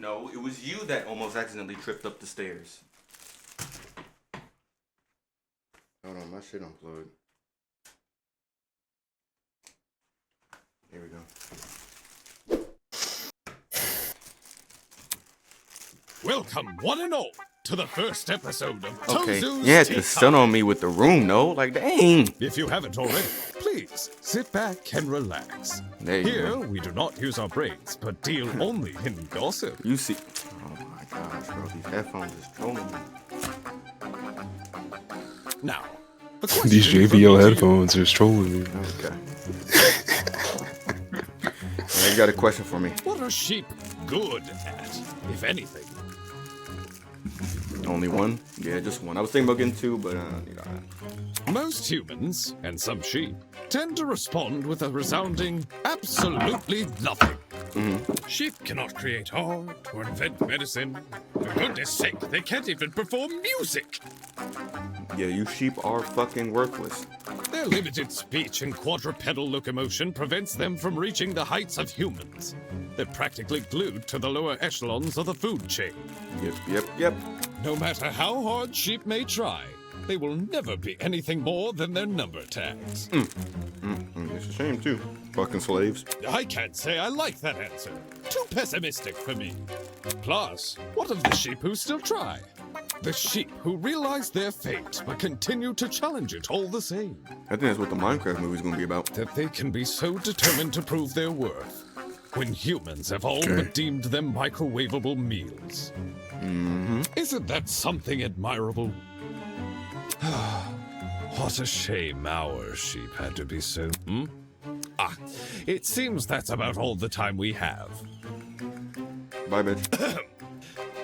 No, it was you that almost accidentally tripped up the stairs. Hold on, my shit unplugged. Here we go. Welcome, one and all, to the first episode of Okay, Tozu's you had Tea to stun Time. on me with the room, though. Like, dang. If you haven't already, please sit back and relax. There you Here, go. we do not use our brains, but deal only in gossip. You see. Oh my gosh, bro. These headphones is trolling me. Now, a These question from JBL each of you. headphones are trolling me. Okay. Now you got a question for me. What are sheep good at, if anything? Only one? Yeah, just one. I was thinking about getting two, but Most humans, and some sheep, tend to respond with a resounding absolutely nothing. Sheep cannot create art or invent medicine. For goodness sake, they can't even perform music. yeah, you sheep are fucking worthless. Their limited speech and quadrupedal locomotion prevents them from reaching the heights of humans. They're practically glued to the lower echelons of the food chain. Yep. No matter how hard sheep may try, they will never be anything more than their number tags. It's a shame, too. Fucking slaves. I can't say I like that answer. Too pessimistic for me. Plus, what of the sheep who still try? The sheep who realize their fate but continue to challenge it all the same. I think that's what the Minecraft movie's gonna be about. That they can be so determined to prove their worth when humans have all Okay. but deemed them microwavable meals. Isn't that something admirable? What a shame our sheep had to be so... it seems that's about all the time we have. Bye, bitch.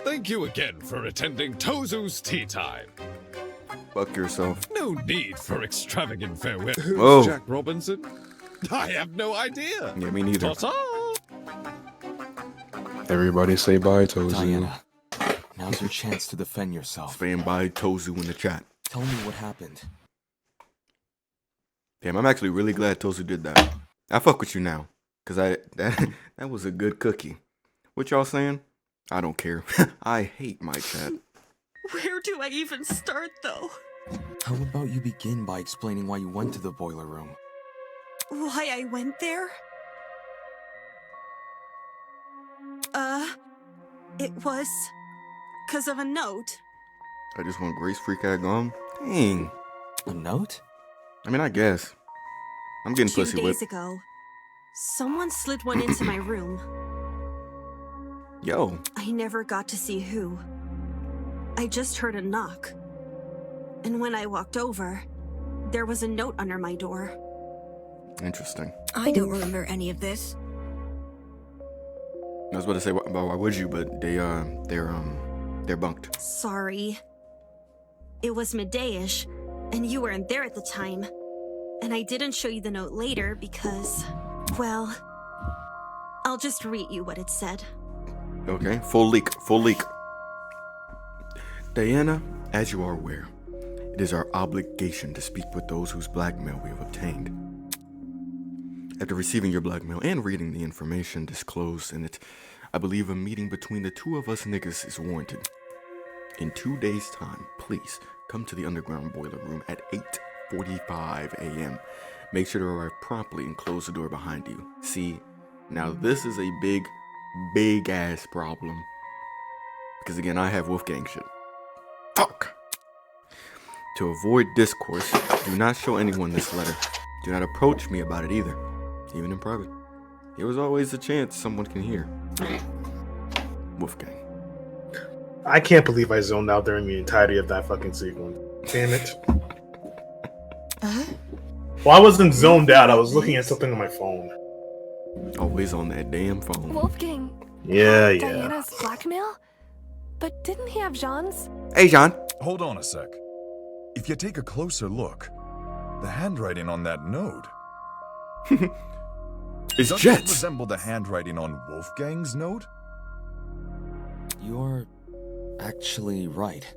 Thank you again for attending Tozu's Tea Time. Fuck yourself. No need for extravagant farewell. Whoa. Who's Jack Robinson? I have no idea. Yeah, me neither. Ta-ta! Everybody say bye, Tozu. Diana, now's your chance to defend yourself. Stand by Tozu in the chat. Tell me what happened. Damn, I'm actually really glad Tozu did that. I fuck with you now. Cause that was a good cookie. What y'all saying? I don't care. I hate my chat. Where do I even start, though? How about you begin by explaining why you went to the boiler room? Why I went there? It was... 'cause of a note. I just want Grace Freak Cat gone. Dang. A note? I mean, I guess. I'm getting 2 pussy days whipped. ago, someone slid one into my room. Yo. I never got to see who. I just heard a knock. And when I walked over, there was a note under my door. Interesting. I don't remember any of this. I was about to say, why would you? But they're bunked. Sorry. It was midday-ish, and you weren't there at the time. And I didn't show you the note later because, well, I'll just read you what it said. Okay, full leak. Diana, as you are aware, it is our obligation to speak with those whose blackmail we have obtained. After receiving your blackmail and reading the information disclosed in it, I believe a meeting between the two of us niggas is warranted. In 2 days' time, please come to the underground boiler room at 8:45 a.m. Make sure to arrive promptly and close the door behind you. See, now this is a big ass problem. Because again, I have Wolfgang shit. Fuck! To avoid discourse, do not show anyone this letter. Do not approach me about it either, even in private. There was always a chance someone can hear. Wolfgang. I can't believe I zoned out during the entirety of that fucking sequence. Damn it. Well, I wasn't zoned out. I was looking at something on my phone. Always on that damn phone. Wolfgang. Yeah. Diana's blackmail? But didn't he have Jean's? Hey, John. Hold on a sec. If you take a closer look, the handwriting on that note It's doesn't Jets. resemble the handwriting on Wolfgang's note. You're actually right.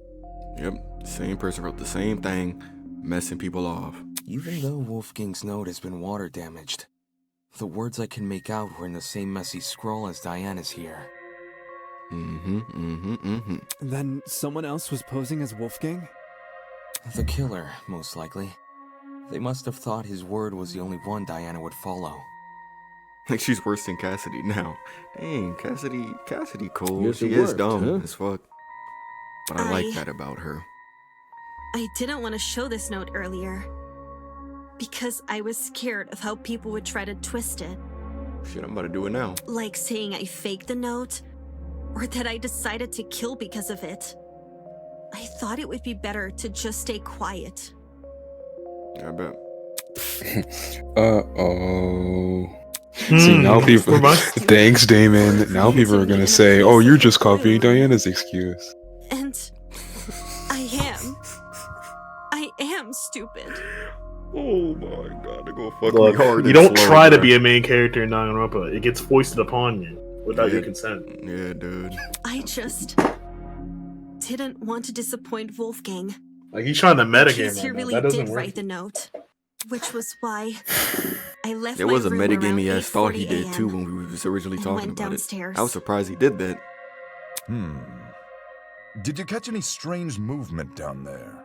Yep, same person wrote the same thing, messing people off. Even though Wolfgang's note has been water damaged, the words I can make out were in the same messy scroll as Diana's here. Then someone else was posing as Wolfgang? The killer, most likely. They must have thought his word was the only one Diana would follow. Like she's worse than Cassidy now. Dang, Cassidy cool. Guess She it is worked, dumb huh? as fuck. But I like that about her. I didn't want to show this note earlier because I was scared of how people would try to twist it. Shit, I'm about to do it now. Like saying I faked the note, or that I decided to kill because of it. I thought it would be better to just stay quiet. I bet. Uh-oh. See, now people... We're back. Thanks, Damon. Now people are gonna say, oh, you're just copying Diana's excuse. And I am stupid. Oh my god, they're gonna fuck Look, me hard. you and don't slow, try to bro. be a main character in Danganronpa. It gets foisted upon you without your consent. Yeah, dude. I just didn't want to disappoint Wolfgang. Like, he's trying to metagame Because he right now. really That doesn't did work. write the note, which was why I left It my was a room metagamey around ass thought he 8:40 did too a.m. when we was originally and talking went about downstairs. it. I was surprised he did that. Did you catch any strange movement down there?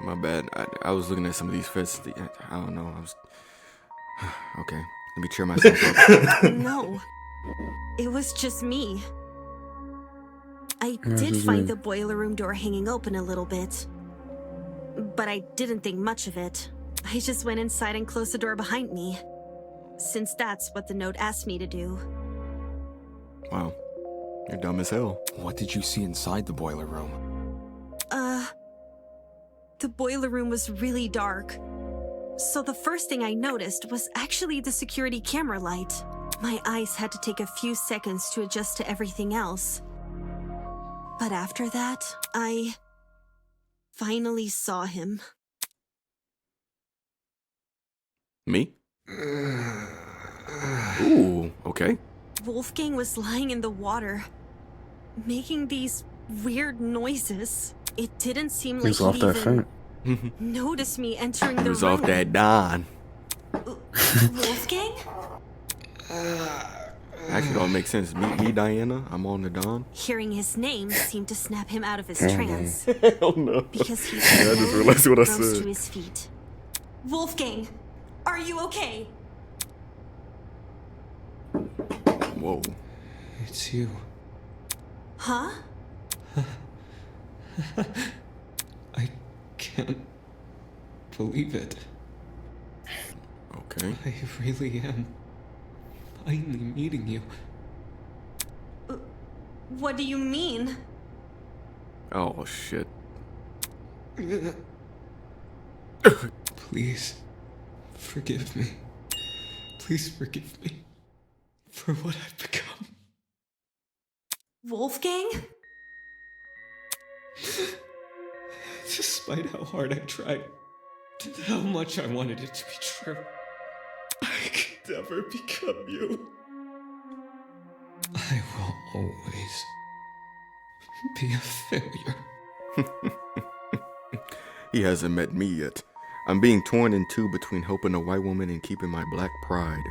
My bad. I was looking at some of these fists. I don't know. I was... Okay, let me cheer myself up. No, it was just me. I Yeah, did this is find weird. the boiler room door hanging open a little bit, but I didn't think much of it. I just went inside and closed the door behind me, since that's what the note asked me to do. Wow, you're dumb as hell. What did you see inside the boiler room? The boiler room was really dark, so the first thing I noticed was actually the security camera light. My eyes had to take a few seconds to adjust to everything else. But after that, I finally saw him. Me? Ooh, okay. Wolfgang was lying in the water, making these weird noises. It didn't seem He like was off he'd that even fent. noticed me entering the He was room. off that Don. Wolfgang? Actually, don't make sense. Meet me, Diana. I'm on the Don. Hearing his name seemed to snap him out of his trance. Hell no. Because he I just slowly realized what I rose said. to his feet. Wolfgang, are you okay? Whoa. It's you. Huh? I can't believe it. Okay. I really am finally meeting you. What do you mean? Oh shit. Please, forgive me. Please forgive me for what I've become. Wolfgang? Despite how hard I tried, how much I wanted it to be true, I could never become you. I will always be a failure. He hasn't met me yet. I'm being torn in two between helping a white woman and keeping my black pride.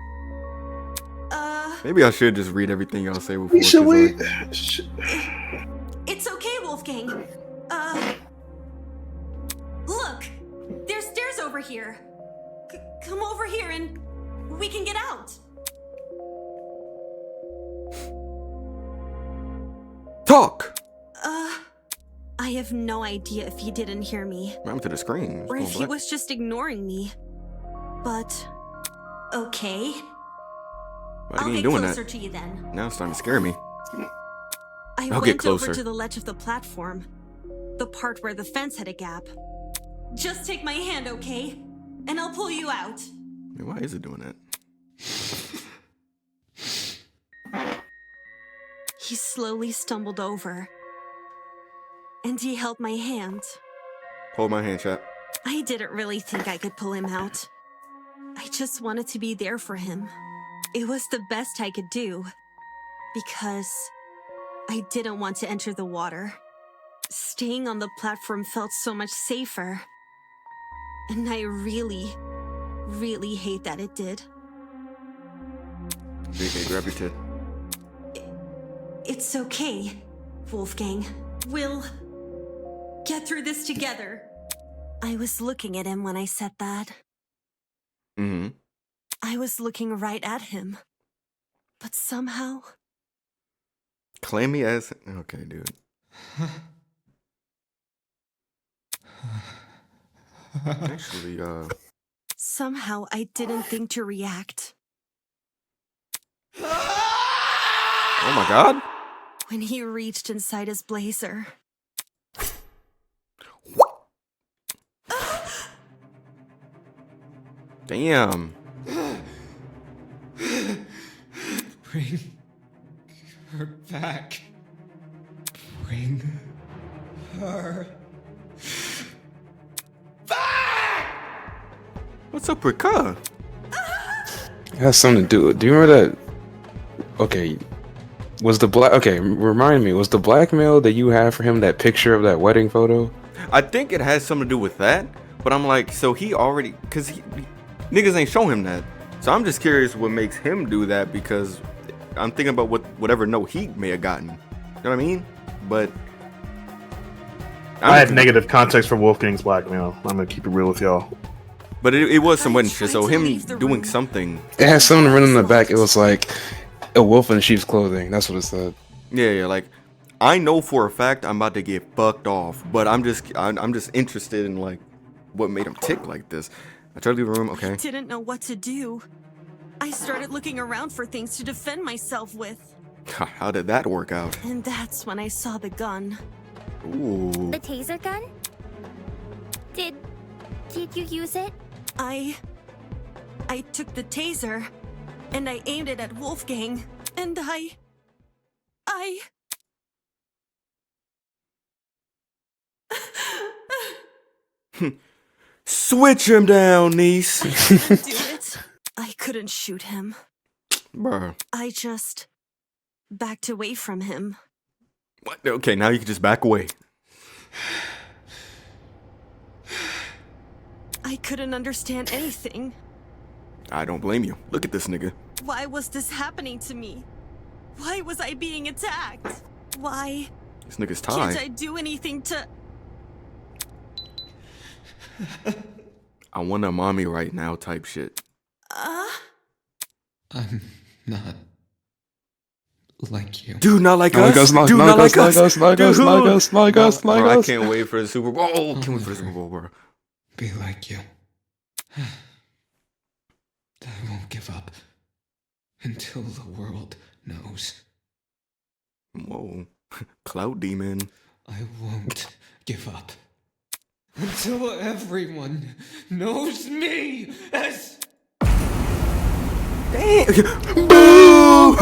Maybe I should just read everything y'all say before. Should 'cause, we? like, It's okay, Wolfgang. Look! There's stairs over here. Come over here and we can get out. talk! I have no idea if he didn't hear me, What happened to the screen? It's or going if he black. was just ignoring me. But, okay. Why I'll are you get doing closer that? to you then. Now it's starting to scare me. I I'll went get over closer. to the ledge of the platform, the part where the fence had a gap. Just take my hand, okay? And I'll pull you out. Man, why is it doing that? He slowly stumbled over, and he held my hand. Hold my hand, chat. I didn't really think I could pull him out. I just wanted to be there for him. It was the best I could do, because I didn't want to enter the water. Staying on the platform felt so much safer. And I really, really hate that it did. Okay, grab your tit. It's okay, Wolfgang. We'll get through this together. I was looking at him when I said that. Mm-hmm. I was looking right at him. But somehow... Clammy as... Okay, dude. Actually, Somehow I didn't think to react. oh my god. When he reached inside his blazer. Damn. Bring her back. Bring her back! What's up with Ka? It has something to do. Do you remember that? Okay, was the black? Okay, remind me. Was the blackmail that you had for him that picture of that wedding photo? I think it has something to do with that, but I'm like, so he already, cause niggas ain't show him that. So I'm just curious what makes him do that, because I'm thinking about whatever note he may have gotten. You know what I mean? But I had negative context for Wolfgang's blackmail. I'm gonna keep it real with y'all. But it was some I wedding shit, tried so to him leave the doing room. something. It has something written in the back. It was like a wolf in sheep's clothing. That's what it said. Yeah, like I know for a fact I'm about to get fucked off, but I'm just interested in like what made him tick like this. I tried to leave the room. I Okay. didn't know what to do. I started looking around for things to defend myself with. How did that work out? And that's when I saw the gun. Ooh. The taser gun? Did you use it? I took the taser and I aimed it at Wolfgang and I Switch him down, niece. couldn't do it. I couldn't shoot him. Bruh. I just backed away from him. What? Okay, now you can just back away. I couldn't understand anything. I don't blame you. Look at this nigga. Why was this happening to me? Why was I being attacked? Why This nigga's can't tied. I do anything to... I want a mommy right now type shit. I'm not like you. Dude, not like Like us. us, like Dude, not like us. us, like us, Dude. like us, like us, like Bro, I us. can't wait for the Super Bowl. Can't wait for the Super Bowl, bro. Be like you. I won't give up until the world knows. Whoa. Cloud demon. I won't give up until everyone knows me as... Boom!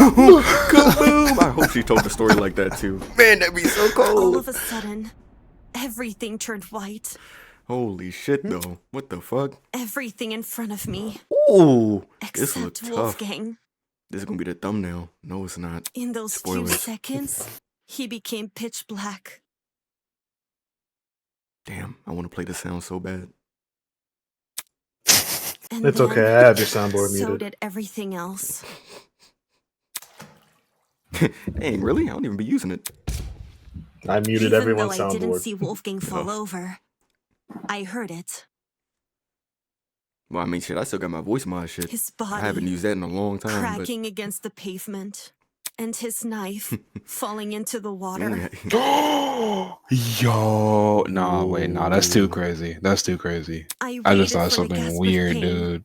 Kaboom! I hope she told the story like that too. Man, that'd be so All cold. of a sudden, everything turned white. Holy shit, though. What the fuck? Everything in front of me, Ooh, this looks except tough. Wolfgang. This is gonna be the thumbnail. No, it's not. In those few Spoilers. seconds, he became pitch black. Damn, I want to play the sound so bad. And It's then, okay, I have your soundboard so muted. did everything else. Dang, really? I don't even be using it. I muted Even everyone's though I didn't soundboard. see Wolfgang fall Oh. over, I heard it. Well, I mean, shit, I still got my voice mod shit. His I haven't body used that in a long time. cracking against the pavement, and his knife falling into the water. But Yo, nah, wait, nah, that's too crazy. That's too crazy. I I just waited thought for the gasp something of weird, pain, dude.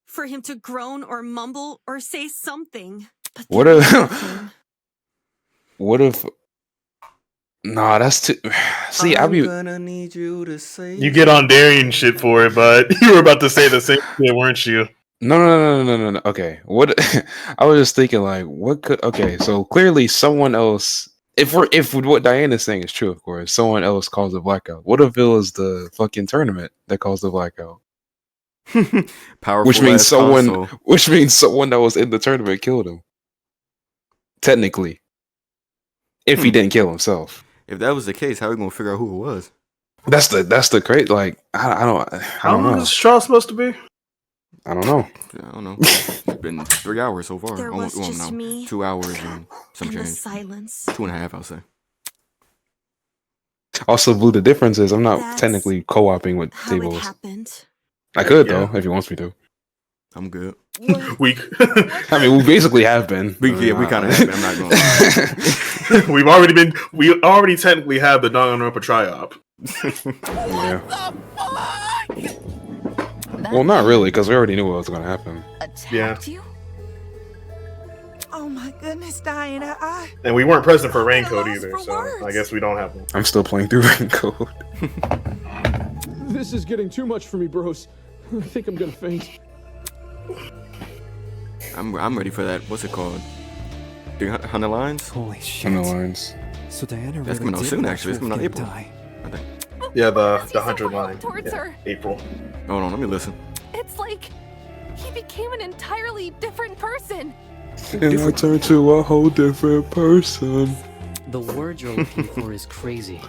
for him to groan or mumble or say something. But What there was if- nothing. What if? Nah, that's too. See, I be. gonna need you to say. You get on Darian shit for it, but you were about to say the same thing, weren't you? No. Okay, what? I was just thinking, like, what could? Okay, so clearly someone else. If what Diana's saying is true, of course, someone else caused the blackout. What if it was the fucking tournament that caused the blackout? Powerful Which means ass someone. console. Which means someone that was in the tournament killed him. Technically, if he didn't kill himself. If that was the case, how are we gonna figure out who it was? That's the great. Like I don't How know. long is Charles supposed to be? I don't know. I don't know. It's been 3 hours so far. There was just me 2 hours and some and the change. silence. 2.5, I'll say. Also, Blue, the difference is I'm not That's technically co-oping with How it Tablez. happened. I could, Yeah. though, if he wants me to. I'm good. Weak. I mean, we basically have been. We kind of have been. I'm not going to lie. we already technically have the Danganronpa tri-op. Yeah. Well, not really, because we already knew what was going to happen. Yeah. You? Oh my goodness, Diana, And we weren't present for I'm at a Raincoat loss either, for so words. I guess we don't have one. I'm still playing through Raincoat. This is getting too much for me, bros. I think I'm gonna faint. I'm ready for that. What's it called? The 100 lines? Holy shit. On the lines. So Diana That's really coming out did soon, watch actually. It's coming out Wolfgang April. die. I think. Yeah, the He's so 100 line. wild towards her. April. Hold on, let me listen. It's like he became an entirely different person. And I turned to a whole different person. The word you're looking for is crazy.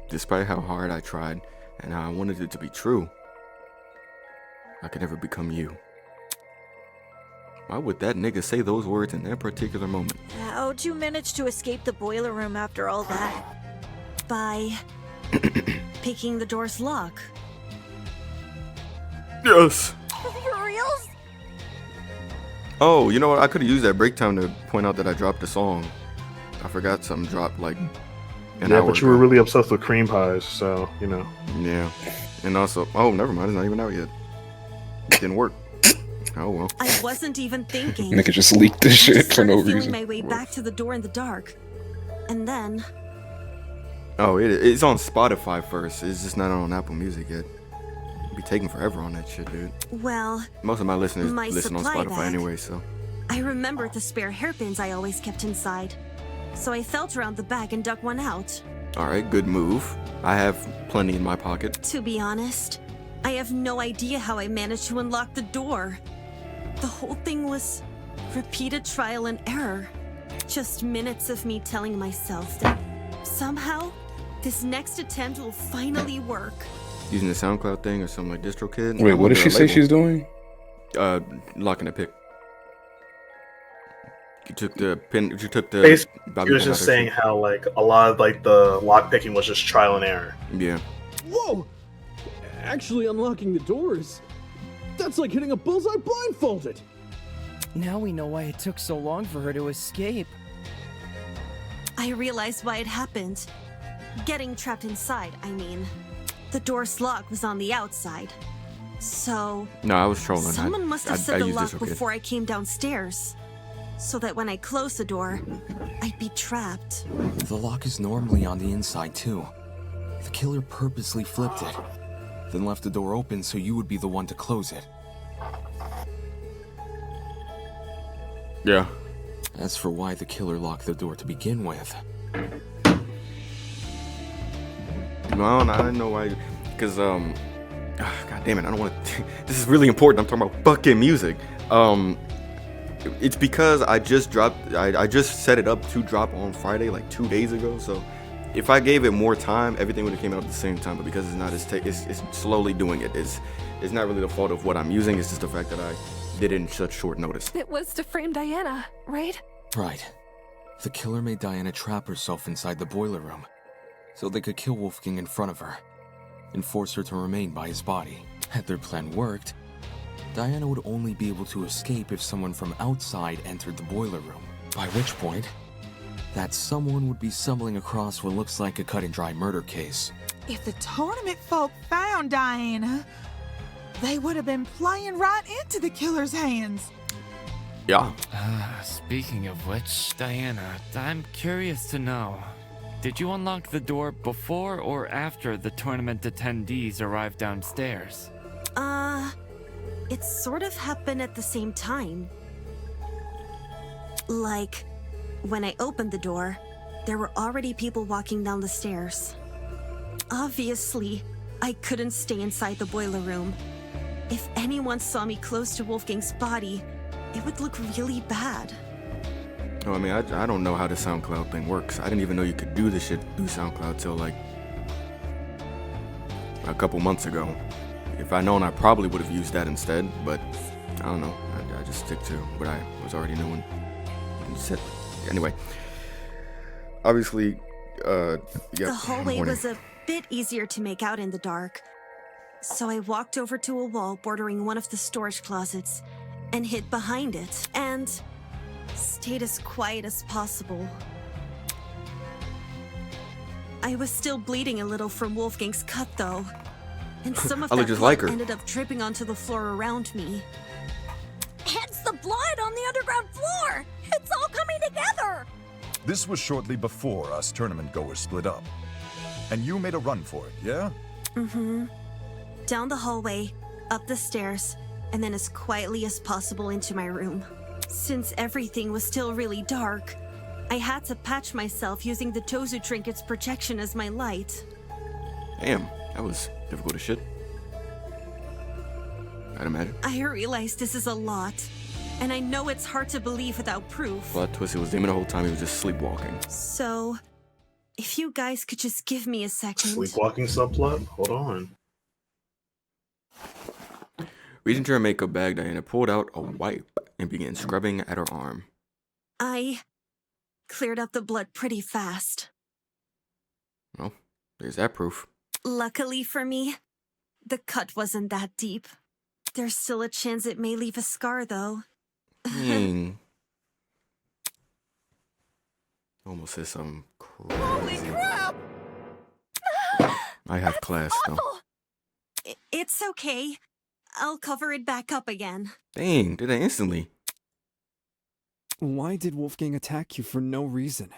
Despite how hard I tried and how I wanted it to be true, I could never become you. Why would that nigga say those words in that particular moment? how'd you manage to escape the boiler room after all that? By picking the door's lock. Yes! For reals? Oh, you know what? I could have used that break time to point out that I dropped the song. I forgot something dropped like an Yeah, hour but you were ago. really obsessed with cream pies, so, you know. Yeah. And also, oh, never mind. It's not even out yet. It didn't work. Oh, well. I wasn't even thinking. Nigga just leaked this I shit just for no started feeling reason. my way back to the door in the dark. And then, Oh, it's on Spotify first. It's just not on Apple Music yet. It'd be taking forever on that shit, dude. well, Most of my listeners My listen on supply Spotify bag. anyway, so. I remembered the spare hairpins I always kept inside. So I felt around the bag and dug one out. Alright, good move. I have plenty in my pocket. To be honest, I have no idea how I managed to unlock the door. The whole thing was repeated trial and error. Just minutes of me telling myself that somehow this next attempt will finally work. Using the SoundCloud thing or something like DistroKid. Wait, I'm what did under she a say label. she's doing? Locking a pick. You took the pin. You took the. Basically, Bobby he was Pin just out there, saying how, like, a lot of, like, the lock picking was just trial and error. Yeah. Whoa! Actually unlocking the doors. That's like hitting a bullseye blindfolded. Now we know why it took so long for her to escape. I realized why it happened. Getting trapped inside, I mean. The door's lock was on the outside. So, No, I was trolling. someone must have set the used lock DistroKid. before I came downstairs. So that when I closed the door, I'd be trapped. The lock is normally on the inside, too. The killer purposely flipped it, then left the door open so you would be the one to close it. Yeah. As for why the killer locked the door to begin with, No, I didn't know why. Because, God damn it, I don't want to. This is really important. I'm talking about fucking music. It's because I just dropped. I just set it up to drop on Friday, like 2 days ago. So, if I gave it more time, everything would have came out at the same time. But because it's not, it's slowly doing it. It's not really the fault of what I'm using. It's just the fact that I did it in such short notice. It was to frame Diana, right? right. The killer made Diana trap herself inside the boiler room so they could kill Wolfgang in front of her and force her to remain by his body. Had their plan worked, Diana would only be able to escape if someone from outside entered the boiler room, by which point, that someone would be stumbling across what looks like a cut-and-dry murder case. If the tournament folk found Diana, they would have been playing right into the killer's hands. Yeah. Speaking of which, Diana, I'm curious to know, did you unlock the door before or after the tournament attendees arrived downstairs? It sort of happened at the same time. Like, when I opened the door, there were already people walking down the stairs. Obviously, I couldn't stay inside the boiler room. If anyone saw me close to Wolfgang's body, it would look really bad. Oh, I mean, I don't know how the SoundCloud thing works. I didn't even know you could do this shit through SoundCloud till like a couple months ago. If I'd known, I probably would have used that instead, but I don't know. I just stick to what I was already knowing. Anyway, obviously, yeah. The hallway was a bit easier to make out in the dark. So I walked over to a wall bordering one of the storage closets and hid behind it and stayed as quiet as possible. I was still bleeding a little from Wolfgang's cut though, and some of I look that just blood like her. ended up dripping onto the floor around me. It's the blood on the underground floor! It's all coming together! This was shortly before us tournament goers split up. And you made a run for it, yeah? Mm-hmm. Down the hallway, up the stairs, and then as quietly as possible into my room. Since everything was still really dark, I had to patch myself using the Tozu Trinket's projection as my light. Damn, that was difficult as shit. I'd imagine. I realize this is a lot, and I know it's hard to believe without proof. Plot twist, it was Damon the whole time, he was just sleepwalking. So, if you guys could just give me a second. Sleepwalking subplot? Hold on. Reaching into her makeup bag, Diana pulled out a wipe and began scrubbing at her arm. I cleared up the blood pretty fast. Well, there's that proof. Luckily for me, the cut wasn't that deep. There's still a chance it may leave a scar, though. Dang. Almost said something crazy. Holy crap! I have class, though. It's okay. I'll cover it back up again. Dang, did I instantly? Why did Wolfgang attack you for no reason?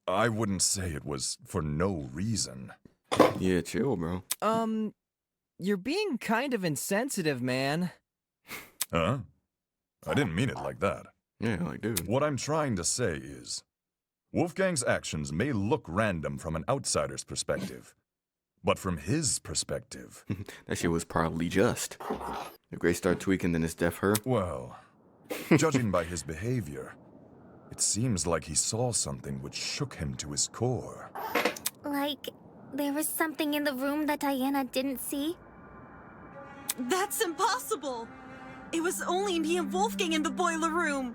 I wouldn't say it was for no reason. Yeah, chill, bro. You're being kind of insensitive, man. Huh? I didn't mean it like that. Yeah, like, dude. What I'm trying to say is, Wolfgang's actions may look random from an outsider's perspective, but from his perspective... That shit was probably just. If Grace started tweaking, then it's deaf her. Well, judging by his behavior, it seems like he saw something which shook him to his core. Like, there was something in the room that Diana didn't see? That's impossible! It was only me and Wolfgang in the boiler room!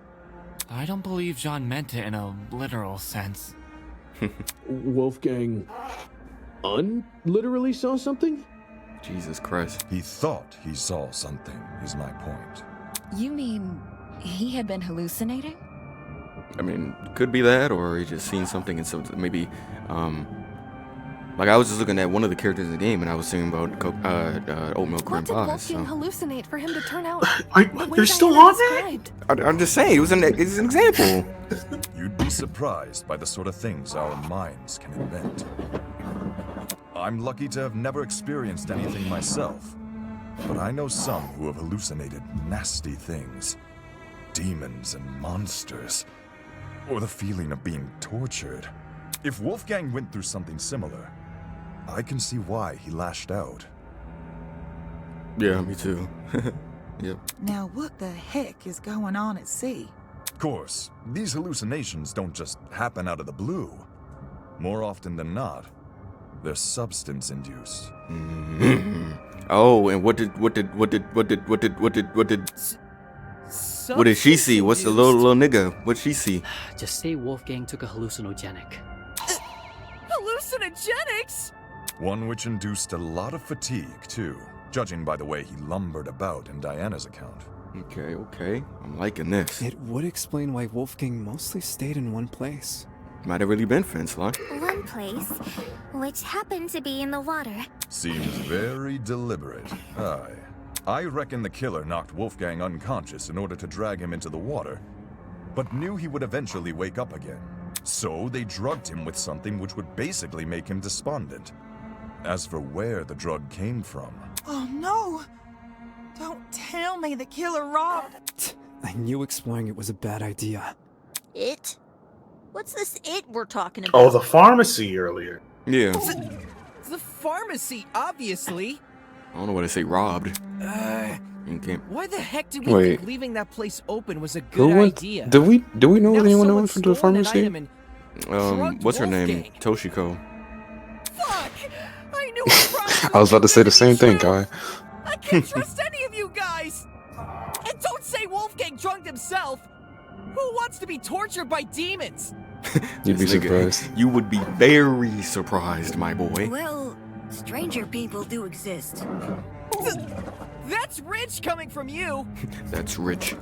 I don't believe Jean meant it in a literal sense. Wolfgang literally saw something? Jesus Christ. He thought he saw something, is my point. You mean he had been hallucinating? I mean, could be that, or he just seen something and so maybe, like I was just looking at one of the characters in the game and I was thinking about oatmeal cream What did pie. Wolfgang So. hallucinate for him to turn out? You're still on that? I'm just saying, it's an example. You'd be surprised by the sort of things our minds can invent. I'm lucky to have never experienced anything myself, but I know some who have hallucinated nasty things. Demons and monsters. Or the feeling of being tortured. If Wolfgang went through something similar, I can see why he lashed out. Yeah, me too. Yep. Now what the heck is going on at sea? Of course, these hallucinations don't just happen out of the blue. More often than not, they're substance-induced. Oh, and what did she see? What's the little nigga? What'd she see? Just say Wolfgang took a hallucinogenic. Hallucinogenics? One which induced a lot of fatigue, too, judging by the way he lumbered about in Diana's account. Okay. I'm liking this. It would explain why Wolfgang mostly stayed in one place. Might have really been fence lock. One place, which happened to be in the water. Seems very deliberate. Aye. I reckon the killer knocked Wolfgang unconscious in order to drag him into the water, but knew he would eventually wake up again. So they drugged him with something which would basically make him despondent. As for where the drug came from... Oh no! Don't tell me the killer robbed... I knew exploring it was a bad idea. It? What's this it we're talking about? Oh, the pharmacy earlier. Yeah. The pharmacy, obviously. I don't know what I say. Robbed. Okay. Why the heck did we Wait. think leaving that place open was a Who good went? idea? Do we know Now anyone someone else from the stole an pharmacy? item and drugged What's her name? Wolfgang. Toshiko. Fuck! I I was about to say the same thing, Kai. I can't trust any of you guys! And don't say Wolfgang drugged himself! Who wants to be tortured by demons? You'd be This nigga, surprised. You would be very surprised, my boy. Well, stranger people do exist. That's rich coming from you! That's rich.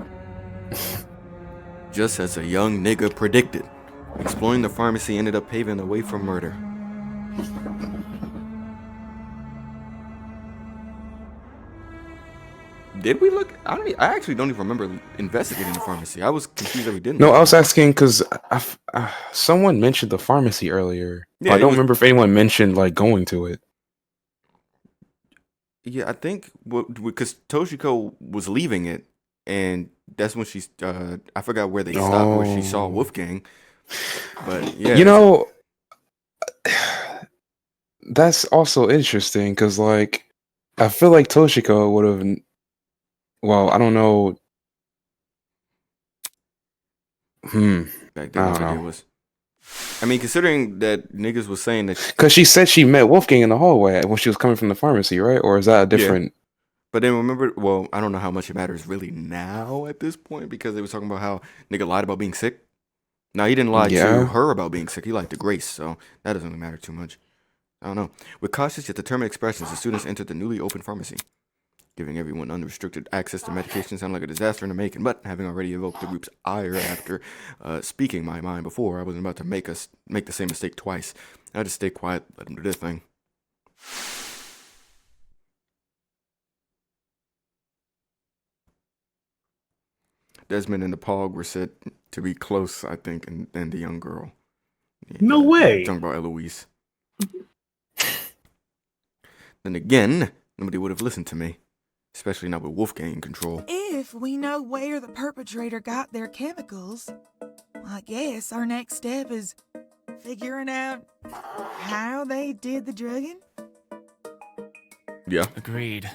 Just as a young nigga predicted, exploring the pharmacy ended up paving the way for murder. Did we look? I actually don't even remember investigating the pharmacy. I was confused that we didn't. No, I was asking because someone mentioned the pharmacy earlier. Yeah, I it don't was- remember if anyone mentioned like going to it. Yeah, I think because Toshiko was leaving it, and that's when she. I forgot where they stopped, where she saw Oh. Wolfgang. But yeah, You know, that's also interesting because like I feel like Toshiko would have. Well, I don't know. back then, what idea was. I mean, considering that niggas was saying that, Because she said she met Wolfgang in the hallway when she was coming from the pharmacy, right? Or is that a different? but then remember, well, I don't know how much it matters really now at this point because they was talking about how nigga lied about being sick. Now he didn't lie to Yeah. her about being sick. He lied to Grace, so that doesn't really matter too much. I don't know. With cautious yet determined expressions, the students entered the newly opened pharmacy. Giving everyone unrestricted access to medication sounded like a disaster in the making, but having already evoked the group's ire after speaking my mind before, I wasn't about to make the same mistake twice. I just stay quiet, let them do their thing. Desmond and the Pog were said to be close, I think, and the young girl. No way. Talking about Eloise. Then again, nobody would have listened to me. Especially not with Wolfgang in control. If we know where the perpetrator got their chemicals, I guess our next step is figuring out how they did the drugging. Yeah. Agreed.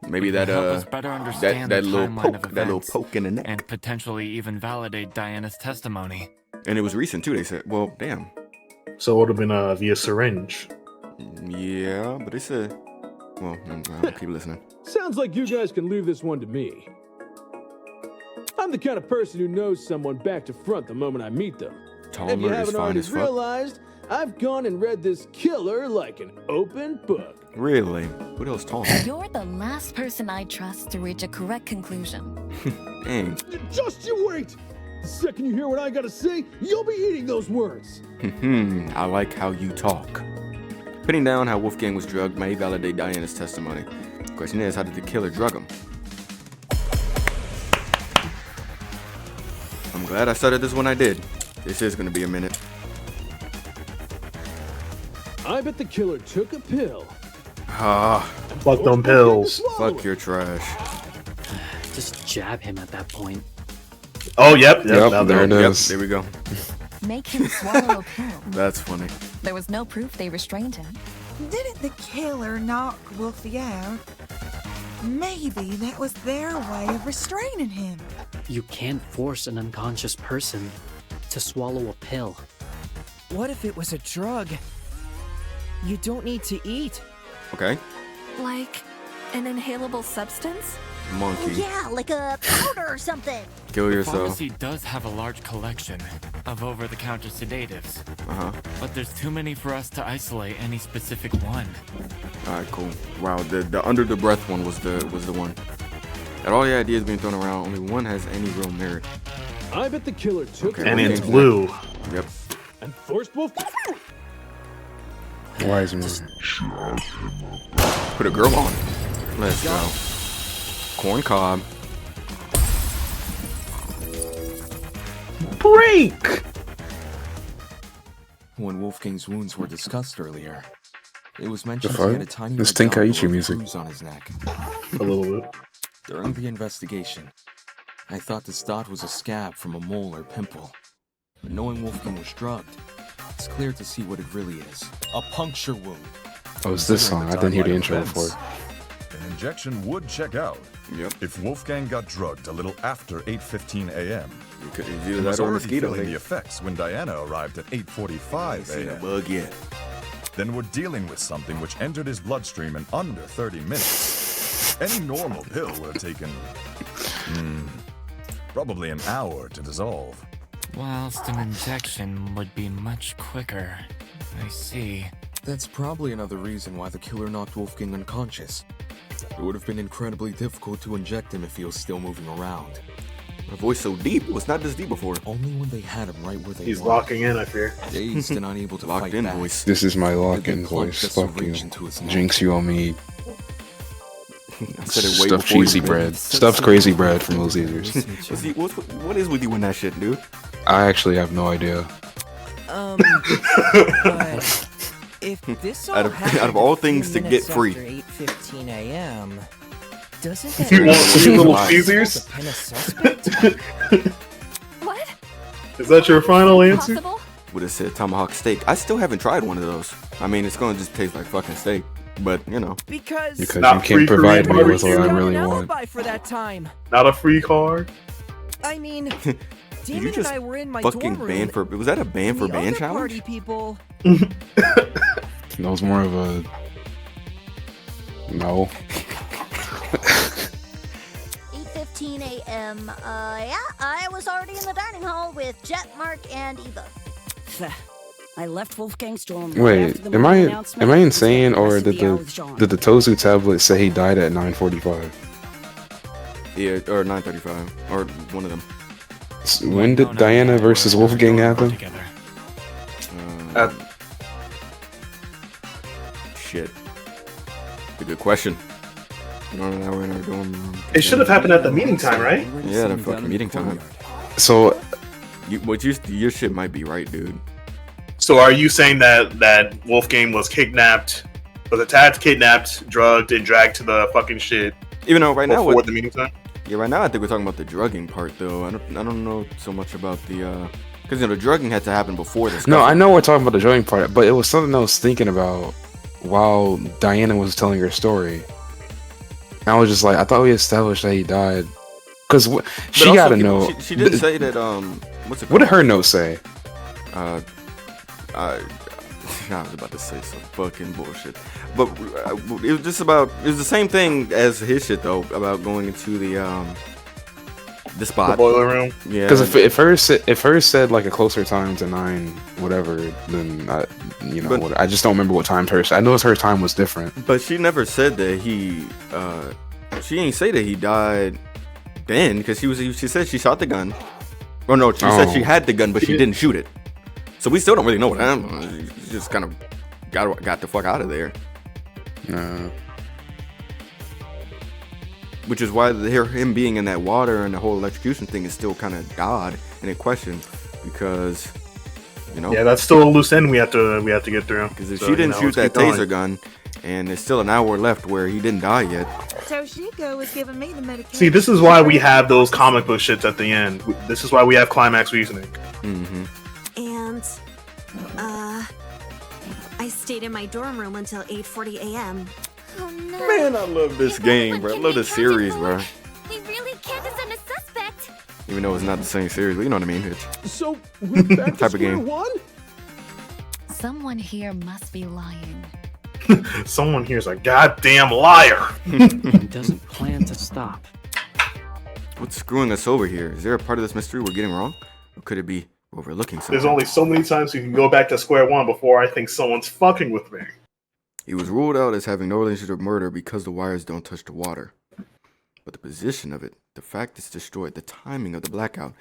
Maybe It that can help us better understand that the little timeline of poke, that little events poke in the neck. and potentially even validate Diana's testimony. And it was recent too, they said. Well, damn. So it would have been via syringe. Yeah, but they said, well, I'll keep listening. Sounds like you guys can leave this one to me. I'm the kind of person who knows someone back to front the moment I meet them. Tall If you murder's haven't fine already as fuck. realized, I've gone and read this killer like an open book. Really? What else tall? You're the last person I trust to reach a correct conclusion. Dang. Just you wait! The second you hear what I gotta say, you'll be eating those words. I like how you talk. Putting down how Wolfgang was drugged may validate Diana's testimony. The question is, how did the killer drug him? I'm glad I started this when I did. This is gonna be a minute. I bet the killer took a pill. Ah. Fuck them pills. Fuck your trash. Just jab him at that point. Oh, yep. Yep, there it is. There we go. Make him swallow a pill. That's funny. There was no proof they restrained him. Didn't the killer knock Wolfie out? Maybe that was their way of restraining him. You can't force an unconscious person to swallow a pill. What if it was a drug? You don't need to eat. Okay. Like an inhalable substance? Monkey. Yeah, like a powder or something. Kill The yourself. pharmacy does have a large collection of over-the-counter sedatives. But there's too many for us to isolate any specific one. Alright, cool. Wow, the under the breath one was the one. Out all the ideas being thrown around, only one has any real merit. I bet the killer took Okay, And a it's pill blue. Yep. and forced Wolf. Wise man. Put a girl on. Let's go. Corn cob. Break! When Wolfgang's wounds were discussed earlier, it was The mentioned he fuck? had a tiny This red dot Tenkaichi below the music. bruise on his neck. A little bit. During the investigation, I thought this dot was a scab from a mole or pimple. But knowing Wolfgang was drugged, it's clear to see what it really is. A puncture wound. Oh, it's this song. I didn't hear the intro before. An injection would check out. Yep. If Wolfgang got drugged a little after 8:15 a.m. It's He either was that or already mosquito. feeling the effects when Diana arrived at 8:45 Ain't seen a a.m. bug yet. then we're dealing with something which entered his bloodstream in under 30 minutes. Any normal pill would have taken, probably an hour to dissolve. Whilst an injection would be much quicker. I see. That's probably another reason why the killer knocked Wolfgang unconscious. It would have been incredibly difficult to inject him if he was still moving around. My voice so deep. It was not this deep before. Only when they had him right where they He's were. locking in, I fear. Dazed and unable to Locked fight in back. voice. This is my The lock-in big club voice. gets to Fuck you. reach into his neck. Jinx, you owe me I said it way stuffed before cheesy you did. bread. Stuffed crazy bread from Little Caesars. What is with you in that shit, dude? I actually have no idea. But if this all Out of all things to get free. 8:15 a.m., doesn't that You want free Little Lies. Caesars? pin a suspect? What? Is that your final answer? Possible? Would have said tomahawk steak. I still haven't tried one of those. I mean, it's gonna just taste like fucking steak, but you know. Because Not you free can't provide me Korean with what I barbecue. really an want. alibi for that time. Not a free card? I mean, Did you Damon and just I were in my fucking dorm ban room. for? Was that a ban and for the ban other challenge? party people. That was more of a no. 8:15 a.m. Yeah, I was already in the dining hall with Jet, Mark, and Eva. I left Wolfgang's dorm. Wait, am I insane, or did the Tozu tablet say he died at 9:45? Yeah, or 9:35, or one of them. When did Diana versus Wolfgang happen? Shit. That's a good question. No, we're in our dorm room. It should have happened at the meeting time, right? Yeah, the fucking meeting time. So, your shit might be right, dude. So are you saying that Wolfgang was kidnapped, was attacked, kidnapped, drugged, and dragged to the fucking shit? Even though right now, before the meeting time? Yeah, right now I think we're talking about the drugging part, though. I don't know so much about the because the drugging had to happen before this. no, I know we're talking about the drugging part, but it was something I was thinking about while Diana was telling her story. I was just like, I thought we established that he died, because she also, gotta know. She did say that. What's it called? What did her note say? I was about to say some fucking bullshit, but it was just about. It was the same thing as his shit though, about going into the spot, The boiler room. Yeah, Because if hers said like a closer time to 9, whatever, then I just don't remember what time hers. I know her time was different. But she never said that he. She ain't say that he died then, because she said she shot the gun. Or no, she said she had the gun, but she didn't shoot it. So we still don't really know what happened. She just kind of got the fuck out of there. Which is why him being in that water and the whole electrocution thing is still kind of odd and in question, because Yeah, that's still a loose end we have to get through. Because if she didn't shoot that taser gun, and there's still an hour left where he didn't die yet. Toshiko was giving me the medication. See, this is why we have those comic book shits at the end. This is why we have climax reasoning. Mm-hmm. And, I stayed in my dorm room until 8:40 a.m. Oh no. Man, I love this game, bro. I love this series, bro. We really can't assume a suspect. Even though it's not the same series, but you know what I mean. It's So, we're back to type of square game. one? Someone here must be lying. Someone here's a goddamn liar. And doesn't plan to stop. What's screwing us over here? Is there a part of this mystery we're getting wrong? Or could it be overlooking something? There's only so many times you can go back to square one before I think someone's fucking with me. He was ruled out as having no relation to murder because the wires don't touch the water. But the position of it, the fact it's destroyed, the timing of the blackout,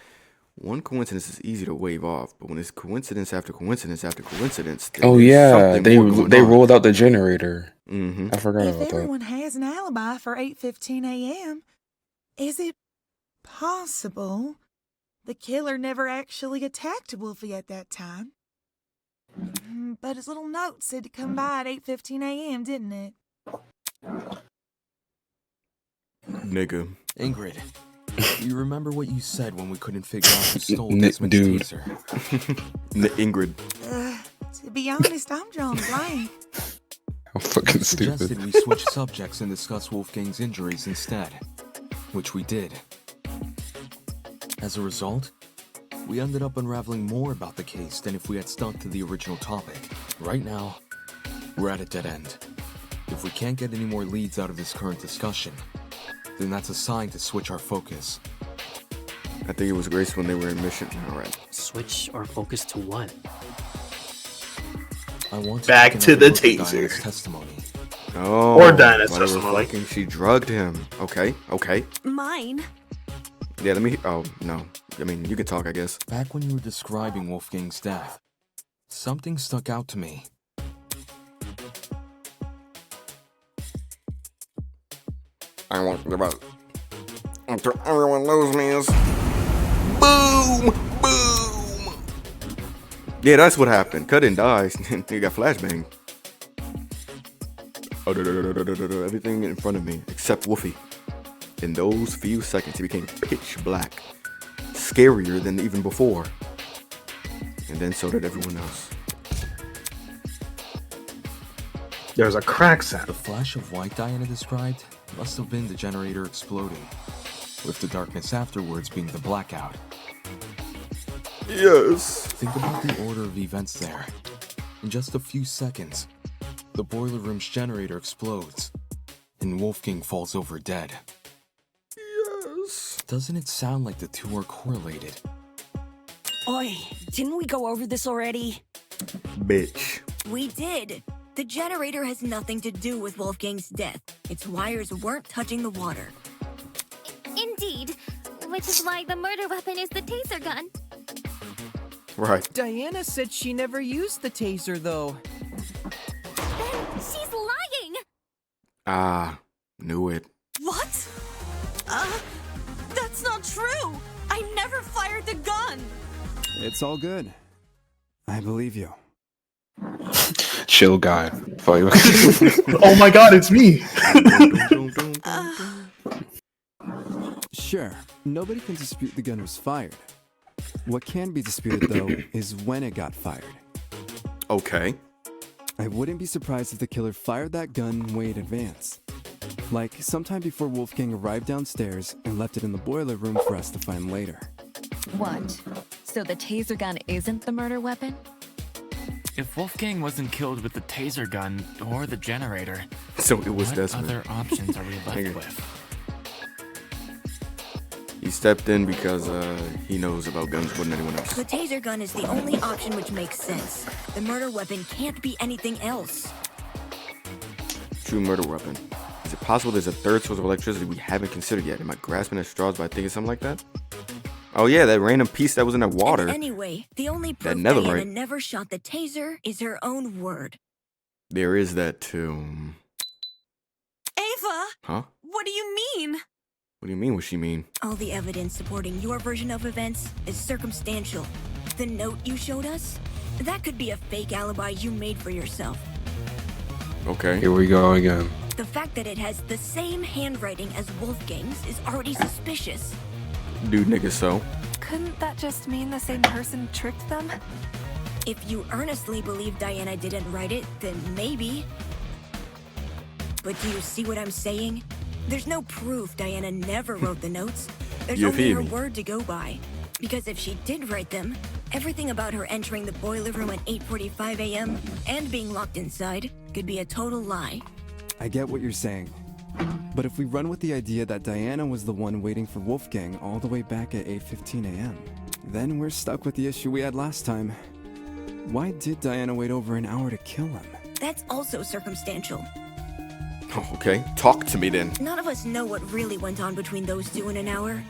one coincidence is easy to wave off, but when it's coincidence after coincidence after coincidence, Oh there's yeah, something they more going on. rolled out the generator. Mm-hmm. I forgot If about that. everyone has an alibi for 8:15 a.m., is it possible the killer never actually attacked Wolfie at that time? But his little note said to come by at 8:15 a.m., didn't it? Nigga. Ingrid, you remember what you said when we couldn't figure out who stole Dude. Desmond's taser? Ingrid. To be honest, I'm drawing blank. I'm fucking You stupid. suggested we switch subjects and discuss Wolfgang's injuries instead, which we did. As a result, we ended up unraveling more about the case than if we had stuck to the original topic. Right now, We're at a dead end. If we can't get any more leads out of this current discussion, then that's a sign to switch our focus. I think it was Grace when they were in mission. All right. Switch our focus to what? I want Back take to another the look at taser. Diana's testimony. Oh, Or Diana's while they were testimony. fucking, she drugged him. Okay, okay. Mine? Yeah, let me. Oh, no. I mean, you can talk, I guess. Back when you were describing Wolfgang's death, something stuck out to me. I want about. After everyone knows me is. Boom! Boom! Yeah, that's what happened. Cut and dies. He got flashbang. Oh, everything in front of me except Wolfie. In those few seconds, he became pitch black. Scarier than even before. And then so did everyone else. There's a crack sound. The flash of white Diana described must have been the generator exploding, with the darkness afterwards being the blackout. Yes. Think about the order of events there. In just a few seconds, the boiler room's generator explodes, and Wolfgang falls over dead. Yes. Doesn't it sound like the two are correlated? Oi, didn't we go over this already? Bitch. We did. The generator has nothing to do with Wolfgang's death. Its wires weren't touching the water. Indeed. Which is why the murder weapon is the taser gun. Right. Diana said she never used the taser, though. Then she's lying! Ah, knew it. What? That's not true! I never fired the gun! It's all good. I believe you. Chill guy. Oh my god, it's me! Sure, nobody can dispute the gun was fired. What can be disputed, though, is when it got fired. Okay. I wouldn't be surprised if the killer fired that gun way in advance. Like, sometime before Wolfgang arrived downstairs and left it in the boiler room for us to find later. What? So the taser gun isn't the murder weapon? If Wolfgang wasn't killed with the taser gun or the generator, So it was what Desmond. other options are we Hang left on. with? He stepped in because he knows about guns more than anyone else. The taser gun is the only option which makes sense. The murder weapon can't be anything else. True murder weapon. Is it possible there's a third source of electricity we haven't considered yet? Am I grasping at straws by thinking something like that? Oh yeah, that random piece that was in that water. And anyway, the only proof netherite. Diana never shot the taser is her own word. There is that too. Ava! Huh? What do you mean? What do you mean? What she mean? All the evidence supporting your version of events is circumstantial. The note you showed us? That could be a fake alibi you made for yourself. Okay. Here we go again. The fact that it has the same handwriting as Wolfgang's is already suspicious. Dude, nigga, so. Couldn't that just mean the same person tricked them? If you earnestly believe Diana didn't write it, then maybe. But do you see what I'm saying? There's no proof Diana never wrote the notes. There's You only feed her me. word to go by. Because if she did write them, everything about her entering the boiler room at 8:45 a.m. and being locked inside could be a total lie. I get what you're saying. But if we run with the idea that Diana was the one waiting for Wolfgang all the way back at 8:15 a.m., then we're stuck with the issue we had last time. Why did Diana wait over an hour to kill him? That's also circumstantial. Oh, okay. Talk to me then. None of us know what really went on between those two in an hour.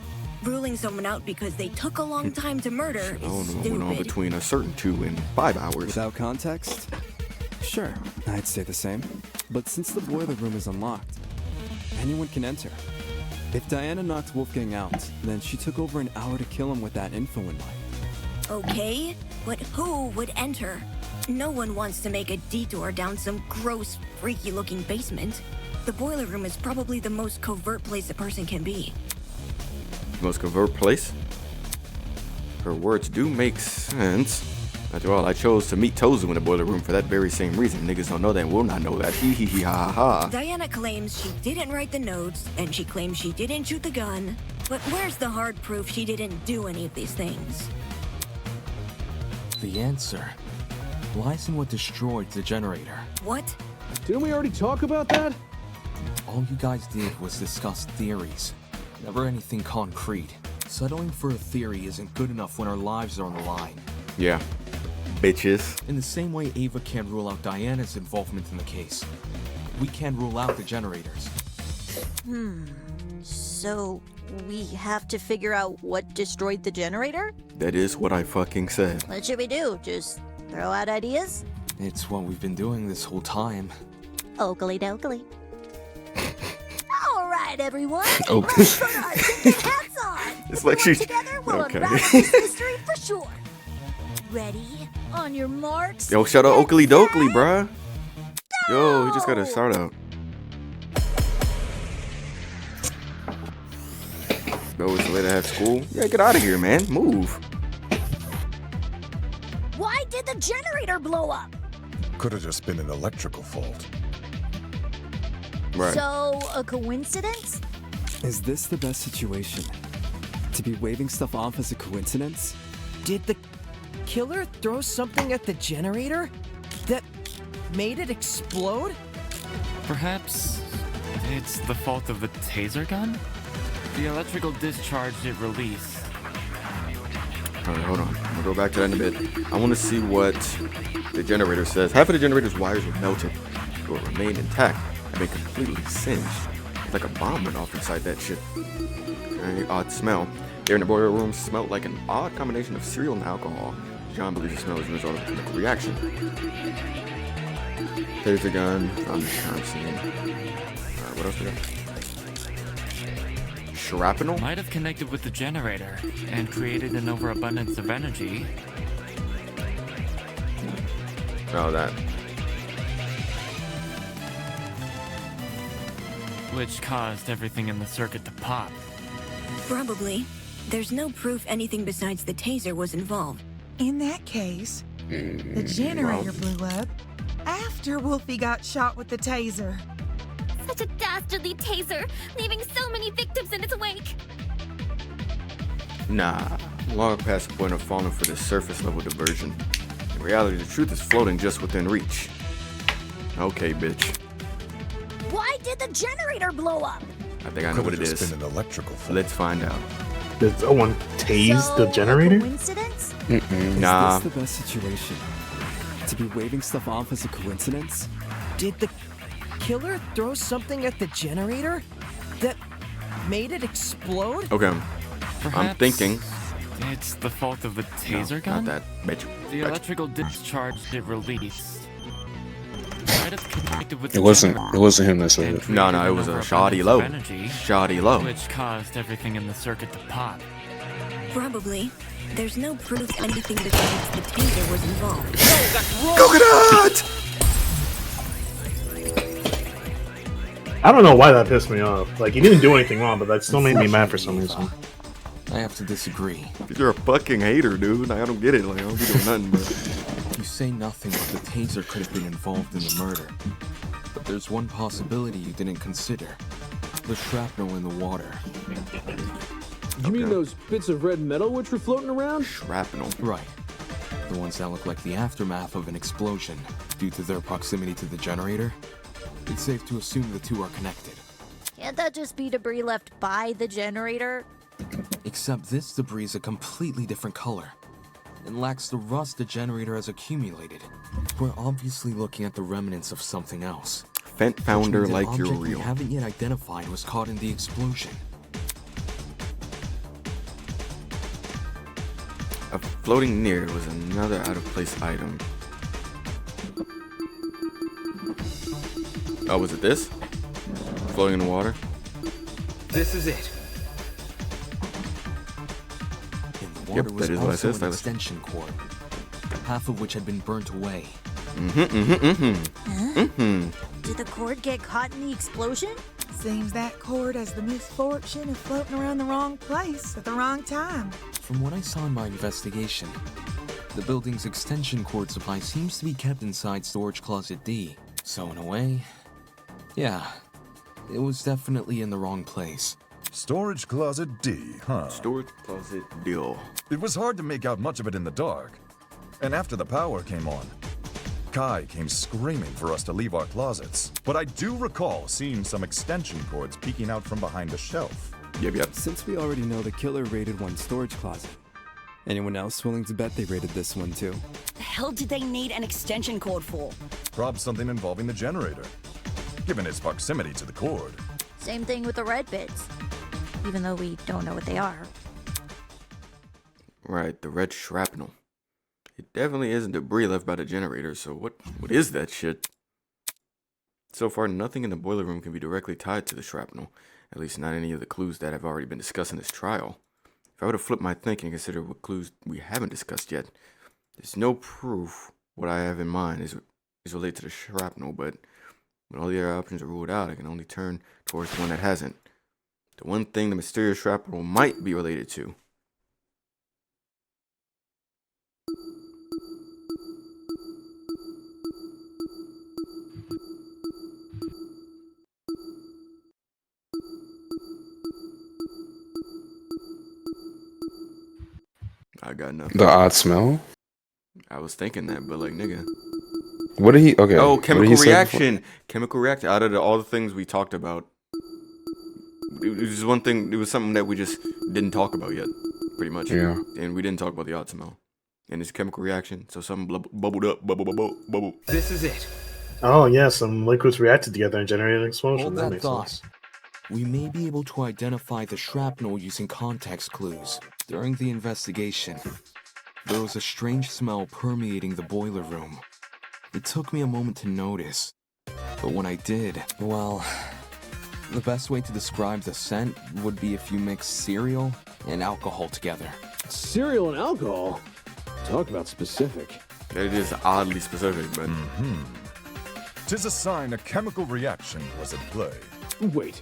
Ruling someone out because they took a long time to murder I don't is know what went on stupid. between a certain 2 and 5 hours. Without context? Sure, I'd say the same. But since the boiler room is unlocked, anyone can enter. If Diana knocked Wolfgang out, then she took over an hour to kill him with that info in mind. Okay, but who would enter? No one wants to make a detour down some gross, freaky-looking basement. The boiler room is probably the most covert place a person can be. Most covert place? Her words do make sense. After all, I chose to meet Tozu in the boiler room for that very same reason. Niggas don't know that and will not know that. Hee hee hee ha ha ha. Diana claims she didn't write the notes, and she claims she didn't shoot the gun. But where's the hard proof she didn't do any of these things? The answer lies in what destroyed the generator. What? Didn't we already talk about that? All you guys did was discuss theories, never anything concrete. Settling for a theory isn't good enough when our lives are on the line. Yeah. Bitches. In the same way Ava can't rule out Diana's involvement in the case, we can't rule out the generators. So we have to figure out what destroyed the generator? That is what I fucking said. What should we do? Just throw out ideas? It's what we've been doing this whole time. Oakley dokley. All right, everyone. Oh. Let's put our thinking hats on. It's If we like work she's- together, we'll okay. unravel this mystery for sure. Ready? On your marks. Yo, shout out Oakley Dokley, bruh. Yo, he just got a shout out. Yo, it's late to have school. Yeah, get out of here, man. Move. Why did the generator blow up? Could have just been an electrical fault. Right. So, a coincidence? Is this the best situation? To be waving stuff off as a coincidence? Did the killer throw something at the generator that made it explode? Perhaps it's the fault of the taser gun? The electrical discharge it released. Alright, hold on. We'll go back to that in a bit. I want to see what the generator says. Half of the generator's wires were melted, but remained intact and been completely singed. It's like a bomb went off inside that shit. Very odd smell. Air in the boiler room smelled like an odd combination of cereal and alcohol. John believes the smell is a result of a chemical reaction. Taser gun. I'm seeing. Alright, what else we got? Shrapnel? Might have connected with the generator and created an overabundance of energy. Oh, that. Which caused everything in the circuit to pop. Probably. There's no proof anything besides the taser was involved. In that case, the generator blew up after Wolfie got shot with the taser. Such a dastardly taser, leaving so many victims in its wake. Nah, long past the point of falling for this surface level diversion. In reality, the truth is floating just within reach. Okay, bitch. Why did the generator blow up? I think I know what it Could've is. just been an electrical fault. Let's find out. Did someone tase So, the generator? A coincidence? Nah. Is this the best situation? To be waving stuff off as a coincidence? Did the killer throw something at the generator that made it explode? Okay. I'm Perhaps thinking. It's the fault of the taser No, gun? not that. Bitch. The electrical discharge it released. Might have connected with It the wasn't generator him that said and it. No, created it an was a overabundance shoddy of low. energy, Shoddy low. which caused everything in the circuit to pop. Probably. There's no proof anything besides the taser was involved. Coconut! I don't know why that pissed me off. Like, he didn't do anything wrong, but that still made me mad for some reason. I have to disagree. You're a fucking hater, dude. Like, I don't get it. Like, I don't be doing nothing, bro. You say nothing but the taser could have been involved in the murder. But there's one possibility you didn't consider. The shrapnel in the water. You mean those bits of red metal which were floating around? Shrapnel. Right. The ones that look like the aftermath of an explosion. Due to their proximity to the generator, it's safe to assume the two are connected. Can't that just be debris left by the generator? Except this debris is a completely different color. It lacks the rust the generator has accumulated. We're obviously looking at the remnants of something else. Fent founder Which means an like you're object real. we haven't yet identified was caught in the explosion. Floating near was another out-of-place item. Oh, was it this? Floating in the water? This is it. In the water Yep, was that is what I also said, an Stylus. extension cord, half of which had been burnt away. Did the cord get caught in the explosion? Seems that cord has the misfortune of floating around the wrong place at the wrong time. From what I saw in my investigation, the building's extension cord supply seems to be kept inside Storage Closet D. So in a way, yeah, it was definitely in the wrong place. Storage Closet D, huh? Storage Closet deal. It was hard to make out much of it in the dark. And after the power came on, Kai came screaming for us to leave our closets, but I do recall seeing some extension cords peeking out from behind a shelf. Yep. Since we already know the killer raided one storage closet, anyone else willing to bet they raided this one too? The hell did they need an extension cord for? Probably something involving the generator, given its proximity to the cord. Same thing with the red bits, even though we don't know what they are. Right, the red shrapnel. It definitely isn't debris left by the generator, so what is that shit? So far, nothing in the boiler room can be directly tied to the shrapnel, at least not any of the clues that have already been discussed in this trial. If I were to flip my thinking and consider what clues we haven't discussed yet, there's no proof what I have in mind is related to the shrapnel, but when all the other options are ruled out, I can only turn towards the one that hasn't. The one thing the mysterious shrapnel might be related to. I got nothing. The odd smell? I was thinking that, but like, nigga. What did he? Okay. Oh, what did chemical he say reaction. Chemical reaction. Out of all the things we talked about, it was one thing. It was something that we just didn't talk about yet, pretty much. Yeah. And we didn't talk about the odd smell. And it's chemical reaction. So something bubbled up. Bubble. This is it. Oh yeah, some liquids reacted together and generated an explosion. Hold That that makes thought. sense. We may be able to identify the shrapnel using context clues. During the investigation, there was a strange smell permeating the boiler room. It took me a moment to notice, but when I did, well, the best way to describe the scent would be if you mix cereal and alcohol together. Cereal and alcohol? Talk about specific. It is oddly specific, but... Tis a sign a chemical reaction was at play. Wait,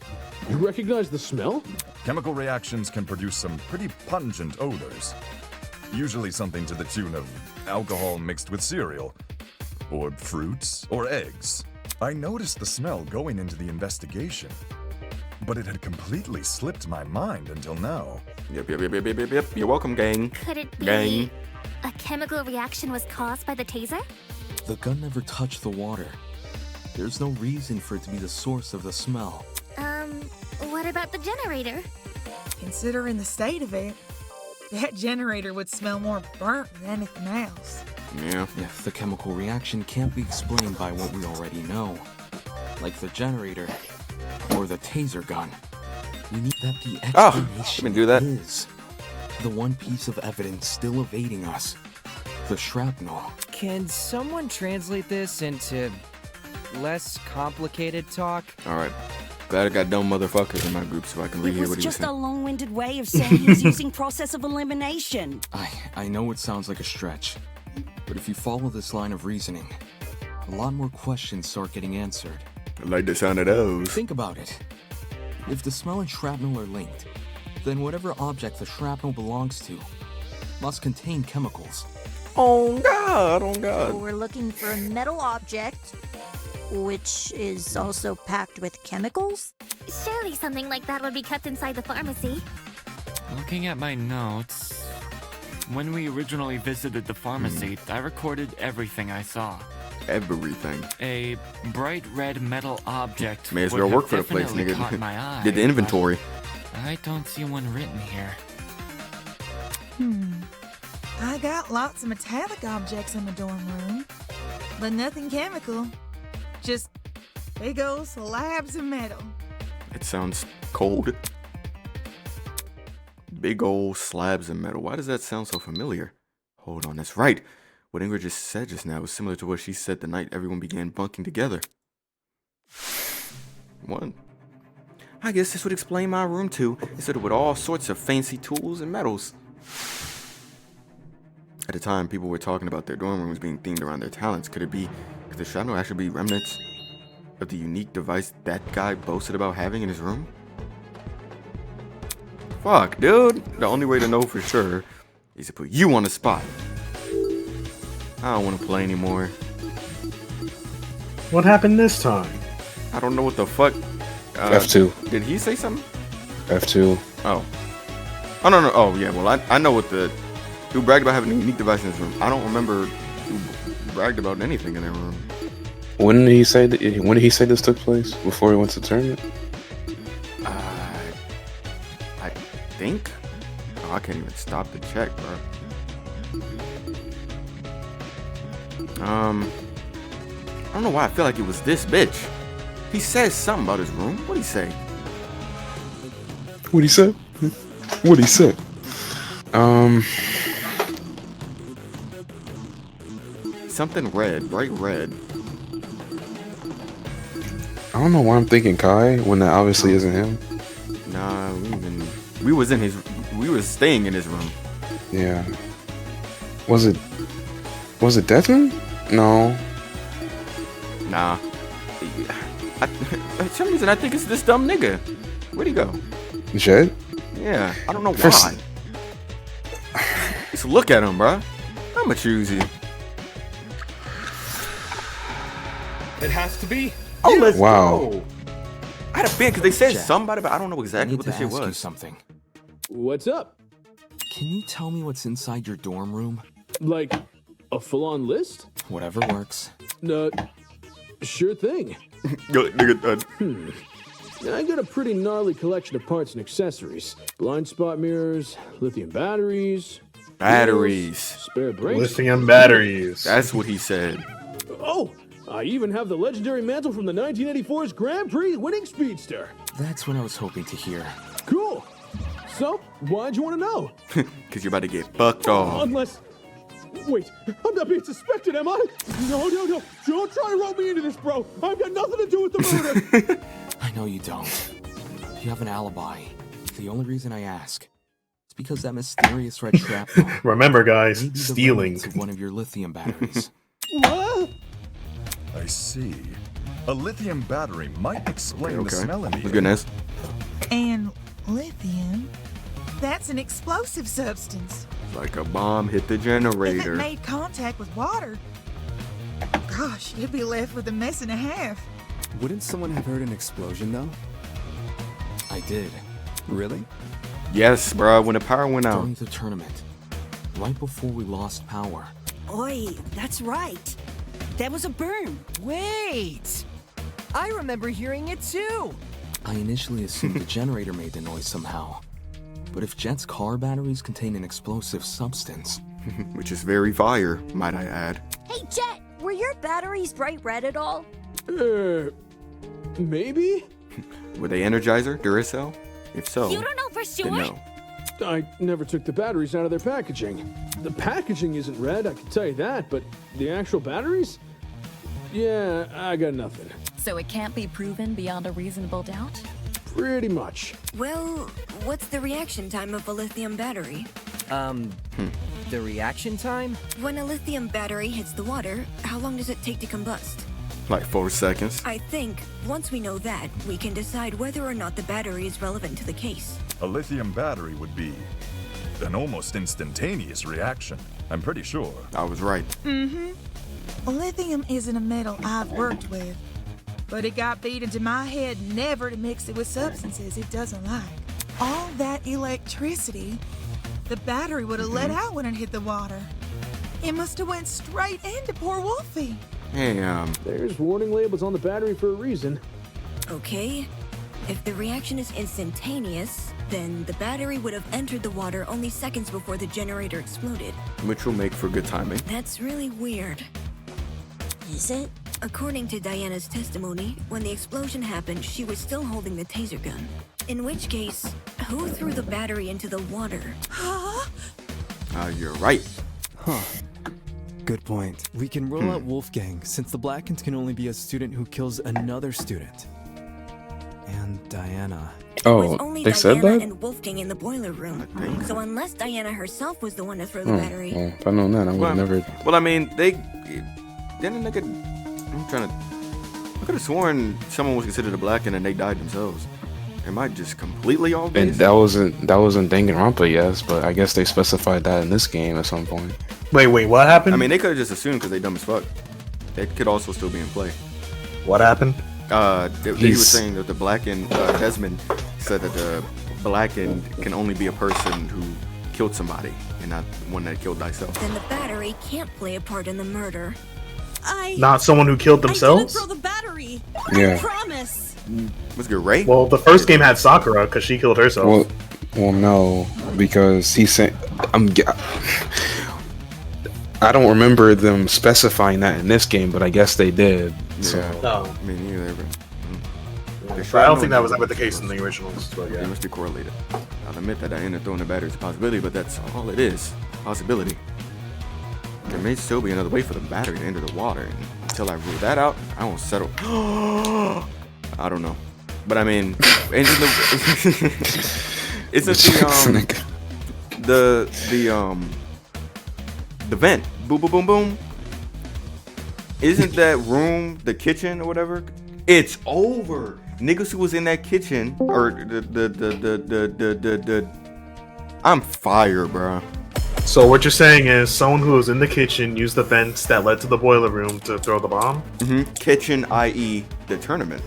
you recognize the smell? Chemical reactions can produce some pretty pungent odors. Usually something to the tune of alcohol mixed with cereal, or fruits, or eggs. I noticed the smell going into the investigation, but it had completely slipped my mind until now. Yep. You're welcome, gang. Could it be Gang. a chemical reaction was caused by the taser? The gun never touched the water. There's no reason for it to be the source of the smell. What about the generator? Considering the state of it, that generator would smell more burnt than anything else. Yeah. If the chemical reaction can't be explained by what we already know, like the generator or the taser gun, we need that the explanation do that. is the one piece of evidence still evading us, the shrapnel. Can someone translate this into less complicated talk? Alright. Glad I got dumb motherfuckers in my group so I can It rehear was what he was just a saying. long-winded way of saying he's using process of elimination. I know it sounds like a stretch, but if you follow this line of reasoning, a lot more questions start getting answered. I like the sound of those. Think about it. If the smell and shrapnel are linked, then whatever object the shrapnel belongs to must contain chemicals. Oh God. So we're looking for a metal object, which is also packed with chemicals? Surely something like that would be kept inside the pharmacy. Looking at my notes, when we originally visited the pharmacy, I recorded everything I saw. Everything. A bright red metal object. May as would well have work for the place, definitely nigga. caught my eye, Did the inventory. but I don't see one written here. I got lots of metallic objects in the dorm room, but nothing chemical. Just big old slabs of metal. It sounds cold. Big old slabs of metal. Why does that sound so familiar? Hold on, that's right. What Ingrid just said just now was similar to what she said the night everyone began bunking together. What? I guess this would explain my room too, instead of with all sorts of fancy tools and metals. At the time, people were talking about their dorm rooms being themed around their talents. Could the shrapnel actually be remnants of the unique device that guy boasted about having in his room? Fuck, dude. The only way to know for sure is to put you on the spot. I don't want to play anymore. What happened this time? I don't know what the fuck. F2. Did he say something? F2. Oh. Oh, no. Oh, yeah. Well, I know what the... Who bragged about having a unique device in his room. I don't remember bragged about anything in that room. When did he say that? When did he say this took place? Before he went to the tournament? I think. Oh, I can't even stop to check, bro. I don't know why I feel like it was this bitch. He says something about his room. What'd he say? What'd he say? What'd he say? Something red, bright red. I don't know why I'm thinking Kai when that obviously isn't him. Nah, we was staying in his room. Yeah. Was it Desmond? No. Nah. For some reason I think it's this dumb nigga. Where'd he go? Jed? Yeah, I don't know why. Just look at him, bro. I'ma choose you. It has to be. Oh, let's Wow. go. I had a feeling because they said Jack, somebody, but I don't know exactly I need what the to shit ask you was. something. What's up? Can you tell me what's inside your dorm room? Like a full-on list? Whatever works. Sure thing. Nigga, I got a pretty gnarly collection of parts and accessories. Blind spot mirrors, lithium batteries. batteries. Spare brakes. Lithium batteries. That's what he said. Oh, I even have the legendary mantle from the 1984's Grand Prix winning speedster. That's what I was hoping to hear. Cool. So, why'd you want to know? Because you're about to get fucked off. Unless... Wait, I'm not being suspected, am I? No. Don't try to roll me into this, bro. I've got nothing to do with the murder. I know you don't. You have an alibi. The only reason I ask is because that mysterious red shrapnel. Remember, guys, may be the stealing. remnants of one of your lithium batteries. What? I see. A lithium battery might explain the smell in the air. Goodness. And lithium? That's an explosive substance. Like a bomb hit the If it generator. made contact with water, gosh, you'd be left with a mess and a half. Wouldn't someone have heard an explosion though? I did. Really? Yes, bro. When the power went out. During the tournament. Right before we lost power. Oi, that's right. That was a burn. Wait! I remember hearing it too. I initially assumed the generator made the noise somehow. But if Jet's car batteries contain an explosive substance... Which is very fire, might I add. Hey, Jet, were your batteries bright red at all? Maybe? Were they Energizer, Duracell? If so, You don't know for sure? then no. I never took the batteries out of their packaging. The packaging isn't red, I can tell you that, but the actual batteries? Yeah, I got nothing. So it can't be proven beyond a reasonable doubt? Pretty much. Well, what's the reaction time of a lithium battery? The reaction time? When a lithium battery hits the water, how long does it take to combust? Like 4 seconds. I think once we know that, we can decide whether or not the battery is relevant to the case. A lithium battery would be an almost instantaneous reaction. I'm pretty sure. I was right. Mm-hmm. Lithium isn't a metal I've worked with, but it got beat into my head never to mix it with substances it doesn't like. All that electricity, the battery would have let out when it hit the water. It must have went straight into poor Wolfie. Hey, There's warning labels on the battery for a reason. Okay. If the reaction is instantaneous, then the battery would have entered the water only seconds before the generator exploded. which will make for good timing. That's really weird. Is it? According to Diana's testimony, when the explosion happened, she was still holding the taser gun. In which case, who threw the battery into the water? You're right. Huh. Good point. We can rule out Wolfgang, since the Blackens can only be a student who kills another student. And Diana. Was only they said Diana that? and Wolfgang in the boiler room. So unless Diana herself was the one to throw the Oh, battery. well, if I'd known that, I would Well, have never... Well, I mean, didn't they could... I'm trying to... I could have sworn someone was considered a Blacken and they died themselves. Am I just completely off And base? that wasn't Danganronpa, yes, but I guess they specified that in this game at some point. Wait, what happened? I mean, they could have just assumed because they dumb as fuck. They could also still be in play. What happened? He was saying that the Blackened, Desmond said that the Blackened can only be a person who killed somebody and not one that killed thyself. Then the battery can't play a part in the murder. Not someone who killed themselves? I didn't throw the battery. Yeah. I promise. Was it Ray? Well, the first game had Sakura because she killed herself. Well, no, because he said I don't remember them specifying that in this game, but I guess they did. So. No. Me neither. But I don't think that was ever the case in the originals. But yeah. They must be correlated. I'll admit that Diana throwing the battery is a possibility, but that's all it is. Possibility. There may still be another way for the battery to enter the water. And until I rule that out, I won't settle. I don't know. But I mean, isn't the vent, boom, boom, boom, boom. Isn't that room the kitchen or whatever? It's over. Niggas who was in that kitchen or the I'm fired, bro. So what you're saying is someone who was in the kitchen used the vents that led to the boiler room to throw the bomb? Mm-hmm. Kitchen, i.e. the tournament.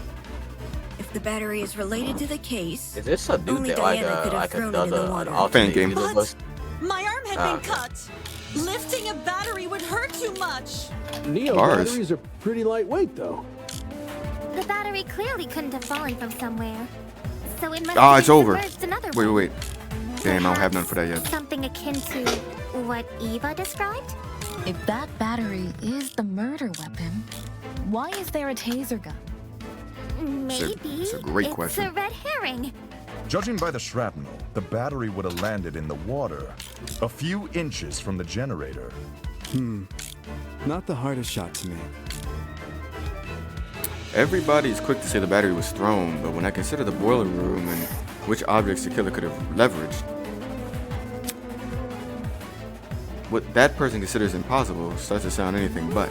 If the battery is related to the case, is this a new only thing, Diana could have thrown it in the water. Fan game. But my arm had been cut. Lifting a battery would hurt too much. Neo batteries are pretty lightweight, though. The battery clearly couldn't have fallen from somewhere. So it must Ah, have it's been over. submerged another way. Wait. Damn, I don't have none for that yet. Something akin to what Eva described? If that battery is the murder weapon, why is there a taser gun? Maybe it's a great it's question. a red herring. Judging by the shrapnel, the battery would have landed in the water, a few inches from the generator. Not the hardest shot to make. Everybody's quick to say the battery was thrown, but when I consider the boiler room and which objects the killer could have leveraged, what that person considers impossible starts to sound anything but.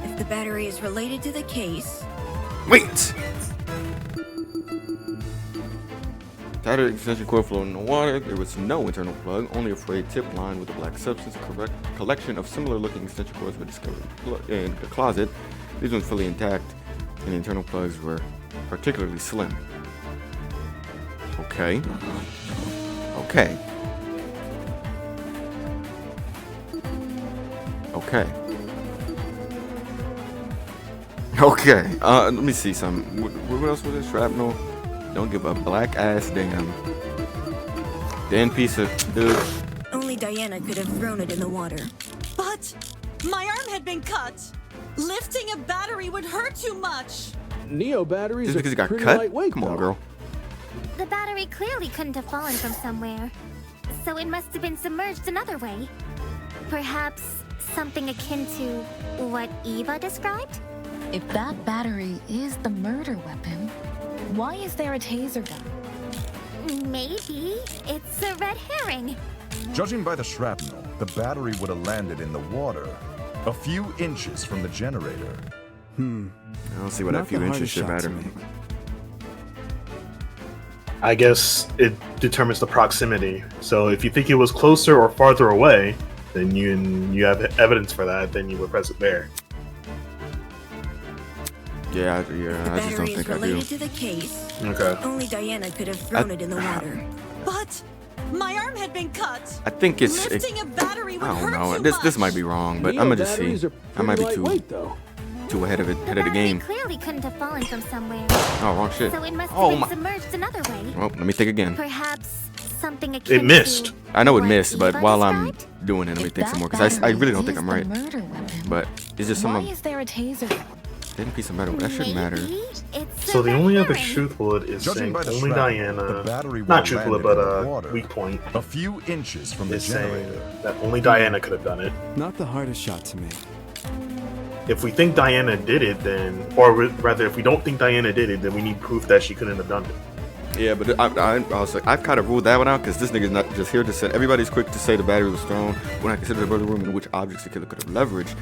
If the battery is related to the case... Wait! Tattered extension cord floating in the water. There was no internal plug, only a frayed tip lined with a black substance. A correct collection of similar looking extension cords were discovered in the closet. These ones fully intact, and the internal plugs were particularly slim. Okay. Okay. Okay. Okay. Let me see some. What else was this? Shrapnel. Don't give a black ass damn. Dan piece of dude. Only Diana could have thrown it in the water. But my arm had been cut. Lifting a battery would hurt too much. Neo batteries Just because are it got pretty cut? lightweight, Come on, though. girl. The battery clearly couldn't have fallen from somewhere. So it must have been submerged another way. Perhaps something akin to what Eva described? If that battery is the murder weapon, why is there a taser gun? Maybe it's a red herring. Judging by the shrapnel, the battery would have landed in the water, a few inches from the generator. I don't see what a few inches should matter. I guess it determines the proximity. So if you think it was closer or farther away, then you have evidence for that, then you would press it there. Yeah, I The just don't battery is think I do. related to the case. Okay. Only Diana could have thrown it in the water. But my arm had been cut. I think it's. Lifting a battery would I don't hurt know. too This much. might be wrong, but Neo I'm gonna just see. batteries are I might be pretty too lightweight, though. ahead of it, The ahead of the battery game. clearly couldn't have fallen from somewhere. Oh, wrong shit. So it must have Oh been my. submerged another way. Well, let me think again. Perhaps something akin It missed. to I know it what missed, but Eva while I'm described? doing it, let me If think some that more because I really don't think battery I'm is right. the murder weapon, But it's just why some is there a taser gun? didn't piece of metal. That shouldn't matter. Maybe it's So a the red only other herring. truth bullet is Judging saying by the only shrapnel, the Diana, battery would not have truth bullet, landed but in the water, weak point, a few inches from the is saying generator. that only Diana could have done it. Not the hardest shot to make. If we think Diana did it, then, or rather, if we don't think Diana did it, then we need proof that she couldn't have done it. Yeah, but I was like, I've kind of ruled that one out because this nigga's not just here to say. Everybody's quick to say the battery was thrown when I consider the boiler room in which objects the killer could have leveraged.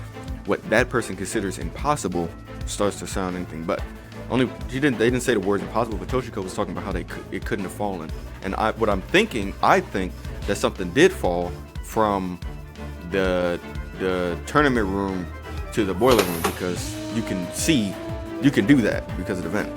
What that person considers impossible starts to sound anything but. They didn't say the word impossible, but Toshiko was talking about how it couldn't have fallen. And I think that something did fall from the tournament room to the boiler room because you can do that because of the vent.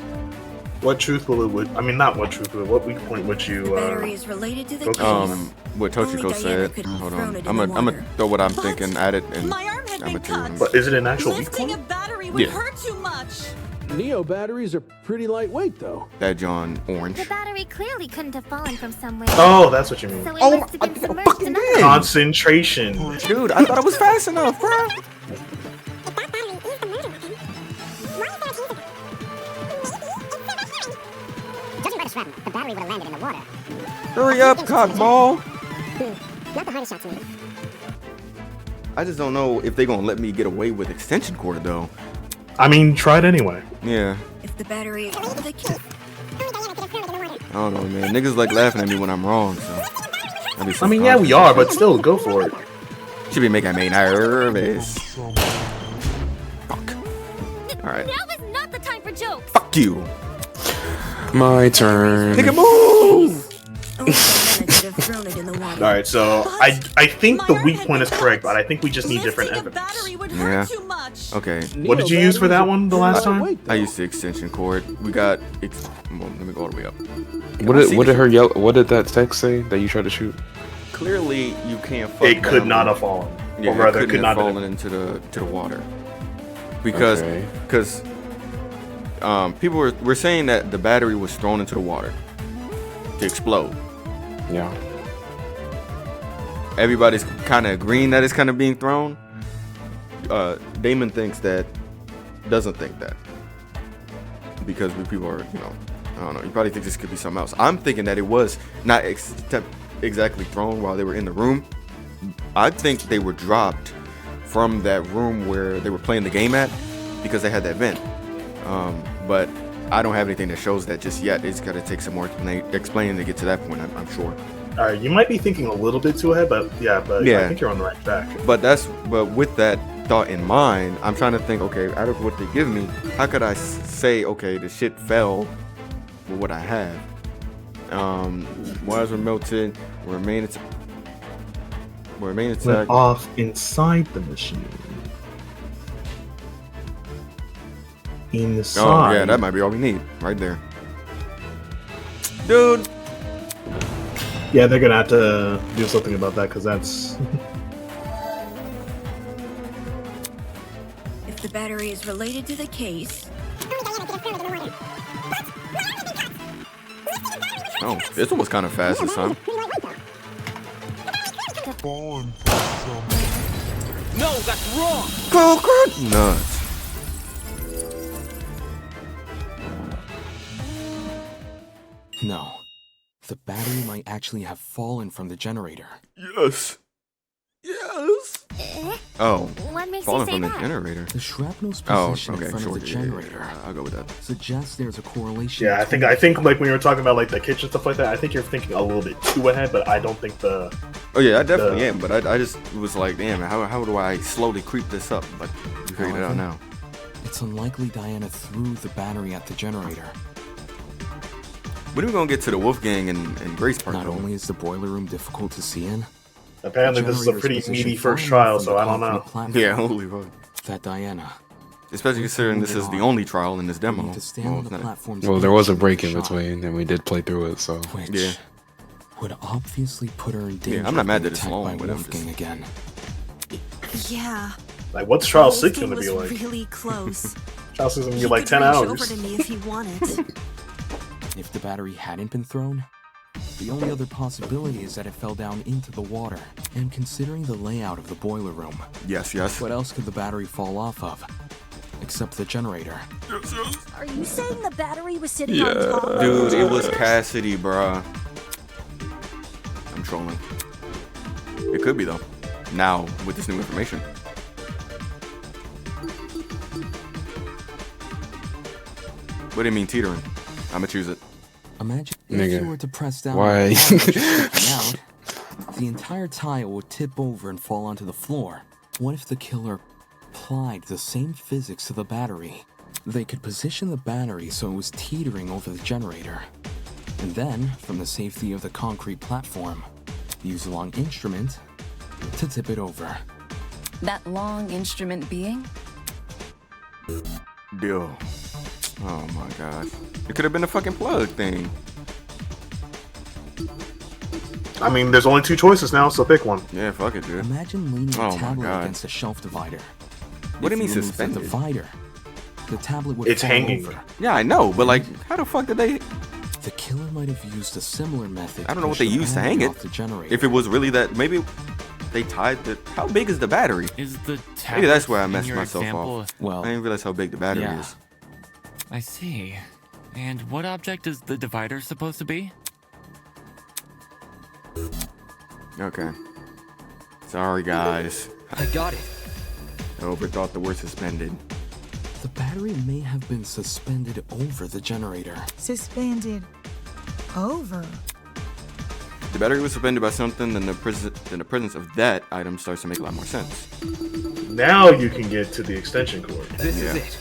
What truth bullet would, I mean, not what truth bullet, what weak point would you, The battery is related to the focus case. on? What Only Toshiko Diana said. could have Hold thrown on. it in I'm the gonna water. throw what I'm thinking at it and My arm had I'm been a two. cut. But is it an actual weak Lifting a point? battery would Yeah. hurt too much. Neo batteries are pretty lightweight, though. That John orange. The battery clearly couldn't have fallen from somewhere. Oh, that's what you mean. So it must have been submerged another way. Concentration. Dude, I thought it was fast enough, bro. Judging by the shrapnel, the battery would have landed in the water. Hurry up, cockball. Not the hardest shot to me. I just don't know if they gonna let me get away with extension cord though. I mean, try it anyway. Yeah. If the battery is I don't know, man. Niggas like laughing at me when I'm wrong, so. I mean, yeah, we are, but still, go for it. Should be making me nervous. Fuck. Alright. Now is not the time for jokes. Fuck you. My turn. Nigga, move! Alright, so I think the weak point is correct, but I think we just need different evidence. Yeah. Okay. What did you use for that one the last time? I used the extension cord. We got. Well, let me go all the way up. What did that text say that you tried to shoot? Clearly, you can't. Fuck It could down. not have fallen. Yeah, Or rather, it could couldn't not have have fallen into the water. Because people were saying that the battery was thrown into the water to explode. Yeah. Everybody's kind of agreeing that it's kind of being thrown. Damon doesn't think that because people are, I don't know. You probably think this could be something else. I'm thinking that it was not exactly thrown while they were in the room. I think they were dropped from that room where they were playing the game at because they had that vent. But I don't have anything that shows that just yet. It's got to take some more explaining to get to that point, I'm sure. Alright, you might be thinking a little bit too ahead, but I think you're on the right track. But with that thought in mind, I'm trying to think, okay, out of what they give me, how could I say, okay, the shit fell with what I have? Wires were melted, remain Went intact. off inside the machine. Inside. Oh yeah, that might be all we need right there, dude. Yeah, they're gonna have to do something about that because that's. If the battery is related to the case. Oh, this one was kind of fast this time. No, that's wrong. Nuts. No. The battery might actually have fallen from the generator. Yes. Yes. Oh, What makes falling you say from the that? generator. The shrapnel's Oh, position okay, in front sure. of the Yeah, generator I'll go with that. suggests there's a correlation. Yeah, I think like when you were talking about like the kitchen stuff like that, I think you're thinking a little bit too ahead, but I don't think the. Oh yeah, I definitely am, but I just was like, damn, how do I slowly creep this up? But we figured it out now. It's unlikely Diana threw the battery at the generator. When are we gonna get to the Wolfgang and Grace part? Not only is the boiler room difficult to see in, Apparently, this is a pretty meaty first trial, so I don't know. Yeah, holy fuck. That Diana. Especially considering this is the only trial in this demo. Well, there was a break in between, and we did play through it, so. Yeah. Would obviously put her in danger. Yeah, I'm not mad of that it's being long, attacked by but I'm Wolfgang again. Yeah. Like, what's trial 6 Wolfgang gonna be was like? really close. Trial 6 gonna He be like could 10 reach hours. over to me if he wanted. If the battery hadn't been thrown, the only other possibility is that it fell down into the water. And considering the layout of the boiler room, yes, what else could the battery fall off of? Except the generator. Are you saying the battery was sitting on top of Dude, it was Cassidy, bruh. I'm trolling. It could be though. Now with this new information. What do you mean teetering? I'ma choose it. Imagine if Nigga, you were to press down why? on the bottom just sticking out, the entire tile would tip over and fall onto the floor. What if the killer applied the same physics to the battery? They could position the battery so it was teetering over the generator. And then, from the safety of the concrete platform, use a long instrument to tip it over. That long instrument being? Yo. Oh my god. It could have been a fucking plug thing. I mean, there's only 2 choices now, so pick one. Yeah, fuck it, dude. Imagine leaning Oh a my tablet God. against a shelf divider. What do you mean If remove suspended? The divider. The tablet would It's fall hanging. over. Yeah, I know, but like, how the fuck did they? The killer might have used a similar method. I don't know what push they the used to battery hang it. off the generator. If it was really that, maybe they tied the. How big is the battery? Is the Maybe that's tablet where I in messed your myself example off. Well, I didn't realize how big the battery yeah. is. I see. And what object is the divider supposed to be? Okay. Sorry, guys. I got it. I overthought the word suspended. The battery may have been suspended over the generator. Suspended over. The battery was suspended by something, then the presence of that item starts to make a lot more sense. Now you can get to the extension cord. This Yeah. is it.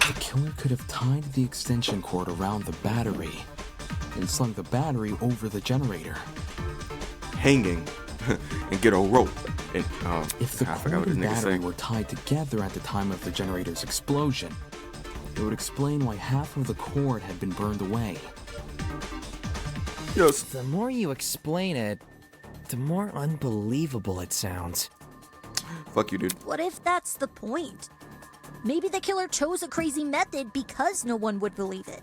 The killer could have tied the extension cord around the battery and slung the battery over the generator. Hanging and get a rope. And, If the I forgot cord what this and nigga battery said. were tied together at the time of the generator's explosion, it would explain why half of the cord had been burned away. Yes. The more you explain it, the more unbelievable it sounds. Fuck you, dude. What if that's the point? Maybe the killer chose a crazy method because no one would believe it.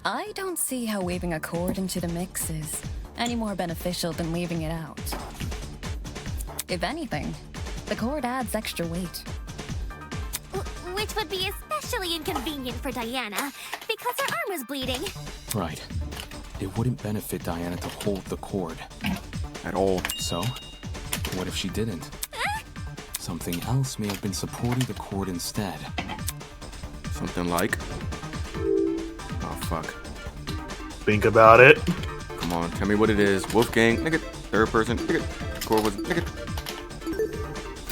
I don't see how weaving a cord into the mix is any more beneficial than leaving it out. If anything, the cord adds extra weight. Which would be especially inconvenient for Diana, because her arm was bleeding. Right. It wouldn't benefit Diana to hold the cord. At all. So, what if she didn't? Something else may have been supporting the cord instead. Something like. Oh, fuck. Think about it. Come on, tell me what it is. Wolfgang, nigga. Third person, nigga. Cord was, nigga.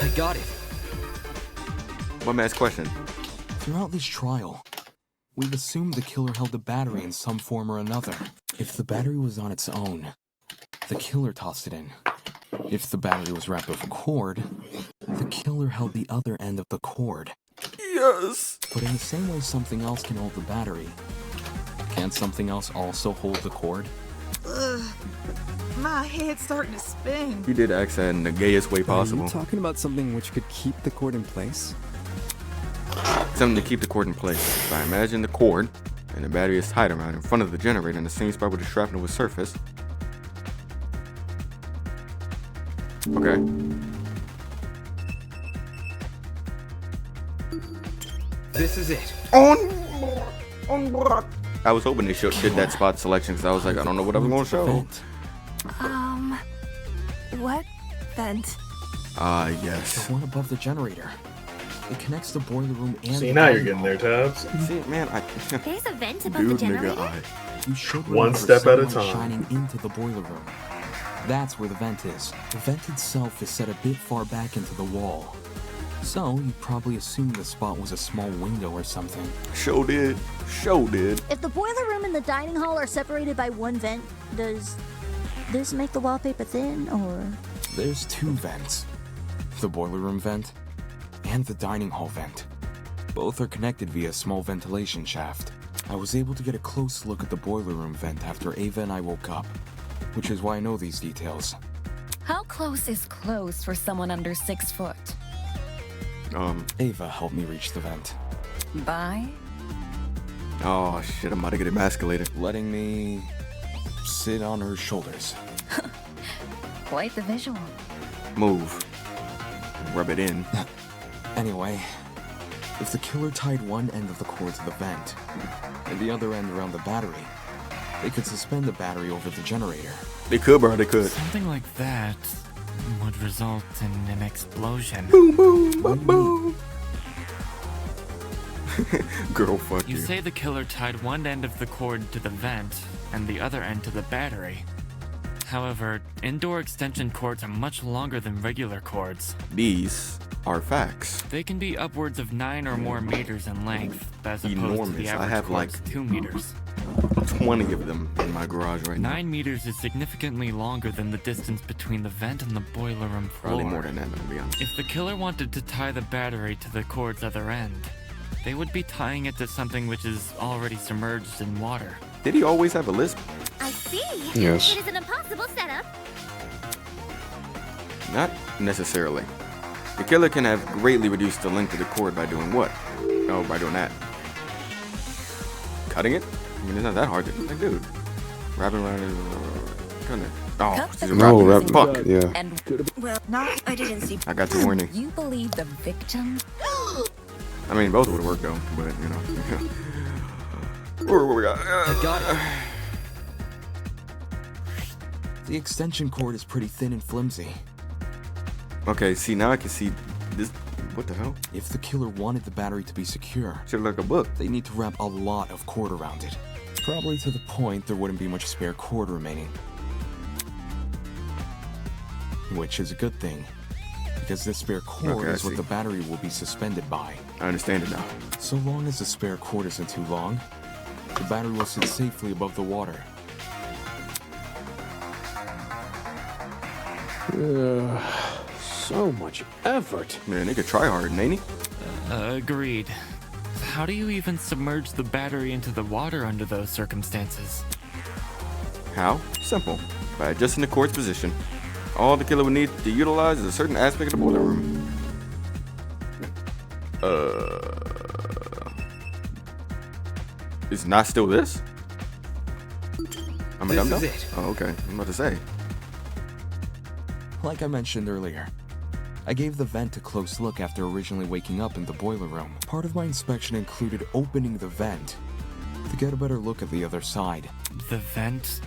I got it. One man's question. Throughout this trial, we've assumed the killer held the battery in some form or another. If the battery was on its own, the killer tossed it in. If the battery was wrapped with a cord, the killer held the other end of the cord. Yes! But in the same way something else can hold the battery, can't something else also hold the cord? Ugh. My head's starting to spin. He did ask that in the gayest way Are possible. you talking about something which could keep the cord in place? Something to keep the cord in place. So I imagine the cord and the battery is tied around in front of the generator in the same spot where the shrapnel was surfaced. Okay. This is it. On board. I was hoping they did that spot selection because I was like, I don't know what I was going to show. What vent? Ah, yes. The one above the generator. It connects the boiler room and See, the now you're dining getting there, Tabs. See, man, There's a vent above the generator? You should One remember step at a sunlight time. shining into the boiler room. That's where the vent is. The vent itself is set a bit far back into the wall. So, you probably assumed the spot was a small window or something. Show did. If the boiler room and the dining hall are separated by one vent, does this make the wallpaper thin, or? There's 2 vents. The boiler room vent and the dining hall vent. Both are connected via a small ventilation shaft. I was able to get a close look at the boiler room vent after Ava and I woke up, which is why I know these details. How close is close for someone under 6 foot? Ava helped me reach the vent. Bye. Oh shit, I'm about to get emasculated. Letting me sit on her shoulders. Quite the visual. Move. Rub it in. Anyway, if the killer tied one end of the cord to the vent and the other end around the battery, they could suspend the battery over the generator. They could, bro, they could. Something like that would result in an explosion. Boom, boom, boom, boom. Girl, fuck you. You say the killer tied one end of the cord to the vent and the other end to the battery. However, indoor extension cords are much longer than regular cords. These are facts. They can be upwards of 9 or more meters in length, as opposed to Enormous. the I average have cord's like 2 meters. 20 of them in my garage right now. 9 meters is significantly longer than the distance between the vent and the boiler room floor. Probably more than that, to be honest. If the killer wanted to tie the battery to the cord's other end, they would be tying it to something which is already submerged in water. Did he always have a lisp? I see. Yes. It is an impossible setup. Not necessarily. The killer can have greatly reduced the length of the cord by doing what? Oh, by doing that. Cutting it? I mean, it's not that hard to, like, dude. Wrapping around it. Kinda. Oh, she's No, wrapping it. Fuck. yeah. And well, I didn't see. I got the warning. You believe the victim? I mean, both would have worked though, but you know. What we got? Got it. The extension cord is pretty thin and flimsy. Okay, see, now I can see this. What the hell? If the killer wanted the battery to be secure, should look like a book. They need to wrap a lot of cord around it. Probably to the point there wouldn't be much spare cord remaining. Which is a good thing, because this spare cord is what the battery will be suspended by. I understand it now. So long as the spare cord isn't too long, the battery will sit safely above the water. So much effort. Man, they could try hard, ain't he? Agreed. How do you even submerge the battery into the water under those circumstances? How? Simple. By adjusting the cord's position. All the killer would need to utilize is a certain aspect of the boiler room. It's not still this? I'm a dum-dum? This is it. Oh, okay. I'm about to say. Like I mentioned earlier, I gave the vent a close look after originally waking up in the boiler room. Part of my inspection included opening the vent to get a better look at the other side. The vent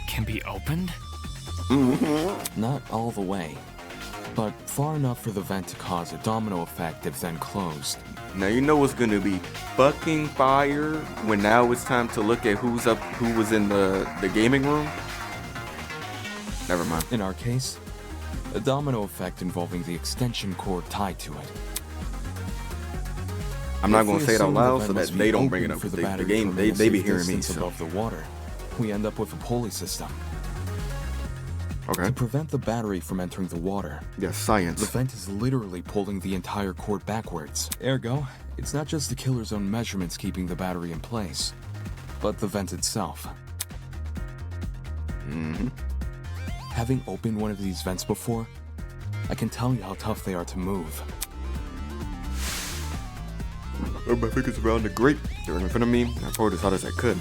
can be opened? Not all the way, but far enough for the vent to cause a domino effect if then closed. Now you know what's gonna be fucking fire when now it's time to look at who was in the gaming room? Never mind. In our case, a domino effect involving the extension cord tied to it. I'm not If gonna we say it out assume the loud vent so that must they be don't bring it open up. for the The battery game, to they remain a be safe hearing me. distance So. above the water. We end up with a pulley system. Okay. To prevent the battery from entering the water, yes, science. The vent is literally pulling the entire cord backwards. Ergo, it's not just the killer's own measurements keeping the battery in place, but the vent itself. Having opened one of these vents before, I can tell you how tough they are to move. My fingers around the grate. They were in front of me, and I pulled as hard as I could.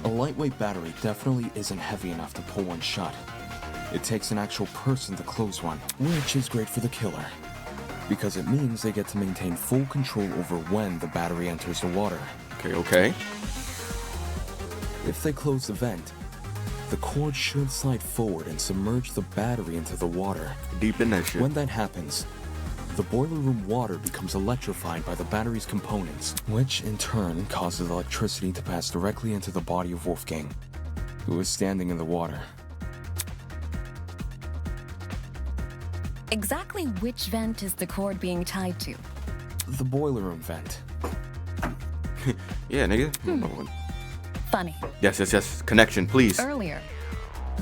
A lightweight battery definitely isn't heavy enough to pull one shut. It takes an actual person to close one, which is great for the killer, because it means they get to maintain full control over when the battery enters the water. Okay. If they close the vent, the cord should slide forward and submerge the battery into the water. Deep in that shit. When that happens, the boiler room water becomes electrified by the battery's components, which in turn causes electricity to pass directly into the body of Wolfgang, who is standing in the water. Exactly which vent is the cord being tied to? The boiler room vent. Yeah, nigga. Funny. Yes. Connection, please. Earlier,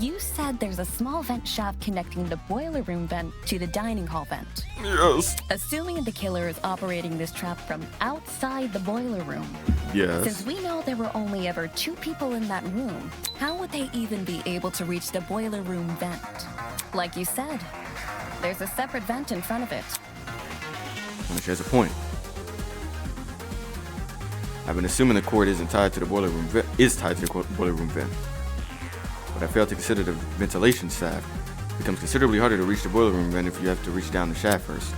you said there's a small vent shaft connecting the boiler room vent to the dining hall vent. Yes. Assuming the killer is operating this trap from outside the boiler room. Yes. Since we know there were only ever 2 people in that room, how would they even be able to reach the boiler room vent? Like you said, there's a separate vent in front of it. She has a point. I've been assuming the cord isn't tied to the boiler room boiler room vent. But I failed to consider the ventilation shaft. It becomes considerably harder to reach the boiler room vent if you have to reach down the shaft first.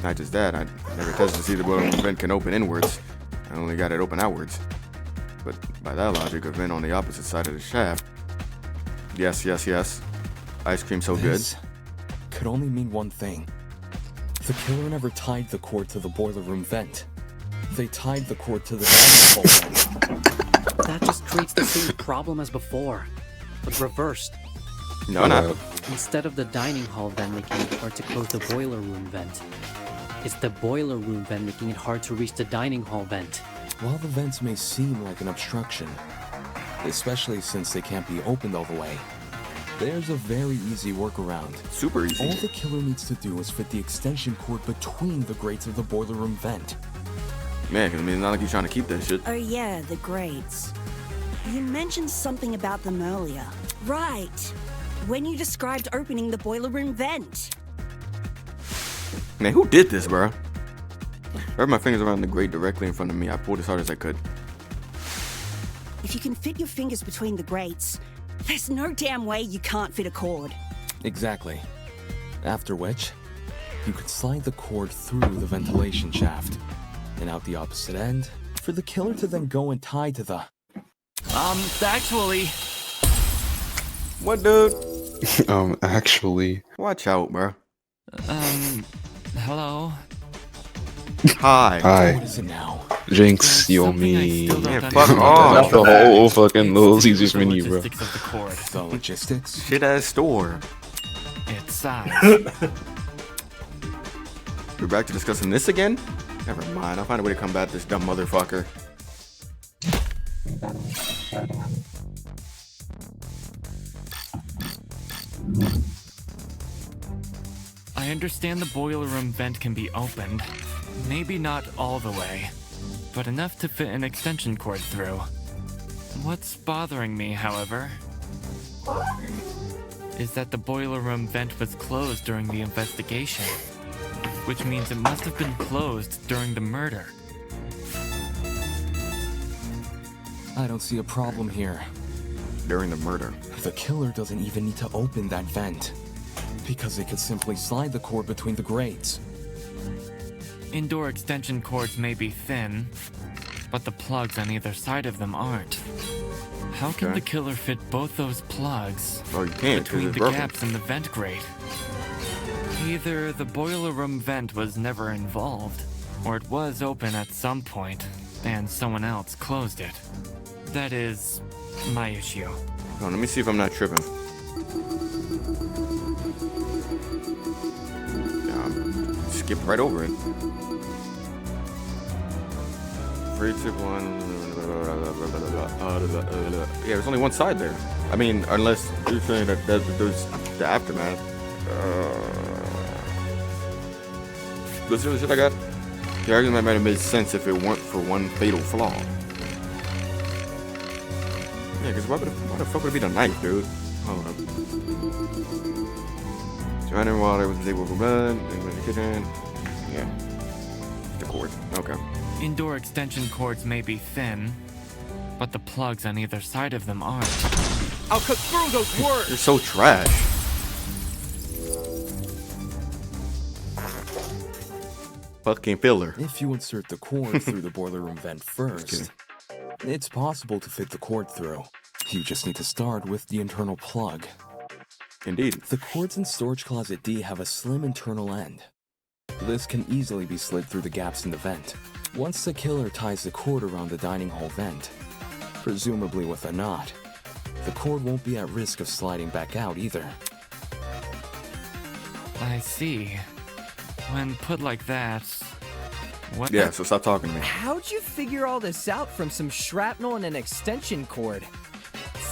Not just that, I never tested to see the boiler room vent can open inwards. I only got it open outwards. But by that logic, a vent on the opposite side of the shaft. Yes. Ice cream so good. This could only mean one thing. The killer never tied the cord to the boiler room vent. They tied the cord to the dining hall vent. That just creates the same problem as before, but reversed. No. Instead of the dining hall vent making it hard to close the boiler room vent, it's the boiler room vent making it hard to reach the dining hall vent. While the vents may seem like an obstruction, especially since they can't be opened all the way, there's a very easy workaround. Super easy. All the killer needs to do is fit the extension cord between the grates of the boiler room vent. Man, 'cause I mean, it's not like you're trying to keep that shit. Oh yeah, the grates. You mentioned something about them earlier. Right. When you described opening the boiler room vent. Man, who did this, bro? I wrapped my fingers around the grate directly in front of me. I pulled as hard as I could. If you can fit your fingers between the grates, there's no damn way you can't fit a cord. Exactly. After which, you could slide the cord through the ventilation shaft and out the opposite end for the killer to then go and tie to the... Actually... What, dude? Actually... Watch out, bro. Hello? Hi. What is it now? Jinx, you owe me... Man, fuck off. Not the whole fucking Little Caesars menu, bro. The logistics? Shit-ass store. Its size. We're back to discussing this again? Never mind, I'll find a way to combat this dumb motherfucker. I understand the boiler room vent can be opened. Maybe not all the way, but enough to fit an extension cord through. What's bothering me, however, is that the boiler room vent was closed during the investigation, which means it must have been closed during the murder. I don't see a problem here. During the murder. The killer doesn't even need to open that vent, because they could simply slide the cord between the grates. Indoor extension cords may be thin, but the plugs on either side of them aren't. How can the killer fit both those plugs between the gaps in the vent grate? Either the boiler room vent was never involved, or it was open at some point, and someone else closed it. That is my issue. Hold on, let me see if I'm not tripping. Skip right over it. 3, 2, 1. Yeah, there's only one side there. I mean, unless you're saying that there's the aftermath. Let's see the shit I got. The argument might have made sense if it weren't for one fatal flaw. Yeah, because why the fuck would it be the knife, dude? Hold on. Surrounding water was able to run. In the kitchen. Yeah. The cord. Okay. Indoor extension cords may be thin, but the plugs on either side of them aren't. I'll cut through those words! You're so trash. Fucking filler. If you insert the cord through the boiler room vent first, it's possible to fit the cord through. You just need to start with the internal plug. Indeed. The cords in storage closet D have a slim internal end. This can easily be slid through the gaps in the vent. Once the killer ties the cord around the dining hall vent, presumably with a knot, the cord won't be at risk of sliding back out either. I see. When put like that, what? Yeah, so stop talking to me. How'd you figure all this out from some shrapnel and an extension cord?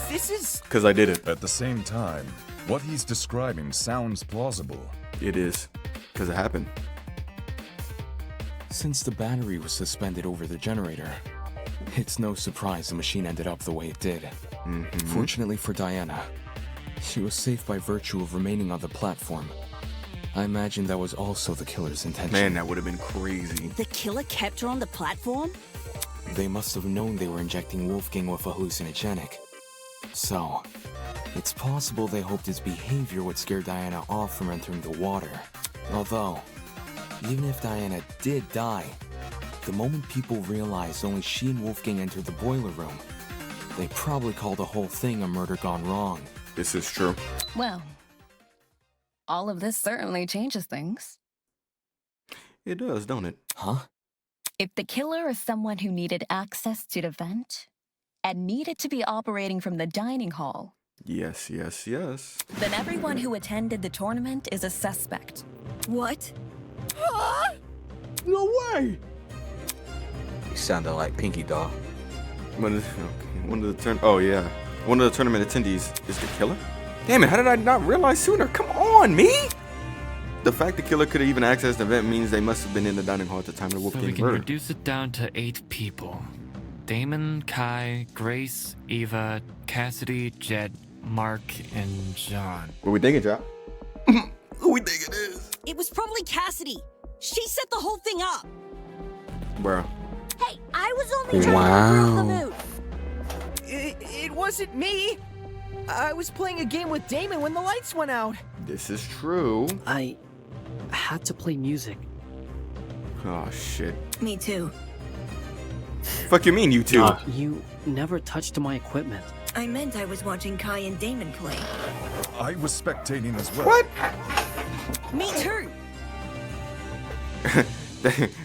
This is... Because I did it. At the same time, what he's describing sounds plausible. It is. Because it happened. Since the battery was suspended over the generator, it's no surprise the machine ended up the way it did. Fortunately for Diana, she was safe by virtue of remaining on the platform. I imagine that was also the killer's intention. Man, that would have been crazy. The killer kept her on the platform? They must have known they were injecting Wolfgang with a hallucinogenic. So, it's possible they hoped his behavior would scare Diana off from entering the water. Although, even if Diana did die, the moment people realized only she and Wolfgang entered the boiler room, they probably called the whole thing a murder gone wrong. This is true. Well, all of this certainly changes things. It does, don't it? Huh? If the killer is someone who needed access to the vent, and needed to be operating from the dining hall, Yes, yes, yes. then everyone who attended the tournament is a suspect. What? No way! You sounded like Pinky Doll. One of the tournament attendees is the killer? Damn it, how did I not realize sooner? Come on, me! The fact the killer could have even accessed the event means they must have been in the dining hall at the time of the So we Wolfgang can murder. reduce it down to 8 people. Damon, Kai, Grace, Eva, Cassidy, Jed, Mark, and John. What we thinking, John? Who we think it is? It was probably Cassidy. She set the whole thing up. Bro. Hey, I was only trying to improve the mood. It wasn't me. I was playing a game with Damon when the lights went out. This is true. I had to play music. Oh, shit. Me too. Fuck you mean, you two? You never touched my equipment. I meant I was watching Kai and Damon play. I was spectating as well. What? Me too.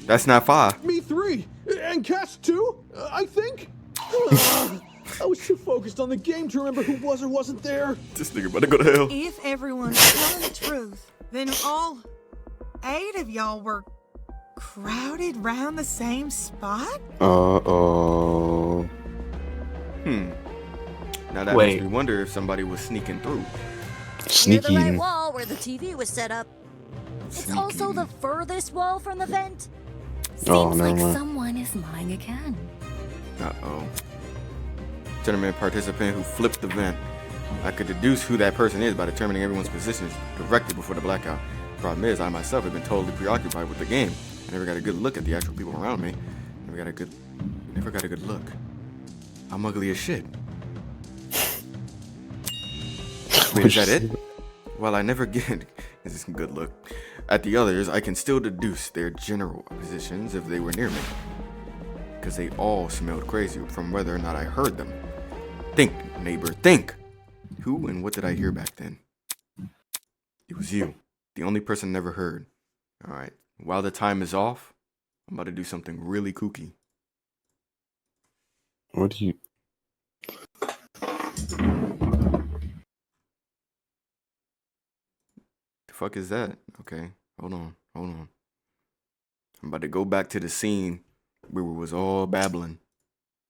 That's not far. Me 3. And Cass 2, I think? I was too focused on the game to remember who was or wasn't there. This nigga about to go to hell. If everyone's telling the truth, then all 8 of y'all were crowded round the same spot? Uh-oh. Now that makes me wonder if somebody was sneaking through. Near the Sneaky. right wall where the TV was set up. It's also the furthest wall from the vent. Oh, Seems never like mind. someone is lying again. Uh-oh. Tournament participant who flipped the vent. I could deduce who that person is by determining everyone's positions directly before the blackout. Problem is, I myself have been totally preoccupied with the game. I never got a good look at the actual people around me. Never got a good look. I'm ugly as shit. Wait, is that it? While I never get this is a good look at the others, I can still deduce their general positions if they were near me. Because they all smelled crazy from whether or not I heard them. Think, neighbor, think! Who and what did I hear back then? It was you. The only person I never heard. Alright, while the time is off, I'm about to do something really kooky. What do you... The fuck is that? Okay, hold on. I'm about to go back to the scene where we was all babbling.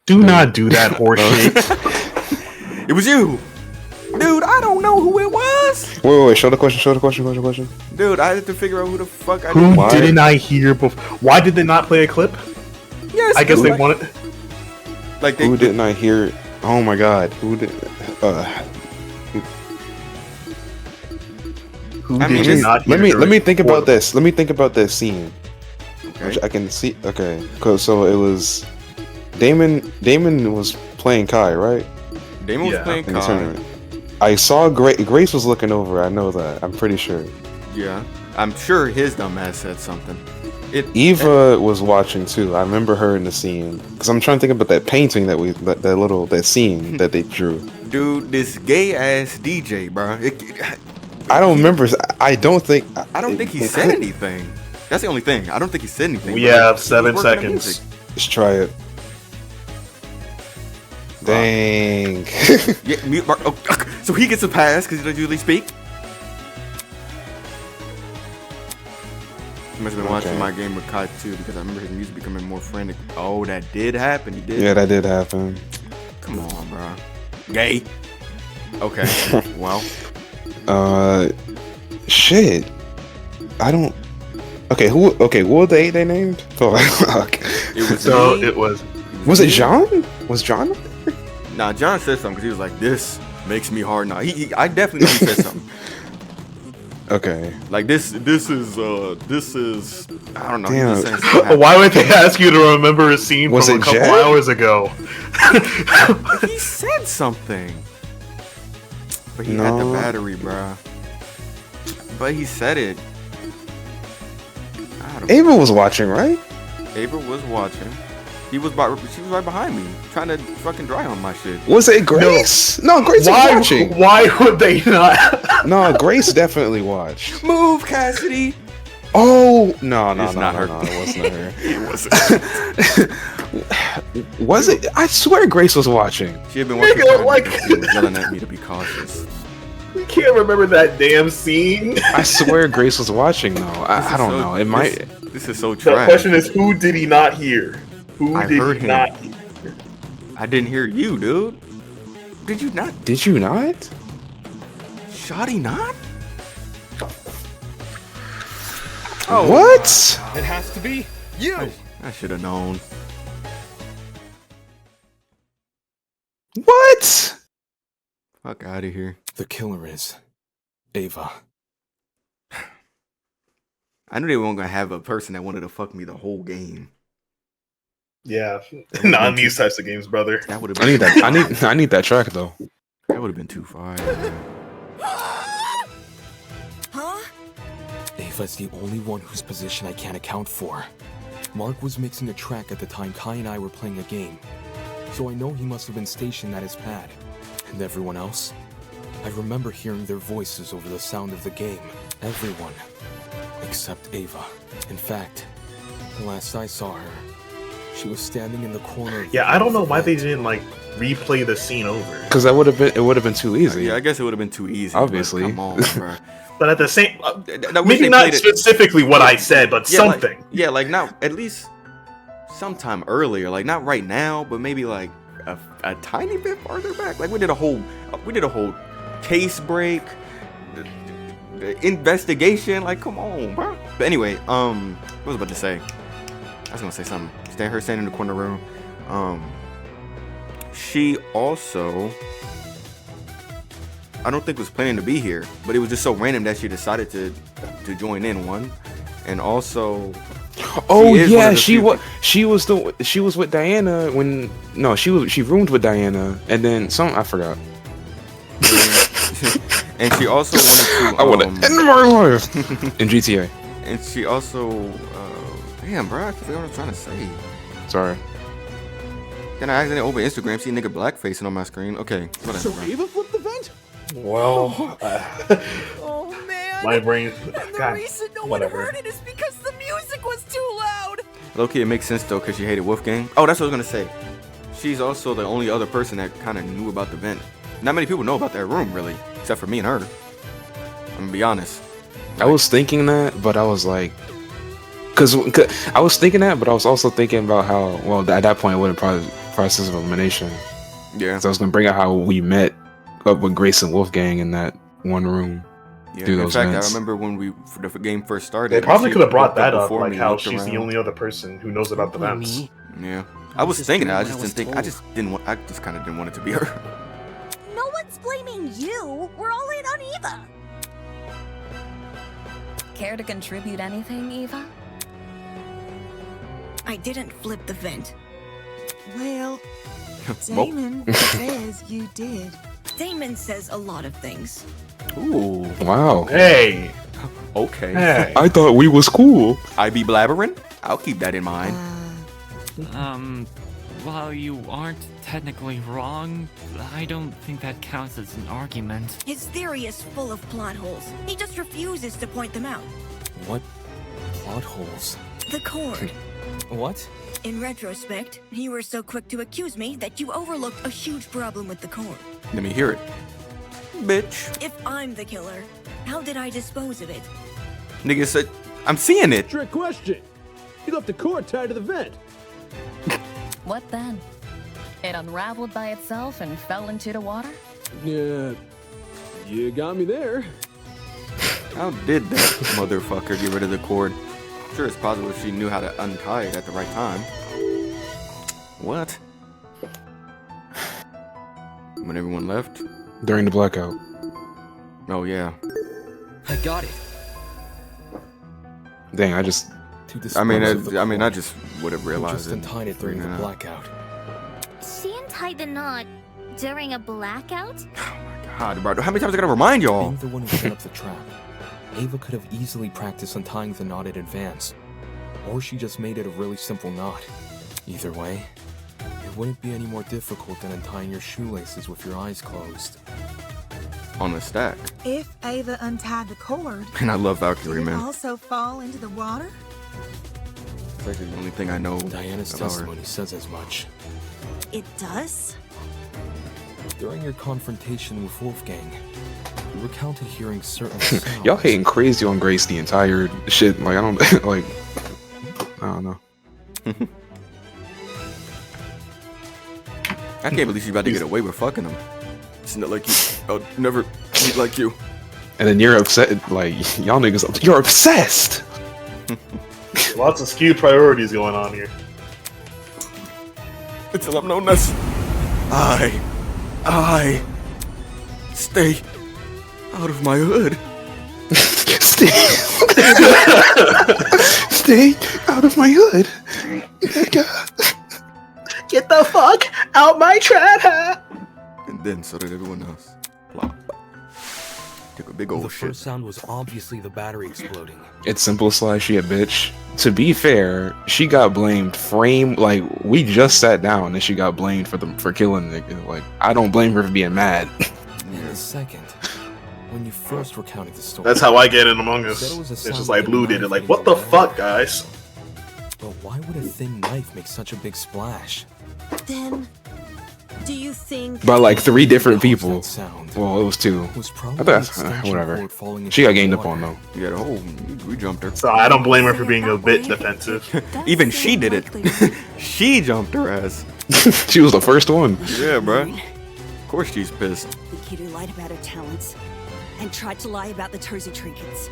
Do not do that horseshit. It was you! Dude, I don't know who it was! Wait, show the question. Dude, I had to figure out who the fuck I Who did. didn't I hear before? Why did they not play a clip? Yes, I guess dude. they wanted. Like Who didn't I hear? Oh my god. Who did... Who I mean, did you not hear? Let me think about this. Let me think about this scene. Okay. Which I can see. Okay. So it was... Damon was playing Kai, right? Damon was playing In the Kai. tournament. I saw Grace was looking over. I know that. I'm pretty sure. Yeah, I'm sure his dumb ass said something. Eva was watching too. I remember her in the scene because I'm trying to think about that painting that scene that they drew. Dude, this gay ass DJ, bro. I don't remember. I don't think he said anything. That's the only thing. I don't think he said anything. We but, have he 7 was working the seconds. music. Let's try it. Dang. Yeah, mute Mark. Oh, so he gets a pass because he doesn't usually speak. He must have been watching my game with Kai too, because I remember his music becoming more frantic. Oh, that did happen. He did. Yeah, that did happen. Come on, bro. Gay. Okay. Well. Shit. I don't. Okay, what were they named? Oh, fuck. It was So me. it was. Was it John? Was John? Nah, John said something because he was like, "This makes me hard." Nah, I definitely know he said something. Okay. Like this is I don't know. he Damn. just saying something Why would they ask you to remember a scene Was from a it couple Jed? hours ago? happened. He said something, but he had the No. battery, bruh. But he said it. I don't Ava was watching, right? Ava was watching. She was right behind me, trying to fucking dry on my shit. Was it Grace? No, Grace Why? was watching. Why would they not? No, Grace definitely watched. Move, Cassidy. Oh no, It's not her. no, it wasn't her. It wasn't. Was it? I swear Grace was watching. She had been watching. Nigga, like- She was yelling at me to be cautious. We can't remember that damn scene. I swear Grace was watching though. I don't know. It might. This is so The trash. question is, who did he not hear? Who I did heard he him. not hear? I didn't hear you, dude. Did you not? Did you not? Shotty not? What? It has to be you. I should have known. What? Fuck out of here. The killer is Ava. I knew they weren't gonna have a person that wanted to fuck me the whole game. Yeah, not in these types of games, brother. That would have. I need that. I need that track though. That would have been too far. Huh? Ava's the only one whose position I can't account for. Mark was mixing a track at the time Kai and I were playing a game, so I know he must have been stationed at his pad. And everyone else? I remember hearing their voices over the sound of the game. Everyone. Except Ava. In fact, the last I saw her, she was standing in the corner of Yeah, I don't know why they didn't like replay the scene over. Because that would have been too easy. Yeah, I guess it would have been too easy. Obviously. Come on, bro. But at the same, maybe not specifically what I said, but yeah, something. Like not at least sometime earlier. Like not right now, but maybe like a tiny bit farther back. Like we did a whole case break, the investigation. Like come on, bro. But anyway, what was I about to say? I was gonna say something. Standing in the corner room. She also, I don't think was planning to be here, but it was just so random that she decided to join in one, and also. Oh yeah, she was with Diana when she roomed with Diana, and then I forgot. And she also wanted to. I want to end my life in GTA. And she also, damn, bro, I forgot what I was trying to say. Sorry. Then I accidentally opened Instagram, see nigga blackfacing on my screen. Okay, whatever. So Ava flipped the vent? Well, Oh man! my brain. And the God, reason no whatever. one heard it is because the music was too loud. Low-key, it makes sense though, because she hated Wolfgang. Oh, that's what I was gonna say. She's also the only other person that kind of knew about the vent. Not many people know about that room, really, except for me and her. I'm gonna be honest. I was thinking that, but I was like, because I was thinking that, but I was also thinking about how, well, at that point, it would have probably process of elimination. Yeah. So I was gonna bring out how we met up with Grace and Wolfgang in that one room. Yeah. Do In those fact, vents. I remember when the game first started. They probably she could have brought looked up that up, before like me, how looked she's the around. only other person who knows about the vents. Yeah. I was thinking that. I just doing didn't think. what I I was just didn't want. I just kind of didn't want it to be her. No one's blaming you. We're all in on Eva. Care to contribute anything, Eva? I didn't flip the vent. Well, Damon says you did. Damon says a lot of things. Ooh. Wow. Hey. Okay. Hey. I thought we was cool. I be blabbering. I'll keep that in mind. While you aren't technically wrong, I don't think that counts as an argument. His theory is full of plot holes. He just refuses to point them out. What plot holes? The cord. What? In retrospect, you were so quick to accuse me that you overlooked a huge problem with the cord. Let me hear it, bitch. If I'm the killer, how did I dispose of it? Nigga said, I'm seeing it. Trick question. You left the cord tied to the vent. What then? It unraveled by itself and fell into the water? Yeah, you got me there. How did that motherfucker get rid of the cord? Sure, it's possible she knew how to untie it at the right time. What? When everyone left? During the blackout. Oh, yeah. I got it. Dang, I just I just would have realized Just it. untied it during the Yeah. blackout. She untied the knot during a blackout? God, bro, how many times I gotta remind y'all? Being the one who set up the trap, Ava could have easily practiced untying the knot in advance. Or she just made it a really simple knot. Either way, it wouldn't be any more difficult than untying your shoelaces with your eyes closed. On the stack. If Ava untied the cord, And I love did Valkyrie, it man. also fall into the water? It's actually the only thing I know Diana's about her. testimony says as much. It does? During your confrontation with Wolfgang, you recounted hearing certain sounds. Y'all hating crazy on Grace the entire shit. Like I don't like. I don't know. I can't believe she's about to get away with fucking him. It's not like you. I'll never eat like you. And then you're upset. Like y'all niggas, you're obsessed. Lots of skewed priorities going on here. Until I'm known as I I stay out of my hood. Stay out of my hood. Get the fuck out my trap! And then so did everyone else. Plop. Took a big old The shit. first sound was obviously the battery exploding. It's simple, Slashy, a bitch. To be fair, she got blamed. We just sat down and she got blamed for killing the nigga. Like, I don't blame her for being mad. And the second, when you first recounted the story. That's how I get in Among Us. you said it was a It's sound just like of a Blue did it. knife Like, hitting what the the fuck, guys? But why would a thin knife make such a big splash? Then, do you think... By like 3 different people. Well, it was 2. I bet whatever. She got gained up on though. Yeah, the whole we jumped her. So I don't blame her for being a bit defensive. Even she did it. She jumped her ass. She was the first one. Yeah, bruh. Of course she's pissed. The kid who lied about her talents and tried to lie about the Tozy trinkets.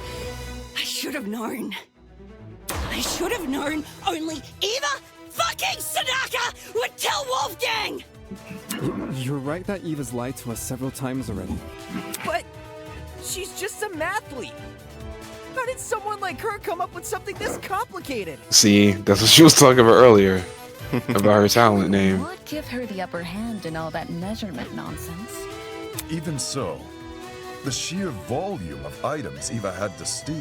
I should have known. I should have known only Eva fucking Tanaka would kill Wolfgang! You're right that Eva's lied to us several times already. But she's just a mathlete. How did someone like her come up with something this complicated? See, that's what she was talking about earlier. About her talent name. Would give her the upper hand in all that measurement nonsense. Even so, the sheer volume of items Eva had to steal.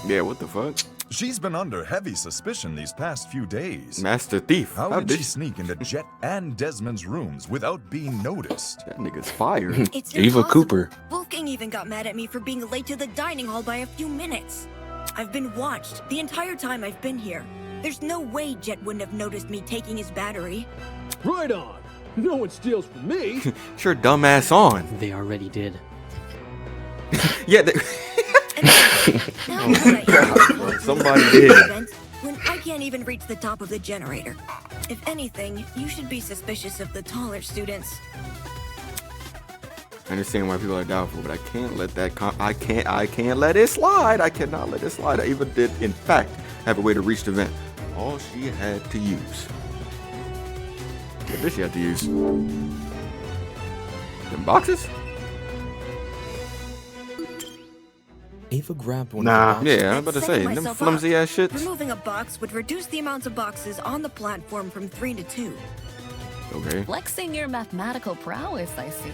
Yeah, what the fuck? She's been under heavy suspicion these past few days. Master thief. How did she sneak into Jet and Desmond's rooms without being noticed? That nigga's fired. It's Eva impossible. Cooper. Wolfgang even got mad at me for being late to the dining hall by a few minutes. I've been watched the entire time I've been here. There's no way Jet wouldn't have noticed me taking his battery. Right on. No one steals from me. Sure, dumbass on. They already did. Yeah. Somebody did. When I can't even reach the top of the generator. If anything, you should be suspicious of the taller students. I understand why people are doubtful, but I can't let that. I can't let it slide. I cannot let it slide. I even did, in fact, have a way to reach the vent. All she had to use. What did she have to use? Them boxes? Ava grabbed one Nah. of the boxes. Yeah, I was about to say, Setting them myself flimsy up. ass shits. Removing a box would reduce the amount of boxes on the platform from 3 to 2. Okay. Flexing your mathematical prowess, I see.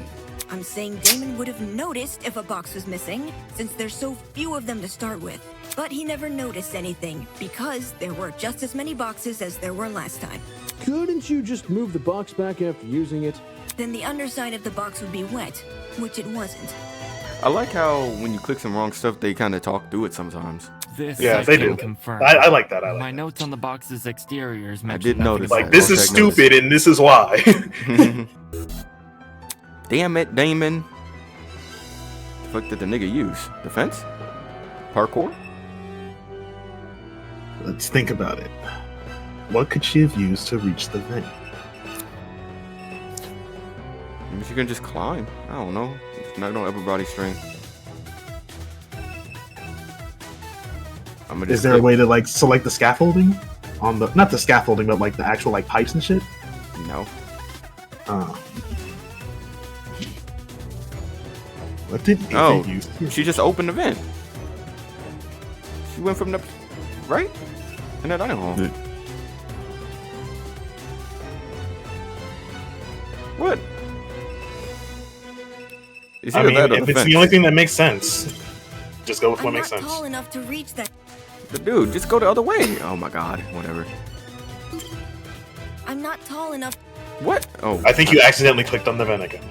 I'm saying Damon would have noticed if a box was missing, since there's so few of them to start with. But he never noticed anything, because there were just as many boxes as there were last time. Couldn't you just move the box back after using it? Then the underside of the box would be wet, which it wasn't. I like how when you click some wrong stuff, they kind of talk through it sometimes. This Yeah, I they can do. confirm. I like that. My notes on the box's exteriors I mention did nothing notice about Like, this is Don't take notice. stupid, and this is why. Damn it, Damon. The fuck did the nigga use? Defense? Parkour? Let's think about it. What could she have used to reach the vent? Maybe she can just climb. I don't know. Not on upper body strength. Is there a way to like select the scaffolding on the not the scaffolding, but like the actual like pipes and shit? No. What did Oh, Ava use? she just opened the vent. She went from the right in that dining hall. What? It's I either mean, that or if the it's fence. the only thing that makes sense, just go with what I'm makes not sense. tall enough to reach that. But dude, just go the other way. Oh my god, whatever. I'm not tall enough. What? Oh, I think you accidentally clicked on the vent again.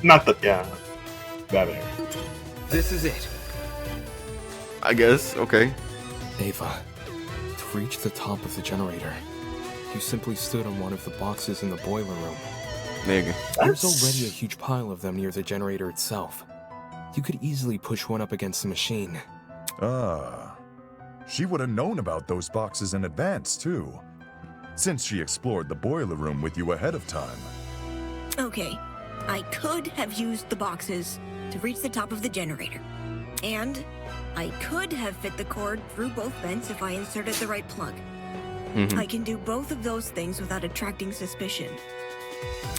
Not the that area. This is it. I guess. Okay. Ava, to reach the top of the generator, you simply stood on one of the boxes in the boiler room. Nigga. There's already a huge pile of them near the generator itself. You could easily push one up against the machine. Ah. She would have known about those boxes in advance, too. Since she explored the boiler room with you ahead of time. Okay, I could have used the boxes to reach the top of the generator. And I could have fit the cord through both vents if I inserted the right plug. Mhm. I can do both of those things without attracting suspicion.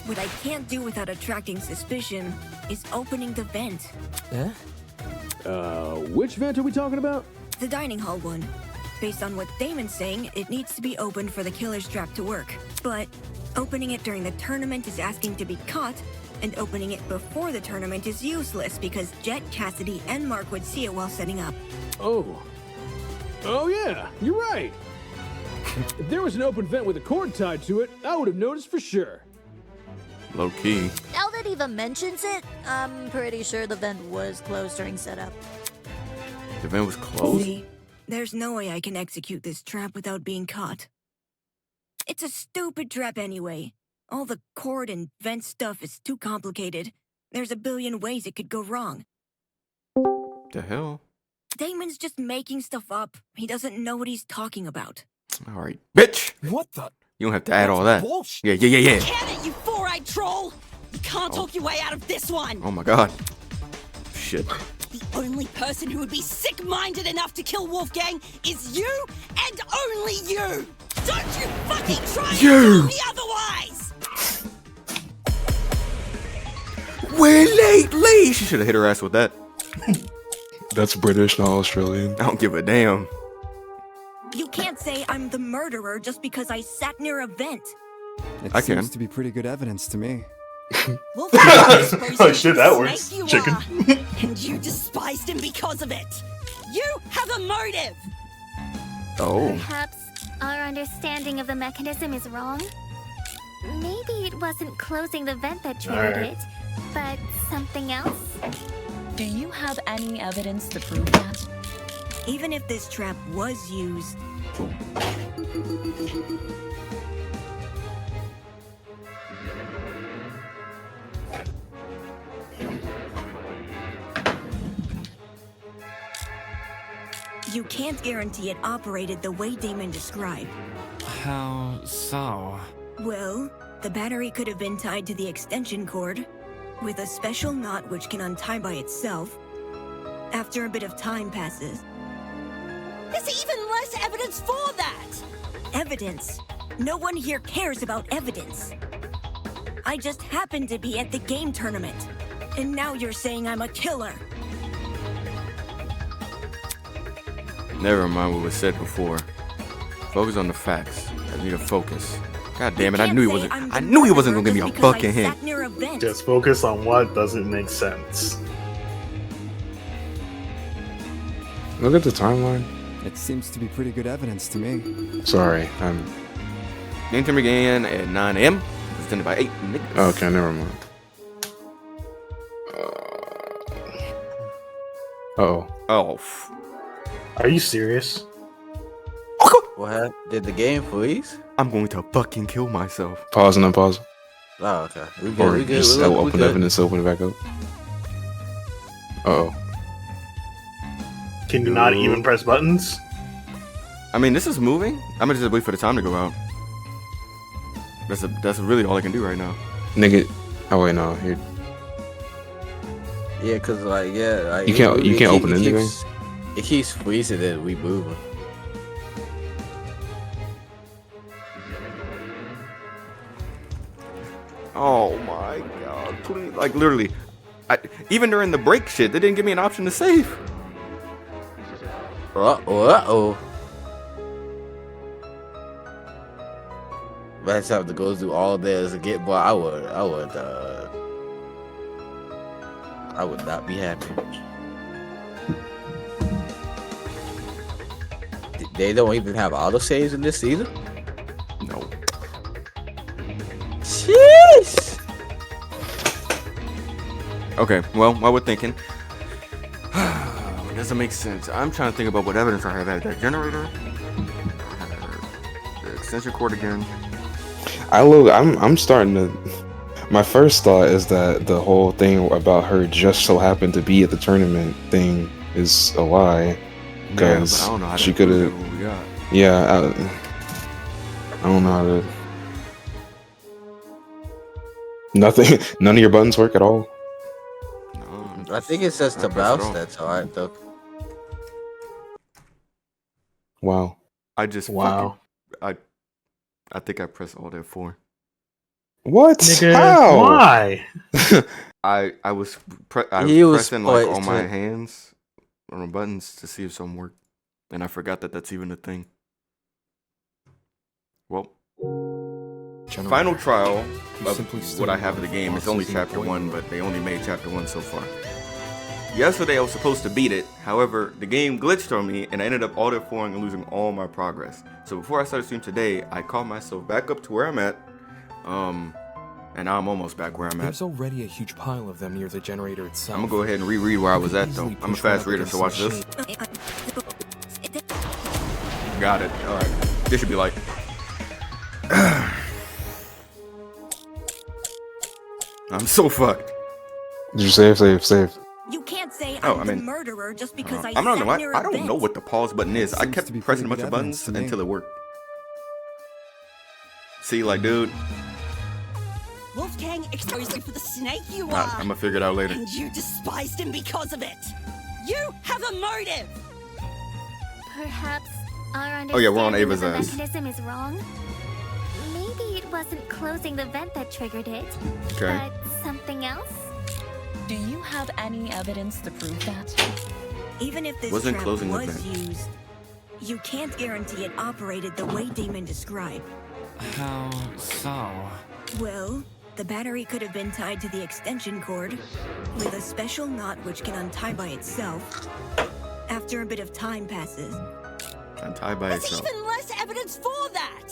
What I can't do without attracting suspicion is opening the vent. Huh? Which vent are we talking about? The dining hall one. Based on what Damon's saying, it needs to be opened for the killer's trap to work. But opening it during the tournament is asking to be caught, and opening it before the tournament is useless because Jet, Cassidy, and Mark would see it while setting up. Oh. Oh yeah, you're right. If there was an open vent with a cord tied to it, I would have noticed for sure. Low key. Now that Eva mentions it, I'm pretty sure the vent was closed during setup. The vent was closed? See, there's no way I can execute this trap without being caught. It's a stupid trap anyway. All the cord and vent stuff is too complicated. There's a billion ways it could go wrong. The hell? Damon's just making stuff up. He doesn't know what he's talking about. All right, bitch. What the? You don't have to add all that. Bullshit. Yeah. Can it, you four-eyed troll! You can't talk your way out of this one! Oh my god. Shit. The only person who would be sick-minded enough to kill Wolfgang is you and only you! Don't you fucking try and tell me otherwise! We're late. She should have hit her ass with that. That's British, not Australian. I don't give a damn. You can't say I'm the murderer just because I sat near a vent. It seems to be pretty good evidence to me. Oh shit, that works. Chicken. And you despised him because of it! You have a motive! Oh. Perhaps our understanding of the mechanism is wrong? Maybe it wasn't closing the vent that triggered Alright. it, but something else? Do you have any evidence to prove that? Even if this trap was used... You can't guarantee it operated the way Damon described. How so? Well, the battery could have been tied to the extension cord, with a special knot which can untie by itself. After a bit of time passes. There's even less evidence for that! Evidence? No one here cares about evidence. I just happened to be at the game tournament, and now you're saying I'm a killer. Never mind what was said before. Focus on the facts. I need to focus. God damn it! I knew he wasn't. I knew he wasn't gonna give me a fucking hint. Just focus on what doesn't make sense. Look at the timeline. It seems to be pretty good evidence to me. Sorry, I'm. Game time began at 9 a.m. Extended by 8 niggas. Okay, never mind. Oh. Are you serious? What happened? Did the game freeze? I'm going to fucking kill myself. Pause and unpause. Oh, okay. We good. Or We good. just we open good. evidence, open it back up. Uh-oh. Can you not even press buttons? I mean, this is moving. I'm gonna just wait for the time to go out. That's really all I can do right now. Nigga. Oh wait, no. Here. Yeah, cause like like, You can't open anything. It keeps freezing and we moving. Oh my god, please. Like, literally. Even during the break shit, they didn't give me an option to save. Uh-oh. Let's have to go through all this again, boy. I would not be happy. They don't even have autosaves in this either? No. Jeez! Okay, well, while we're thinking, it doesn't make sense. I'm trying to think about what evidence I have at that generator. The extension cord again. I'm starting to. My first thought is that the whole thing about her just so happened to be at the tournament thing is a lie. Because she could have. Yeah, I don't know how to. Nothing. None of your buttons work at all. I think it says Tablez that's hard though. Wow. I just wow. I think I pressed Alt F4. What? Nigga, How? why? I was He was pressing like all poised my to- hands on the buttons to see if some worked, and I forgot that that's even a thing. Well, final trial of what I have of the game is only chapter 1, but they only made chapter 1 so far. Yesterday I was supposed to beat it, however, the game glitched on me and I ended up auto-falling and losing all my progress. So before I started stream today, I called myself back up to where I'm at, and now I'm almost back where I'm at. There's already a huge pile of them near the generator itself. I'm gonna go ahead and reread where I was at though. I'm a fast reader, so watch this. Got it, alright. This should be like... I'm so fucked. Did you save? You can't say Oh, I'm I the mean, murderer just because I I'm not sat know. near I a don't know vent. what the pause button is. I kept pressing a bunch of evidence buttons to me. until it worked. See, like, dude, Wolfgang exposed you for the snake you I'm are. gonna figure it out later. And you despised him because of it. You have a motive. Perhaps our Oh, yeah, we're on understanding Ava's of the ass. mechanism is wrong. Maybe it wasn't closing the vent that triggered it, Okay. but something else? Do you have any evidence to prove that? Even if this Wasn't trap closing the was vent. used, you can't guarantee it operated the way Damon described. How so? Well, the battery could have been tied to the extension cord with a special knot which can untie by itself after a bit of time passes. Untied by There's itself. even less evidence for that!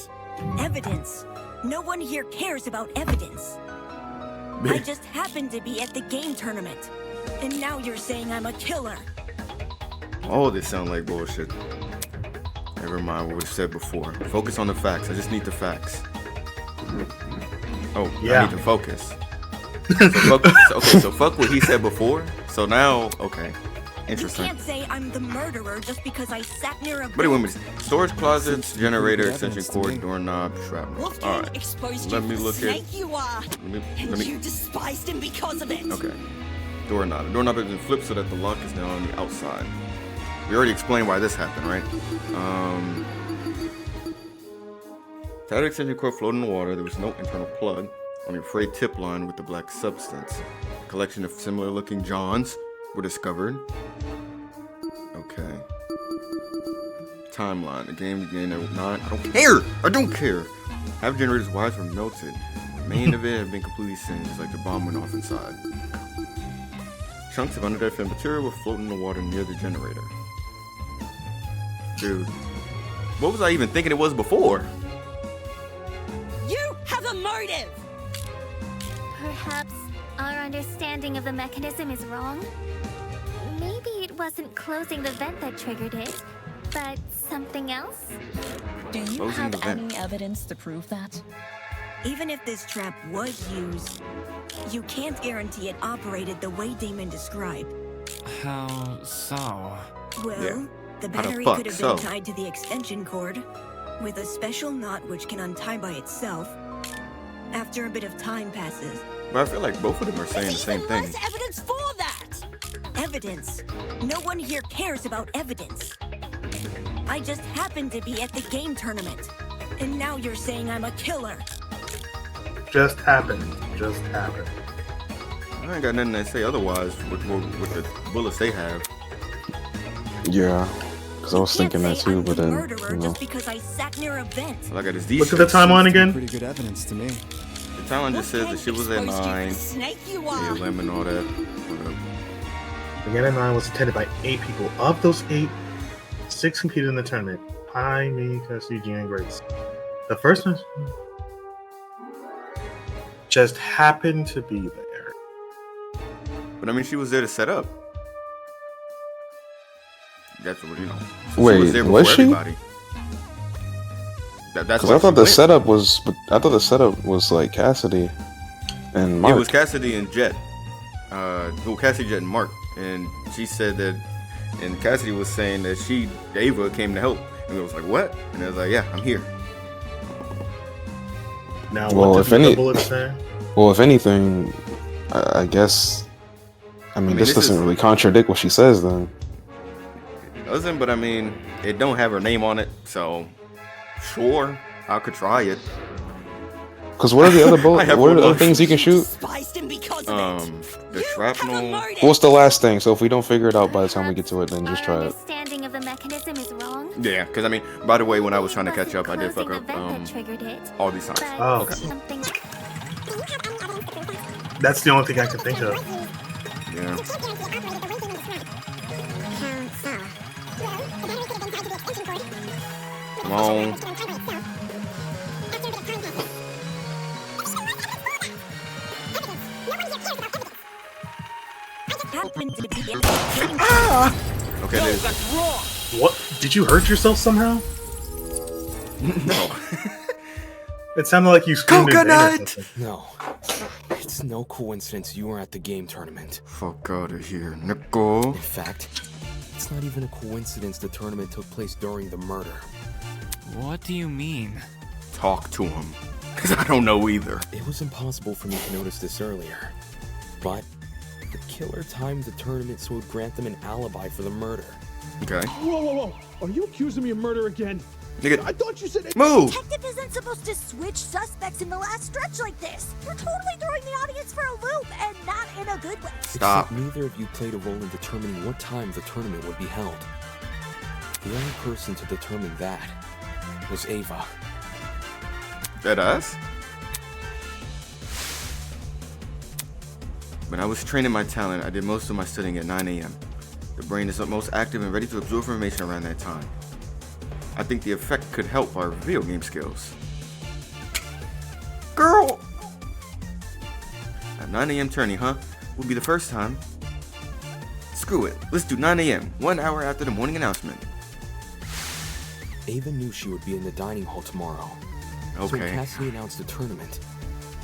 Evidence. No one here cares about evidence. I just happened to be at the game tournament. And now you're saying I'm a killer. All this sound like bullshit. Never mind what was said before. Focus on the facts. I just need the facts. Oh, Yeah. I need to focus. So fuck what he said before. So now, okay. You Interesting. can't say I'm the murderer just because I sat near a What do you want me to say? Storage closets, Seems to be generator, pretty extension evidence to cord, me. doorknob, shrapnel. Wolfgang Alright. exposed Let you me for the look at. snake you are. Let And me. you despised him because of it. Okay. Doorknob. The doorknob has been flipped so that the lock is now on the outside. We already explained why this happened, right? Tied extension cord floated in the water. There was no internal plug. Only a frayed tip line with the black substance. A collection of similar looking Johns were discovered. Okay. Timeline. The game began at 9. I don't care! Half the generator's wires were melted. The main of it had been completely singed, like the bomb went off inside. Chunks of unidentified material were floating in the water near the generator. Dude, what was I even thinking it was before? You have a motive. Perhaps our understanding of the mechanism is wrong? Maybe it wasn't closing the vent that triggered it, but something else? Do you Closing have the vent. any evidence to prove that? Even if this trap was used, you can't guarantee it operated the way Damon described. How so? Well, Yeah. the How the battery fuck could have so? been tied to the extension cord with a special knot which can untie by itself after a bit of time passes. But I feel like both of them are saying the same thing. Less evidence for that! Evidence. No one here cares about evidence. I just happened to be at the game tournament. And now you're saying I'm a killer. Just happened. Just happened. I ain't got nothing to say otherwise with the bullets they have. Yeah, because I was thinking that too, but then, Murderer you know. just because I sat near a vent. All I got is Look these. at the timeline again. Pretty good evidence to me. The timeline just says that shit was at 9. Snake you Yeah, are. lemon, all that. Whatever. The game at 9 was attended by 8 people. Of those 8, 6 competed in the tournament. I, me, Cassie, Gene, and Grace. The first one just happened to be there. But I mean, she was there to set up. That's what you know. So Wait, she was there before was she? everybody. That's Because why I thought she the went. setup was, I thought the setup was like Cassidy and Mark. It was Cassidy and Jet. Cassidy, Jet, and Mark. And she said that, and Cassidy was saying that Ava came to help. And it was like, what? And I was like, yeah, I'm here. Now, Well, what if did the any- bullet say? Well, if anything, I guess. I mean, this this doesn't is- really contradict what she says then. It doesn't, but I mean, it don't have her name on it, so sure, I could try it. Because what are the other bullets? What are the other things you can shoot? The shrapnel. What's the last thing? So if we don't figure it out by the time we get to it, then just try it. Understanding of the mechanism is wrong. Yeah, because I mean, by the way, when I was trying to catch up, I did fuck up all these times. Oh. Okay. That's the only thing I can think of. Yeah. Come on. Okay, What? Did you hurt yourself somehow? No. It sounded like you screamed in pain or something. No. It's no coincidence you were at the game tournament. Fuck out of here, Nico. In fact, it's not even a coincidence the tournament took place during the murder. What do you mean? Talk to him. Because I don't know either. It was impossible for me to notice this earlier. But the killer timed the tournament so it would grant them an alibi for the murder. Okay. Whoa. Are you accusing me of murder again? Nigga, I thought you said move! Detective isn't supposed to switch suspects in the last stretch like this. You're totally throwing the audience for a loop, and not in a good way. Stop. Except neither of you played a role in determining what time the tournament would be held. The only person to determine that was Ava. That us? When I was training my talent, I did most of my studying at 9 a.m. The brain is most active and ready to absorb information around that time. I think the effect could help our video game skills. Girl! At 9 a.m. tourney, huh? Will be the first time. Screw it. Let's do 9 a.m., 1 hour after the morning announcement. Ava knew she would be in the dining hall tomorrow. So when Okay. Cassidy announced the tournament,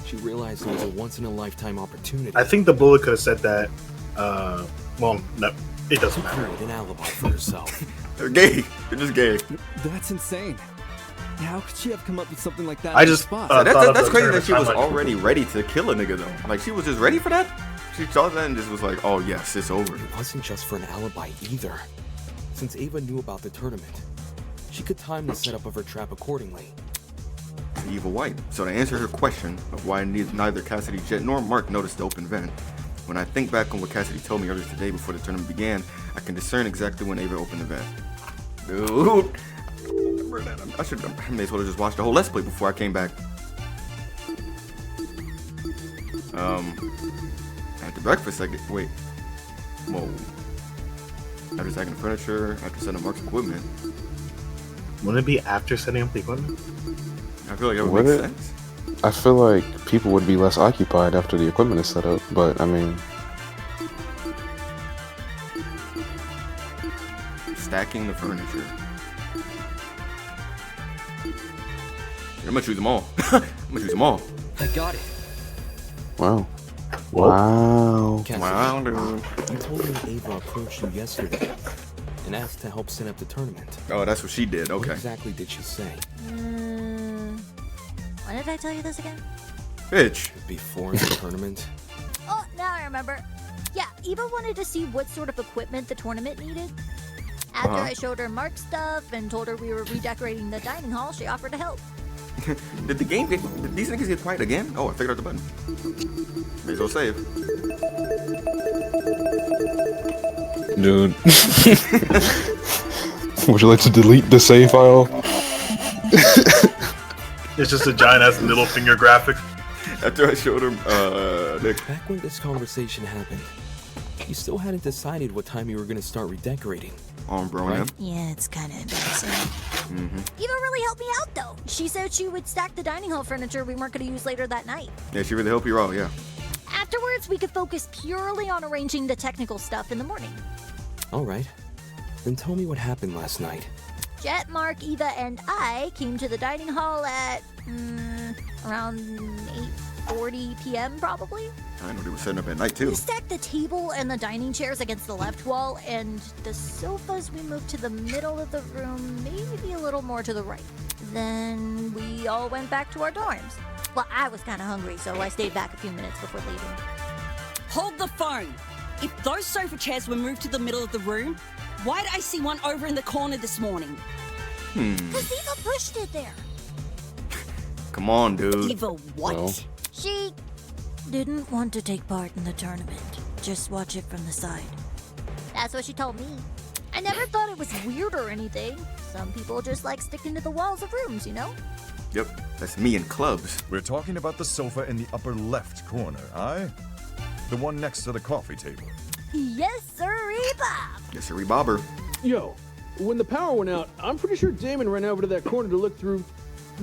she realized it was a once-in-a-lifetime opportunity. I think the bullet could have said that. Well, no, it doesn't matter. Create an alibi for herself. They're gay. They're just gay. That's insane. How could she have come up with something like that I on the just, spot? That's crazy that she was timeline. already ready to kill a nigga though. Like she was just ready for that. She saw that and just was like, "Oh yes, it's over." It wasn't just for an alibi either. Since Ava knew about the tournament, she could time the setup of her trap accordingly. Evil White. So to answer her question of why neither Cassidy, Jet, nor Mark noticed the open vent, when I think back on what Cassidy told me earlier today before the tournament began, I can discern exactly when Ava opened the vent. Dude, I remember that. I may as well have just watched the whole Let's Play before I came back. After breakfast, I get wait. Whoa. After stacking the furniture, after setting up Mark's equipment. Wouldn't it be after setting up the equipment? I feel like that would Would make it? sense. I feel like people would be less occupied after the equipment is set up, but I mean, Stacking the furniture. I'm gonna choose them all. I'm gonna choose them all. I got it. wow. Wow. Cassidy, Wow, dude. you told me Ava approached you yesterday and asked to help set up the tournament. Oh, that's what she did. What Okay. exactly did she say? When did I tell you this again? Bitch. Before the tournament? Oh, now I remember. Yeah, Eva wanted to see what sort of equipment the tournament needed. After I showed her Mark's stuff and told her we were redecorating the dining hall, she offered to help. Did these niggas get quiet again? Oh, I figured out the button. May as well save. Dude. Would you like to delete the save file? It's just a giant ass middle finger graphic. After I showed her, Nick. Back when this conversation happened, you still hadn't decided what time you were going to start redecorating. Bro, right? Yeah, it's kind of embarrassing. Mm-hmm. Eva really helped me out, though. She said she would stack the dining hall furniture we weren't going to use later that night. Yeah, she really helped you out, yeah. Afterwards, we could focus purely on arranging the technical stuff in the morning. All right. Then tell me what happened last night. Jet, Mark, Eva, and I came to the dining hall at around 8:40 p.m. probably. I know they were setting up at night, too. We stacked the table and the dining chairs against the left wall, and the sofas we moved to the middle of the room, maybe a little more to the right. Then we all went back to our dorms. Well, I was kind of hungry, so I stayed back a few minutes before leaving. Hold the phone. If those sofa chairs were moved to the middle of the room, why did I see one over in the corner this morning? Because Eva pushed it there. Come on, dude. Eva, what? No. She didn't want to take part in the tournament. Just watch it from the side. That's what she told me. I never thought it was weird or anything. Some people just like sticking to the walls of rooms, you know? Yep, that's me in clubs. We're talking about the sofa in the upper left corner, aye? The one next to the coffee table. Yes, sir, Bob. Yes, sir, Bobber. Yo, when the power went out, I'm pretty sure Damon ran over to that corner to look through.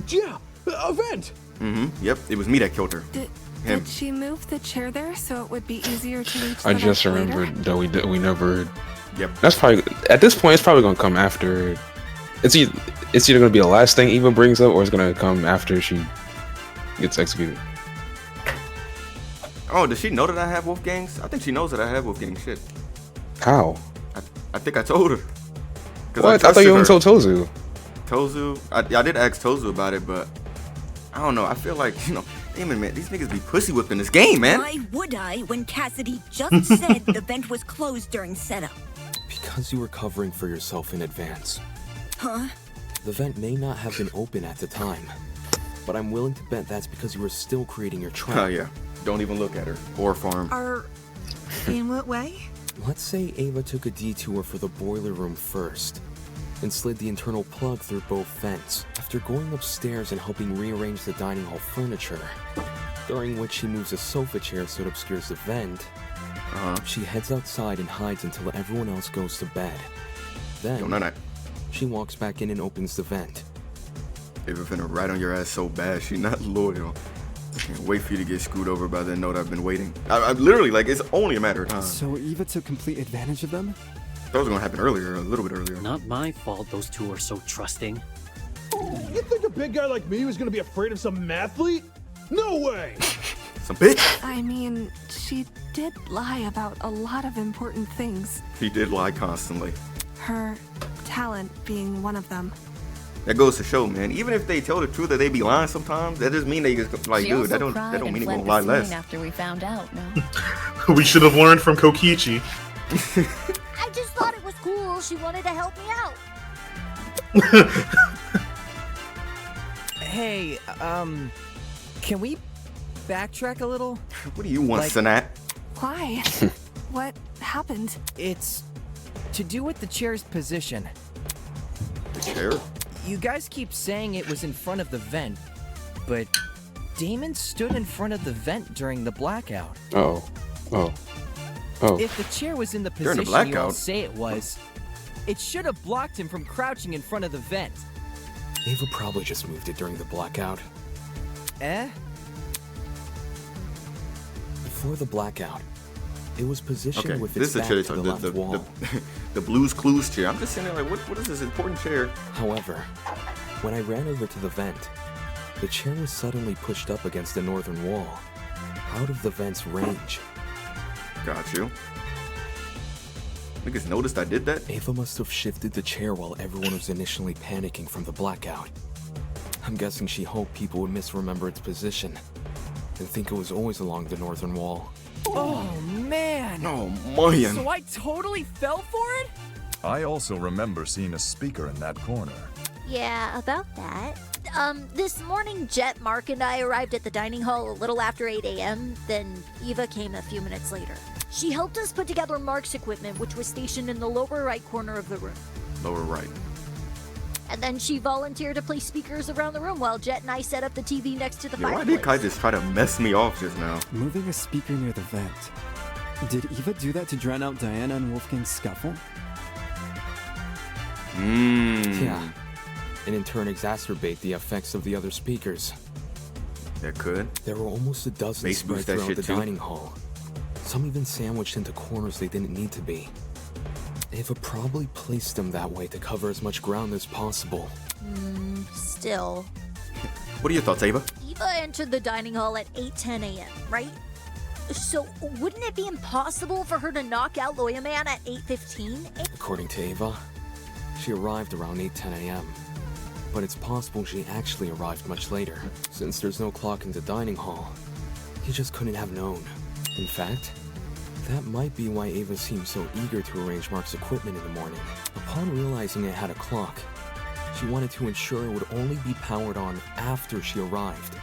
Yeah, a vent. Mm-hmm. Yep, it was me that killed her. Did she move the chair there so it would be easier to reach? I the just vent later? remembered that we never. Yep. That's probably at this point. It's probably gonna come after. It's either gonna be the last thing Eva brings up, or it's gonna come after she gets executed. Oh, does she know that I have Wolfgang's? I think she knows that I have Wolfgang's shit. How? I think I told her. What? I thought you only told Tozu. Tozu? I did ask Tozu about it, but I don't know. I feel like, Damon, man, these niggas be pussy whipping this game, man. Why would I when Cassidy just said the vent was closed during setup? Because you were covering for yourself in advance. Huh? The vent may not have been open at the time, but I'm willing to bet that's because you were still creating your trap. Oh, yeah. Don't even look at her. Or farm. In what way? Let's say Ava took a detour for the boiler room first, and slid the internal plug through both vents. After going upstairs and helping rearrange the dining hall furniture, during which she moves a sofa chair so it obscures the vent, she heads outside and hides until everyone else goes to bed. Then, she walks back in and opens the vent. Ava finna ride on your ass so bad, she not loyal. I can't wait for you to get screwed over by the note I've been waiting. I literally, like, it's only a matter of time. So Eva took complete advantage of them? That was gonna happen earlier, a little bit earlier. Not my fault those two are so trusting. You think a big guy like me was gonna be afraid of some mathlete? No way! Some bitch! I mean, she did lie about a lot of important things. He did lie constantly. Her talent being one of them. That goes to show, man. Even if they tell the truth that they be lying sometimes, that doesn't mean they just like, dude. That don't mean they gonna lie less. After we found out, no. We should have learned from Kokichi. I just thought it was cool. She wanted to help me out. Hey, can we backtrack a little? What do you want, Sanat? Why? What happened? It's to do with the chair's position. The chair? You guys keep saying it was in front of the vent, but Damon stood in front of the vent during the blackout. Oh. If the chair was in the During the position you all blackout? say it was, it should have blocked him from crouching in front of the vent. Ava probably just moved it during the blackout. Before the blackout, it was positioned Okay, with this its is back the chair. to the left wall. The Blues Clues chair. I'm just sitting there like, what is this important chair? However, when I ran over to the vent, the chair was suddenly pushed up against the northern wall, out of the vent's range. Got you. Niggas noticed I did that? Ava must have shifted the chair while everyone was initially panicking from the blackout. I'm guessing she hoped people would misremember its position and think it was always along the northern wall. Oh, man! Oh, man. So I totally fell for it? I also remember seeing a speaker in that corner. Yeah, about that. This morning, Jet, Mark, and I arrived at the dining hall a little after 8 a.m., then Eva came a few minutes later. She helped us put together Mark's equipment, which was stationed in the lower right corner of the room. Lower right. And then she volunteered to play speakers around the room while Jet and I set up the TV next to the Yeah, why fireplace. did Kai just try to mess me off just now? Moving a speaker near the vent. Did Eva do that to drown out Diana and Wolfgang's scuffle? Yeah. And in turn exacerbate the effects of the other speakers. That could. There were almost a dozen Bass spread boost that throughout shit the too. dining hall. Some even sandwiched into corners they didn't need to be. Ava probably placed them that way to cover as much ground as possible. Still. What are your thoughts, Ava? Eva entered the dining hall at 8:10 a.m., right? So wouldn't it be impossible for her to knock out Lawyer Man at 8:15? According to Ava, she arrived around 8:10 a.m. But it's possible she actually arrived much later. Since there's no clock in the dining hall, he just couldn't have known. In fact, that might be why Ava seemed so eager to arrange Mark's equipment in the morning. Upon realizing it had a clock, She wanted to ensure it would only be powered on after she arrived.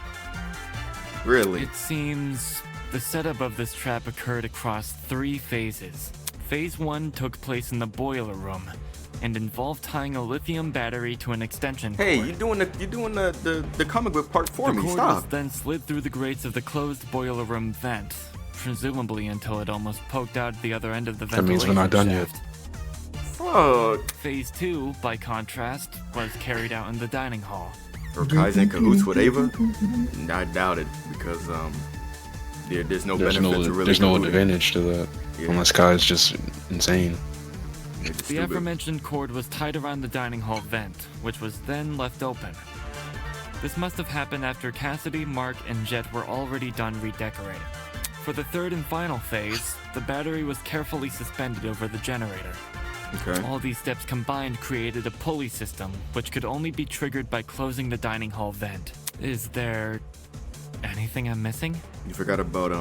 Really? It seems the setup of this trap occurred across 3 phases. Phase 1 took place in the boiler room and involved tying a lithium battery to an extension cord. Hey, you're doing the comic book part for me. The cord Stop. was then slid through the grates of the closed boiler room vent, presumably until it almost poked out the other end of the That ventilation means we're not done yet. shaft. Fuck. Phase 2, by contrast, was carried out in the dining hall. Or Kai's in cahoots with Ava? I doubt it because there's no benefit to really. There's no concluding. advantage to that, Yeah. unless Kai's just insane. The aforementioned cord was tied around the dining hall vent, which was then left open. This must have happened after Cassidy, Mark, and Jet were already done redecorating. For the third and final phase, the battery was carefully suspended over the generator. Okay. All these steps combined created a pulley system, which could only be triggered by closing the dining hall vent. Is there anything I'm missing? You forgot about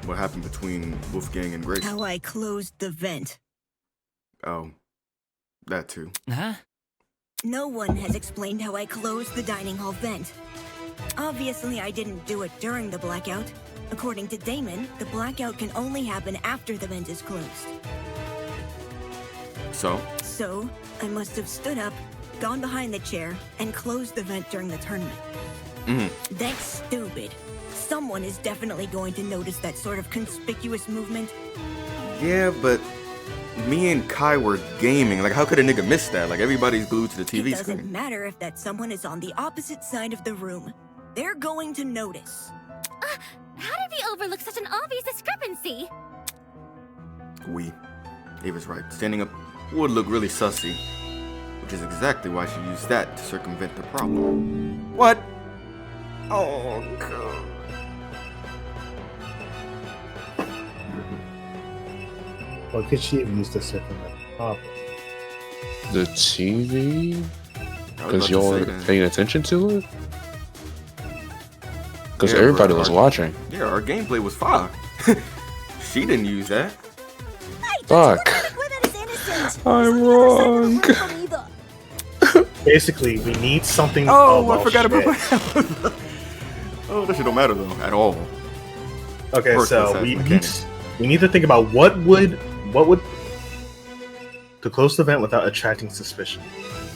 what happened between Wolfgang and Grace. How I closed the vent. Oh, that too. Huh? No one has explained how I closed the dining hall vent. Obviously, I didn't do it during the blackout. According to Damon, the blackout can only happen after the vent is closed. So, I must have stood up, gone behind the chair, and closed the vent during the tournament. That's stupid. Someone is definitely going to notice that sort of conspicuous movement. Yeah, but me and Kai were gaming. Like, how could a nigga miss that? Like, everybody's glued to the TV It doesn't screen. matter if that someone is on the opposite side of the room. They're going to notice. How did we overlook such an obvious discrepancy? Ava's right. Standing up would look really sussy, which is exactly why she used that to circumvent the problem. What? Oh, God. What could she have used to circumvent the problem? The TV? about Because to y'all say were that. paying attention to it? Because Yeah, everybody bro, was watching. Yeah, our gameplay was fire. She didn't use that. Fuck. I'm wrong. Basically, we need something. Oh, I well, forgot about shit. my Oh, that shit don't matter though at all. Okay, Of course so this has we mechanics. need to think about what would to close the vent without attracting suspicion.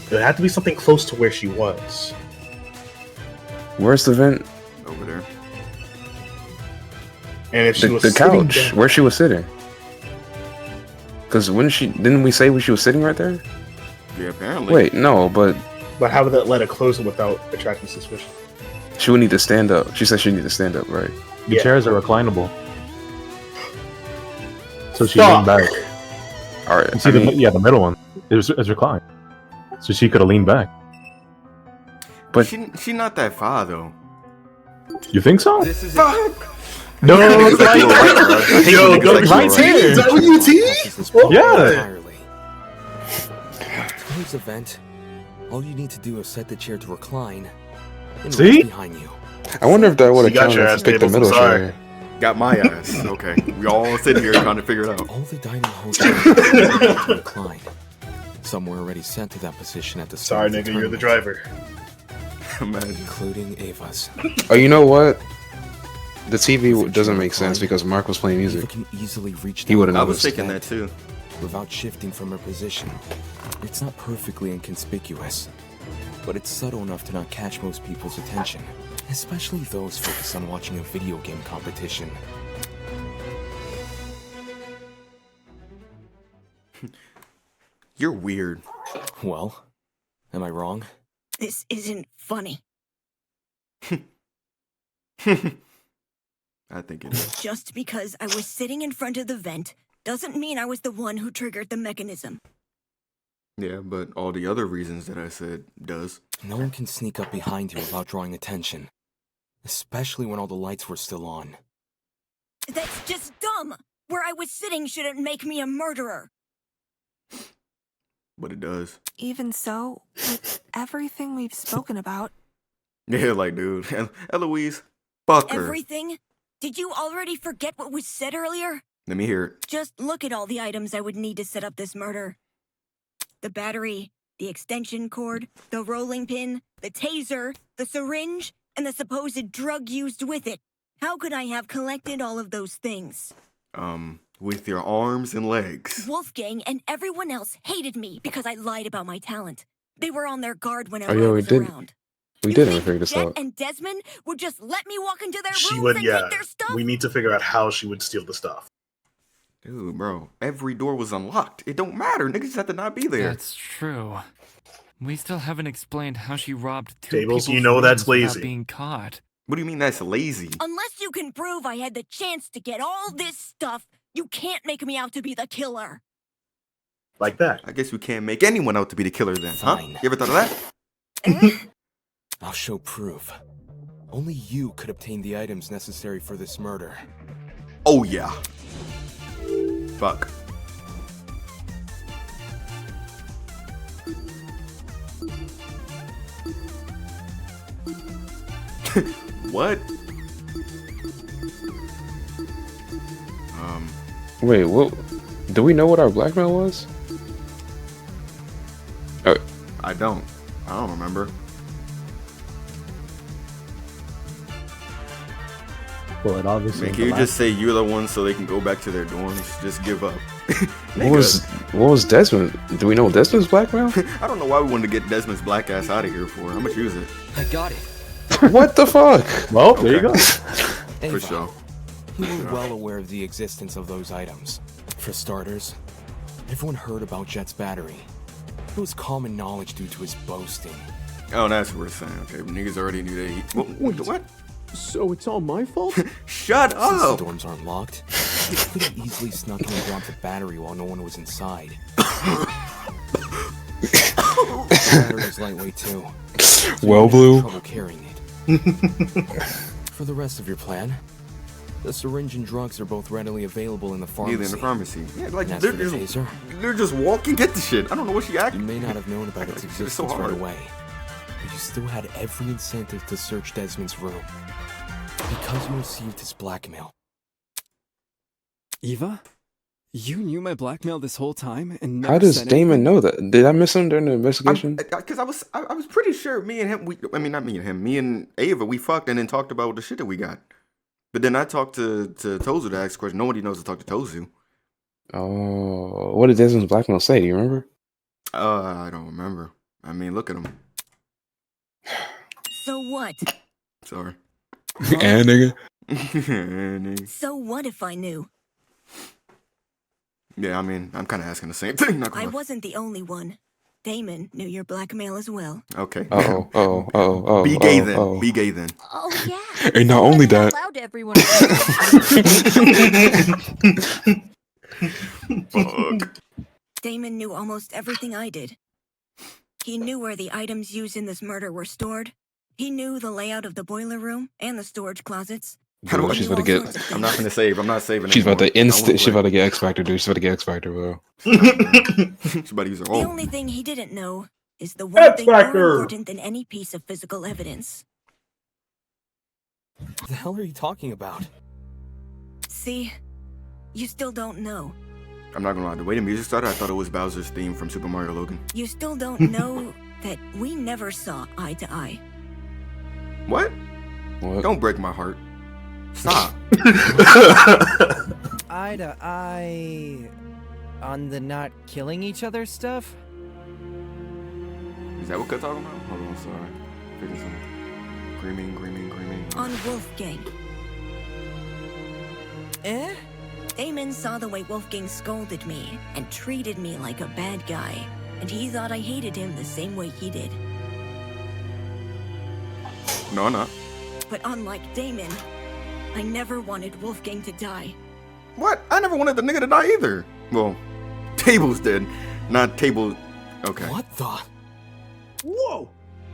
It would have to be something close to where she was. Where's the vent? Over there. And if she was The sitting couch, down- where she was sitting. Because didn't we say she was sitting right there? Yeah, apparently. Wait, no, but how would that let her close it without attracting suspicion? she would need to stand up. She said she needed to stand up, right? The chairs are reclinable. So she Fuck. leaned back. All right. You see the middle one is reclined. So she could have leaned back. But she not that far though. You think so? This is No, it's like right you're there. right, bro. Yo, It's go like right you're here. right. WT? Yeah. Entirely. To close the vent, all you need to do is set the chair to recline and See? rest behind you. I wonder if that would have You got counted your if ass, you picked the Tablez, I'm middle sorry. chair. Got my ass. Okay. We all sitting here trying to figure it out. All the dining hall chairs are to recline. Some were already sent to that position at the Sorry, start of nigga, you're the tournament, driver. Imagine. including Ava's. Oh, you know what? The TV doesn't make sense because Mark was playing Ava music. can easily reach He down would've to I was the thinking that vent too. without shifting from her position. It's not perfectly inconspicuous, but it's subtle enough to not catch most people's attention, especially those focused on watching a video game competition. You're weird. Well, am I wrong? This isn't funny. I think it is. Just because I was sitting in front of the vent doesn't mean I was the one who triggered the mechanism. Yeah, but all the other reasons that I said does. No one can sneak up behind you without drawing attention, especially when all the lights were still on. That's just dumb! Where I was sitting shouldn't make me a murderer. But it does. Even so, with everything we've spoken about, Yeah, like, dude. Eloise, fuck her. Everything? Did you already forget what was said earlier? Let me hear it. Just look at all the items I would need to set up this murder. The battery, The extension cord, the rolling pin, the taser, the syringe, and the supposed drug used with it. How could I have collected all of those things? With your arms and legs. Wolfgang and everyone else hated me because I lied about my talent. They were on their guard Oh whenever I yeah, we was did. around. We did never figure this Jet out. and Desmond would just let me walk into their She rooms would, and yeah. take their stuff? We need to figure out how she would steal the stuff. Dude, bro, every door was unlocked. It don't matter. Niggas just have to not be there. That's true. We still haven't explained how she robbed two Tables, people's you know that's rooms without lazy. being caught. What do you mean that's lazy? Unless you can prove I had the chance to get all this stuff, you can't make me out to be the killer. Like that. I guess we can't make anyone out to be the killer then, Fine. huh? You ever thought of that? I'll show proof. Only you could obtain the items necessary for this murder. Oh yeah. Fuck. What? Wait, what? Do we know what our blackmail was? Oh, I don't remember. Well, it obviously. Man, can you just say you're the one so they can go back to their dorms? Just give up. what was Desmond? Do we know Desmond's blackmail? I don't know why we wanted to get Desmond's black ass out of here for. How much use it? I got it. What the fuck? Well, there you go. For sure. You were well aware of the existence of those items. For starters, everyone heard about Jet's battery. It was common knowledge due to his boasting. Oh, that's what we're saying. Okay, niggas already knew that he. What? So it's all my fault? Shut Since up! the dorms aren't locked, you could have easily snuck in and dropped the battery while no one was inside. The battery was lightweight too. So Well, you didn't Blue. have trouble carrying it. For the rest of your plan, the syringe and drugs are both readily available in the pharmacy. Neither in the pharmacy. Yeah, like And as they're for the just, taser, they're just walking. Get the shit. I don't know what she you acting. may not have known about its It's existence so hard. right away, but you still had every incentive to search Desmond's room. Because you received his blackmail. Eva? You knew my blackmail this whole time and never How does said Damon anything? know that? Did I miss him during the investigation? Because I was pretty sure me and him. Not me and him. Me and Ava, we fucked and then talked about the shit that we got. But then I talked to Tozu to ask questions. Nobody knows to talk to Tozu. Oh, what did Desmond's blackmail say? Do you remember? I don't remember. I mean, look at him. So what? Sorry. And nigga. Nigga. So what if I knew? Yeah, I mean, I'm kind of asking the same thing. Not I gonna lie. wasn't the only one. Damon knew your blackmail as well. Okay. Oh. Be gay then. Be gay then. Oh yeah. And not only that. Out loud to everyone. Fuck. Damon knew almost everything I did. He knew where the items used in this murder were stored. He knew the layout of the boiler room and the storage closets. How do I? She's about to get. I'm not gonna save. I'm not saving. She's about to anymore. instant. She's about to get X Factor, dude. She's about to get X Factor, bro. She's about to use her The own. only thing he didn't know is the one thing more important than any piece of physical evidence. What the hell are you talking about? See? You still don't know. I'm not gonna lie. The way the music started, I thought it was Bowser's theme from Super Mario Logan. You still don't know that we never saw eye to eye. What? Don't break my heart. Stop. Eye to eye on the not killing each other stuff? Is that what we're talking about? Hold on, sorry. Figure some creaming. On Wolfgang. Eh? Damon saw the way Wolfgang scolded me and treated me like a bad guy, and he thought I hated him the same way he did. No, I'm not. But unlike Damon, I never wanted Wolfgang to die. What? I never wanted the nigga to die either. Well, Tablez did. Not Table. Okay. What the? Whoa!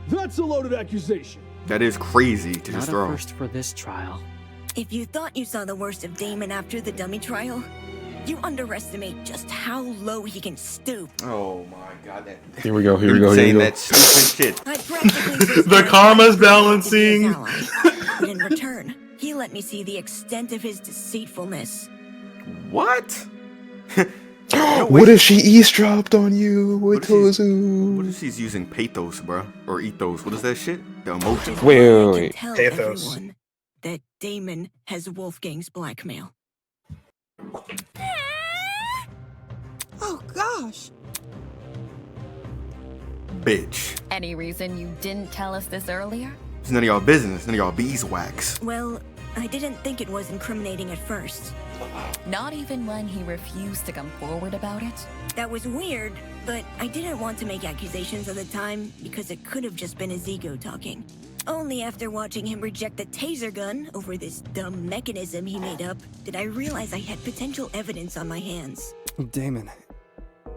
That's a loaded accusation. That is crazy to Not just a throw. first for this trial. If you thought you saw the worst of Damon after the dummy trial, you underestimate just how low he can stoop. Oh my god, that. Here we go. Saying that stupid shit. I practically just The karma's balancing. but in return, he let me see the extent of his deceitfulness. What? What if she eavesdropped on you with Tozu? What if she's using pathos, bruh? Or ethos? What is that shit? The emotion? Wait. Tell Pathos. everyone that Damon has Wolfgang's blackmail. Oh gosh. Bitch. Any reason you didn't tell us this earlier? It's none of y'all business. None of y'all beeswax. Well, I didn't think it was incriminating at first. Not even when he refused to come forward about it? That was weird, but I didn't want to make accusations at the time because it could have just been his ego talking. Only after watching him reject the taser gun over this dumb mechanism he made up did I realize I had potential evidence on my hands. Damon,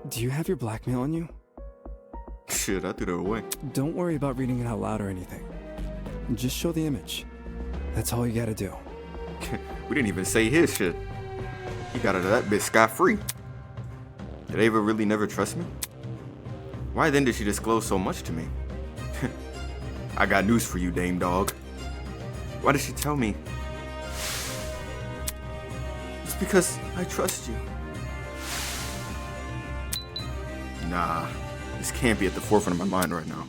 do you have your blackmail on you? Shit, I threw that away. Don't worry about reading it out loud or anything. Just show the image. That's all you gotta do. We didn't even say his shit. He got out of that bitch scot-free. Did Ava really never trust me? Why then did she disclose so much to me? I got news for you, Dame Dog. Why did she tell me? It's because I trust you. Nah, this can't be at the forefront of my mind right now.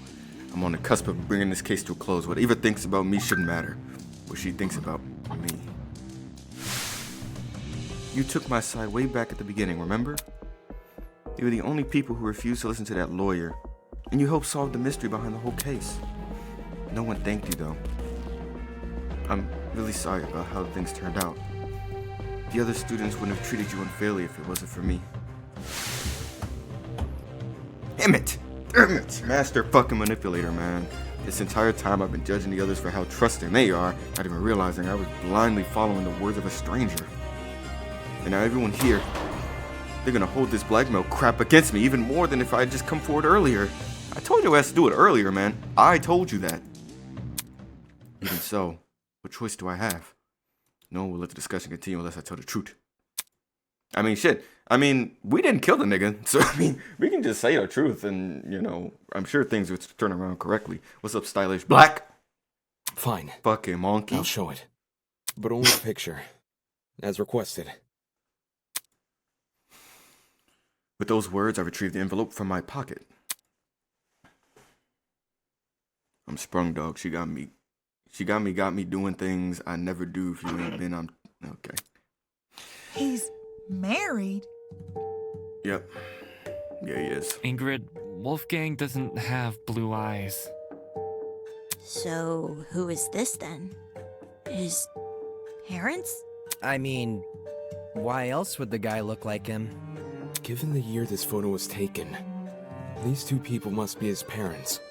I'm on the cusp of bringing this case to a close. What Ava thinks about me shouldn't matter. What she thinks about me. You took my side way back at the beginning, remember? You were the only people who refused to listen to that lawyer, and you helped solve the mystery behind the whole case. No one thanked you, though. I'm really sorry about how things turned out. The other students wouldn't have treated you unfairly if it wasn't for me. Damn it! Damn it! Master fucking manipulator, man. This entire time I've been judging the others for how trusting they are, not even realizing I was blindly following the words of a stranger. And now everyone here, they're gonna hold this blackmail crap against me even more than if I had just come forward earlier. I told you I had to do it earlier, man. I told you that. Even so, what choice do I have? No one will let the discussion continue unless I tell the truth. I mean, shit. I mean, we didn't kill the nigga, so I mean, we can just say the truth and, you know, I'm sure things would turn around correctly. What's up, stylish black? Fine. Fucking monkey. I'll show it. But only a picture. As requested. With those words, I retrieved the envelope from my pocket. I'm sprung, dog. She got me doing things I never do if you ain't been. I'm okay. He's married? Yep. Yeah, he is. Ingrid, Wolfgang doesn't have blue eyes. So, who is this then? His parents? I mean, why else would the guy look like him? Given the year this photo was taken, these two people must be his parents.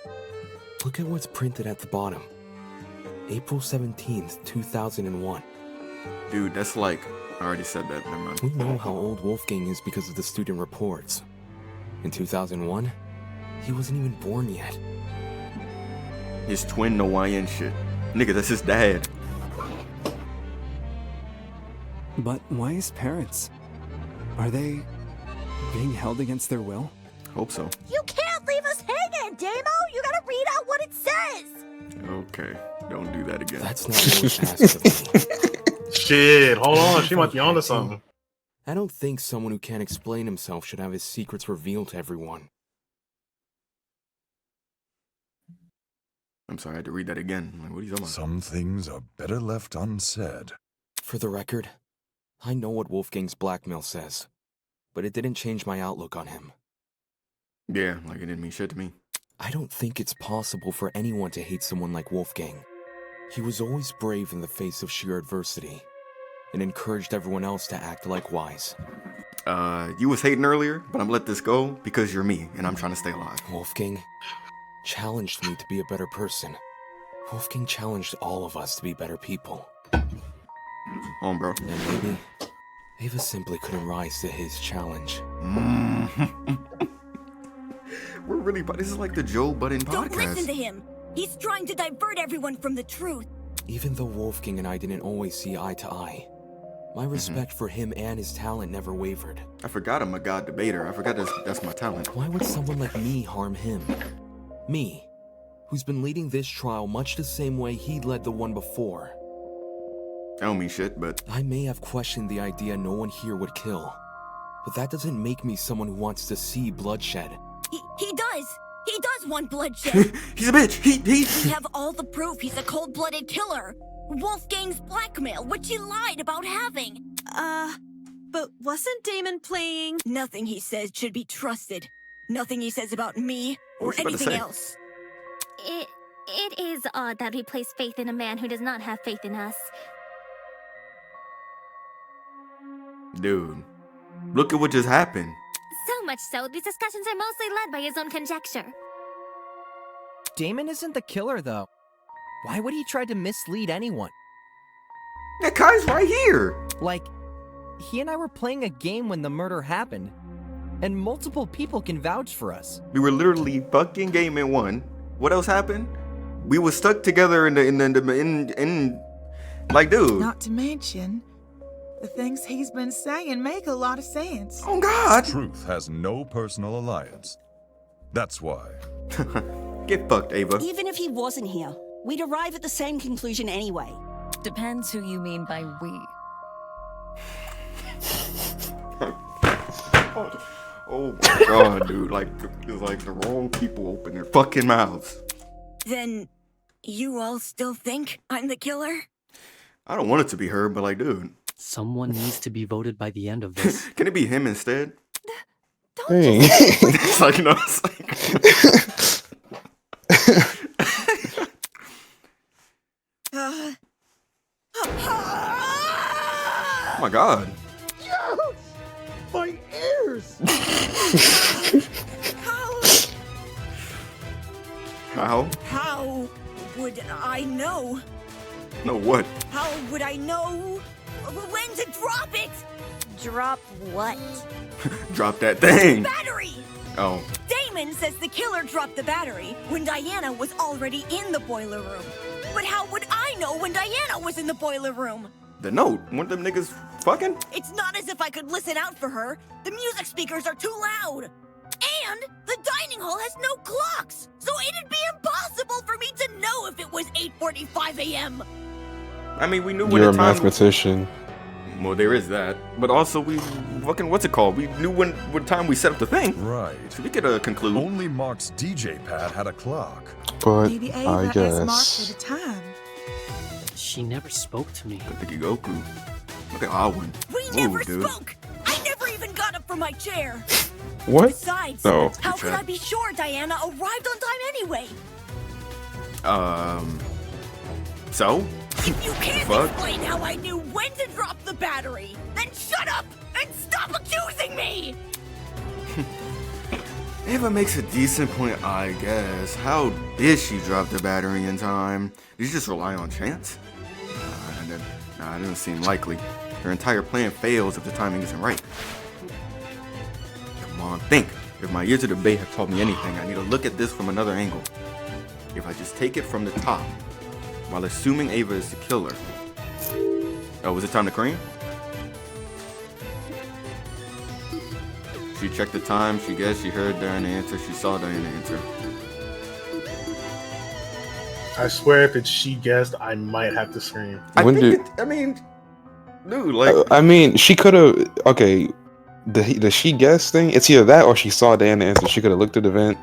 Look at what's printed at the bottom. April 17th, 2001. Dude, that's like... I already said that, never mind. We know how old Wolfgang is because of the student reports. In 2001, he wasn't even born yet. His twin Hawaiian shit. Nigga, that's his dad. But why his parents? Are they being held against their will? Hope so. You can't leave us hanging, Damo! You gotta read out what it says! Okay, don't do that again. That's not what was asked of me. Shit, hold on. She might be onto something. I don't think someone who can't explain himself should have his secrets revealed to everyone. I'm sorry, I had to read that again. Like, what are you talking about? Some things are better left unsaid. For the record, I know what Wolfgang's blackmail says, but it didn't change my outlook on him. Yeah, like it didn't mean shit to me. I don't think it's possible for anyone to hate someone like Wolfgang. He was always brave in the face of sheer adversity, and encouraged everyone else to act likewise. You was hating earlier, but I'm let this go because you're me, and I'm trying to stay alive. Wolfgang challenged me to be a better person. Wolfgang challenged all of us to be better people. On, bro. And maybe Ava simply couldn't rise to his challenge. We're really, but this is like the Joe Budden podcast. Don't listen to him! He's trying to divert everyone from the truth. Even though Wolfgang and I didn't always see eye to eye, my respect for him and his talent never wavered. I forgot I'm a god debater. I forgot that's my talent. Why would someone like me harm him? Me, who's been leading this trial much the same way he led the one before. I don't mean shit, but... I may have questioned the idea no one here would kill, But that doesn't make me someone who wants to see bloodshed. He does! He does want bloodshed! He's a bitch! We have all the proof he's a cold-blooded killer! Wolfgang's blackmail, which he lied about having! But wasn't Damon playing? Nothing he says should be trusted. Nothing he says about me or anything else. It is odd that we place faith in a man who does not have faith in us. Dude, look at what just happened. So much so, these discussions are mostly led by his own conjecture. Damon isn't the killer, though. Why would he try to mislead anyone? That guy's right here! Like, he and I were playing a game when the murder happened, and multiple people can vouch for us. We were literally fucking gaming one. What else happened? We were stuck together like, dude. Not to mention, the things he's been saying make a lot of sense. Oh, God! Truth has no personal alliance. That's why. Get fucked, Ava. Even if he wasn't here, we'd arrive at the same conclusion anyway. Depends who you mean by we. Oh my god, dude. Like, it's like the wrong people open their fucking mouths. Then, you all still think I'm the killer? I don't want it to be her, but like, dude. Someone needs to be voted by the end of this. Can it be him instead? Hey. It's like, no, it's like... Oh my god. Yes! My ears! How? How would I know? No what? How would I know when to drop it? Drop what? Drop that thing. Battery! Oh. Damon says the killer dropped the battery when Diana was already in the boiler room. But how would I know when Diana was in the boiler room? The note. Weren't them niggas fucking? It's not as if I could listen out for her. The music speakers are too loud. And the dining hall has no clocks, so it'd be impossible for me to know if it was 8:45 a.m. I mean, we knew when You're a the time... mathematician. Well, there is that. But also, we fucking, what's it called? We knew what time we set up the thing. Right. So we could conclude. Only Mark's DJ pad had a clock. But Maybe Ava I asked guess. Mark for the time. She never spoke to me. Good thinking Goku. Look at Awen. We never spoke. I never even got up from my chair. What? Besides, No. how could I be sure Diana arrived on time anyway? So? If you can't Fuck. explain how I knew when to drop the battery, then shut up and stop accusing me! Ava makes a decent point, I guess. How did she drop the battery in time? Did she just rely on chance? Nah, it doesn't seem likely. Her entire plan fails if the timing isn't right. Come on, think. If my years of debate have taught me anything, I need to look at this from another angle. If I just take it from the top, while assuming Ava is the killer. Oh, was it time to cream? She checked the time, she guessed, she heard Diana answer, she saw Diana answer. I swear if it's she guessed, I might have to scream. I mean, dude, like... I mean, she could have... Okay, the she guess thing, it's either that or she saw Diana answer. She could have looked at the vent.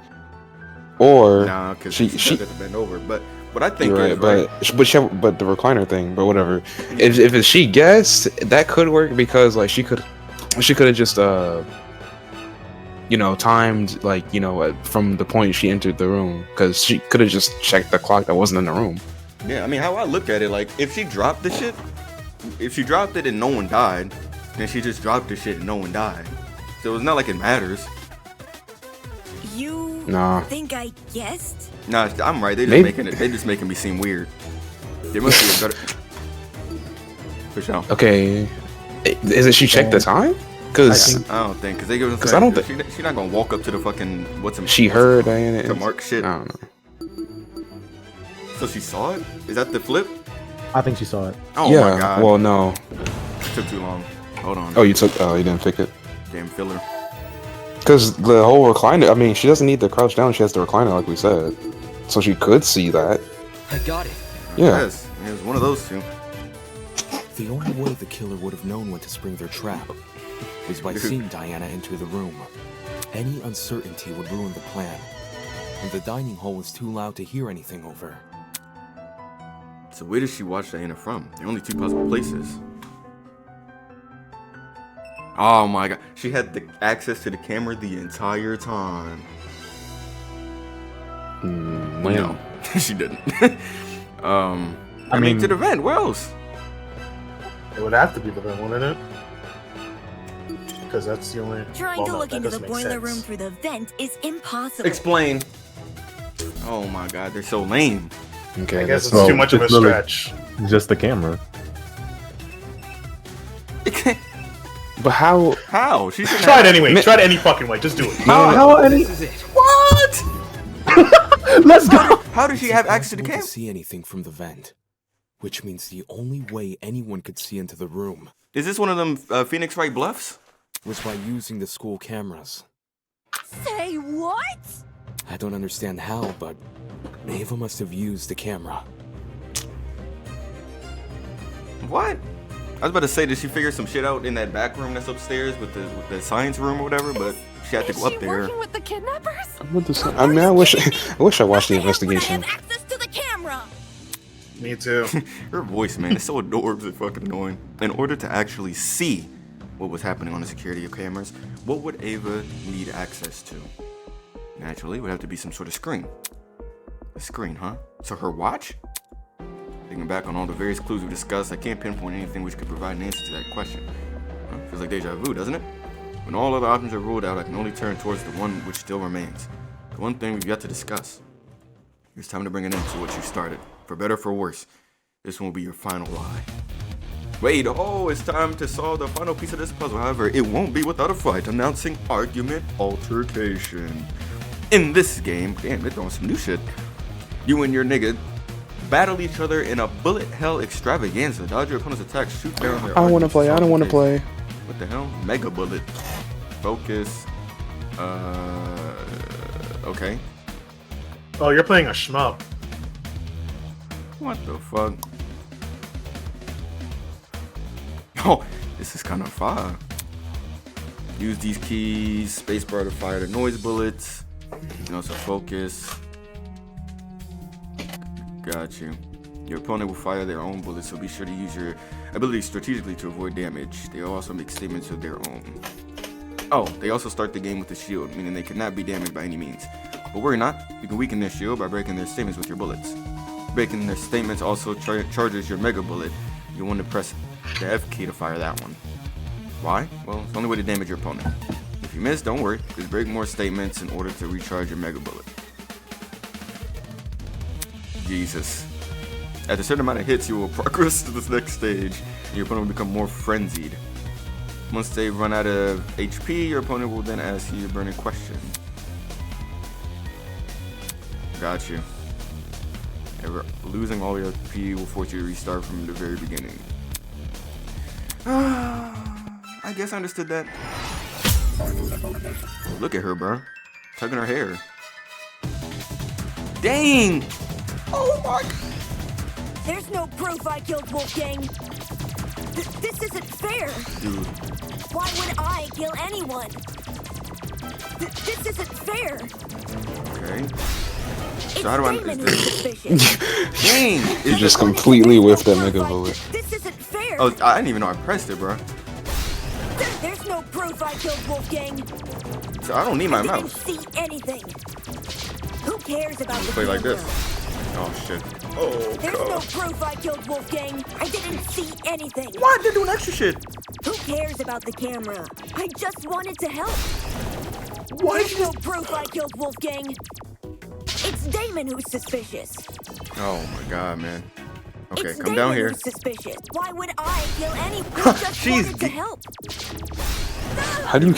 Or... Nah, because she does have to bend over, but... What I think You're right, is, but the recliner thing, but whatever. If it's she guessed, that could work because like she could have just timed like from the point she entered the room because she could have just checked the clock that wasn't in the room. Yeah, I mean, how I look at it, like if she dropped the shit, if she dropped it and no one died, then she just dropped the shit and no one died. So it's not like it matters. You think I guessed? Nah, I'm right. They just making me seem weird. There must be a better. For sure. Okay, isn't she checked the time? Because I don't think because I don't think she's not gonna walk up to the fucking she heard Diana to mark shit. I don't know. So she saw it? Is that the flip? I think she saw it. Oh yeah, my god. Well, no. It took too long. Hold on. Oh, you didn't pick it. Damn filler. Because the whole recliner, I mean, she doesn't need to crouch down. She has the recliner, like we said. So she could see that. I got it. Yeah. Yes, it was one of those two. The only way the killer would have known when to spring their trap was by seeing Diana enter the room. Any uncertainty would ruin the plan, and the dining hall was too loud to hear anything over. So where did she watch Diana from? There are only two possible places. Oh my god. She had the access to the camera the entire time. No, she didn't. I mean, to the vent. Where else? It would have to be the vent, wouldn't it? Because that's the only. Trying to look into the boiler room through the vent is impossible. Explain. Oh my god, they're so lame. Okay, I guess it's too much of a stretch. Just the camera. But how? How? She try it anyway. Try it any fucking way. Just do it. How any? This is it. What? Let's go. How does she have access to the Can't camera? see anything from the vent, which means the only way anyone could see into the room Is this one of them Phoenix Wright bluffs? was by using the school cameras. Say what? I don't understand how, but Ava must have used the camera. What? I was about to say, did she figure some shit out in that back room that's upstairs with the science room or whatever? But she had to go up there. Working with the kidnappers? I mean, I wish I watched the investigation. Access to the camera. Me too. Her voice, man, it's so adorbs and fucking annoying. In order to actually see what was happening on the security cameras, what would Ava need access to? Naturally, it would have to be some sort of screen. A screen, huh? So her watch? Thinking back on all the various clues we discussed, I can't pinpoint anything which could provide an answer to that question. Huh? Feels like deja vu, doesn't it? When all other options are ruled out, I can only turn towards the one which still remains. The one thing we've got to discuss. It's time to bring an end to what you started. For better or for worse, this one will be your final lie. Wait, it's time to solve the final piece of this puzzle. However, it won't be without a fight. Announcing argument altercation. In this game, damn, they're throwing some new shit. You and your nigga battle each other in a bullet hell extravaganza. Dodge your opponent's attacks, shoot down their I don't want to play. I don't want to play. What the hell? Mega bullet. Focus. Okay. Oh, you're playing a shmup. What the fuck? Oh, this is kind of fire. Use these keys, spacebar to fire the noise bullets. You can also focus. Got you. Your opponent will fire their own bullets, so be sure to use your ability strategically to avoid damage. They also make statements of their own. Oh, they also start the game with a shield, meaning they cannot be damaged by any means. But worry not, you can weaken their shield by breaking their statements with your bullets. Breaking their statements also charges your mega bullet. You'll want to press the F key to fire that one. Why? Well, it's the only way to damage your opponent. If you miss, don't worry, just break more statements in order to recharge your mega bullet. Jesus. At a certain amount of hits, you will progress to this next stage, and your opponent will become more frenzied. Once they run out of HP, your opponent will then ask you a burning question. Got you. Ever losing all your HP will force you to restart from the very beginning. I guess I understood that. Look at her, bro. Tugging her hair. Dang! Oh my! There's no proof I killed Wolfgang. This isn't fair. Dude. Why would I kill anyone? This isn't fair. Okay. It's So how do Damon who's suspicious. Dang! You just completely whiffed that mega bullet. This isn't fair. Oh, I didn't even know I pressed it, bro. There's no proof I killed Wolfgang. So I don't need my I didn't mouse. see anything. Who cares about the Play like camera? this. Oh shit. Oh There's no god. proof I killed Wolfgang. I didn't see anything. Why? They're doing extra shit. Who cares about the camera? I just wanted to help. Why? There's no proof I killed Wolfgang. It's Damon who's suspicious. Oh my god, man. Okay, It's come Damon down here. who's suspicious. Why would I kill anyone? I just wanted to help. How do you?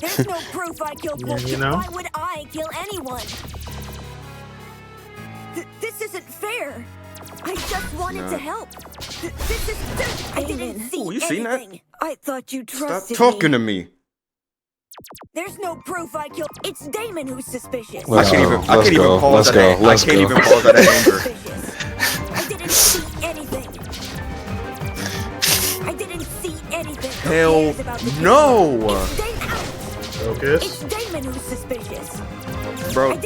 There's no proof I killed Yeah, Wolfgang. you know? Why would I kill anyone? This isn't fair. I just wanted to help. This is. I didn't see Oh, you seen that? anything. I thought you Stop trusted talking me. to me. There's no proof I killed. It's Damon who's suspicious. Let's I can't go. even. I Let's can't even go. pause Let's out go. of. Let's I can't go. even pause out of anger. I didn't see anything. Hell no! Focus. It's Damon who's suspicious. Bro,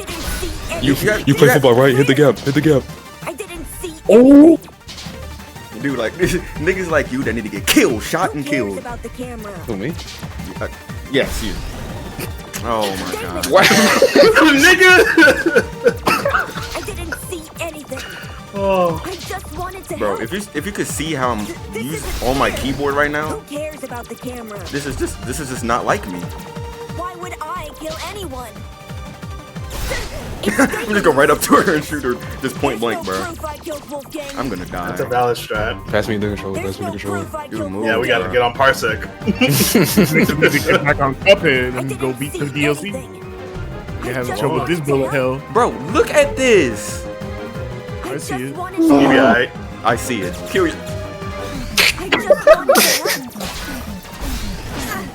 You play football, right? Hit the gap. Hit the gap. I didn't see Oh! dude, like niggas like you that need to get killed, shot and killed. about the camera. Who, me? Yes, you. Oh my god. What? Nigga! I didn't see anything. Oh. I just wanted to Bro, help. if you could see how I'm on my keyboard right now, Who cares about the camera? this is just not like me. Why would I kill anyone? I'm just going right up to her and shoot her just point blank, bro. Proof I killed Wolfgang. I'm gonna die. That's a valid strat. Pass me the controller. Pass me the controller. You move, Yeah, we gotta bro. get on Parsec. Get back on Cuphead and go beat some DLC. You're having trouble with this bullet hell. Bro, look at this. I see it. You be alright. I see it. Kill you.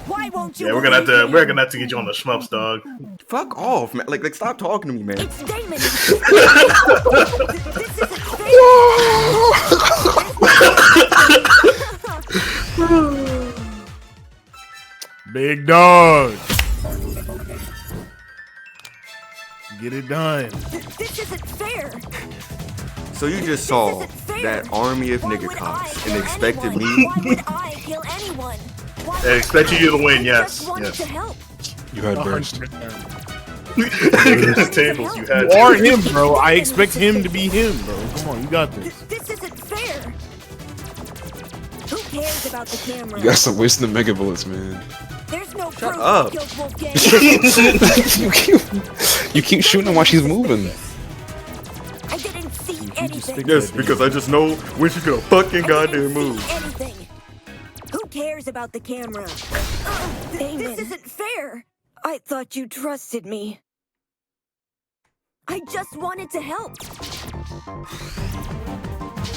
Why won't you? Yeah, we're gonna have to get you on the shmups, dog. Fuck off, man. Like stop talking to me, man. It's Damon. Big dog. Get it done. This isn't fair. So you just saw that army of nigga cops and expected me. Why would I kill anyone? They expect you to win, yes. Wanted to Yes. help. You had burst. Tables, you had You are him, bro. I expect him to be him, bro. Come on, you got this. This isn't fair. Who cares about the camera? You got some wasting the mega bullets, man. There's no Shut proof up. I killed Wolfgang. you keep shooting her while she's moving. I didn't see anything. Yes, because I just know when she's gonna fucking goddamn move. Anything. Who cares about the camera? This isn't fair. I thought you trusted me. I just wanted to help.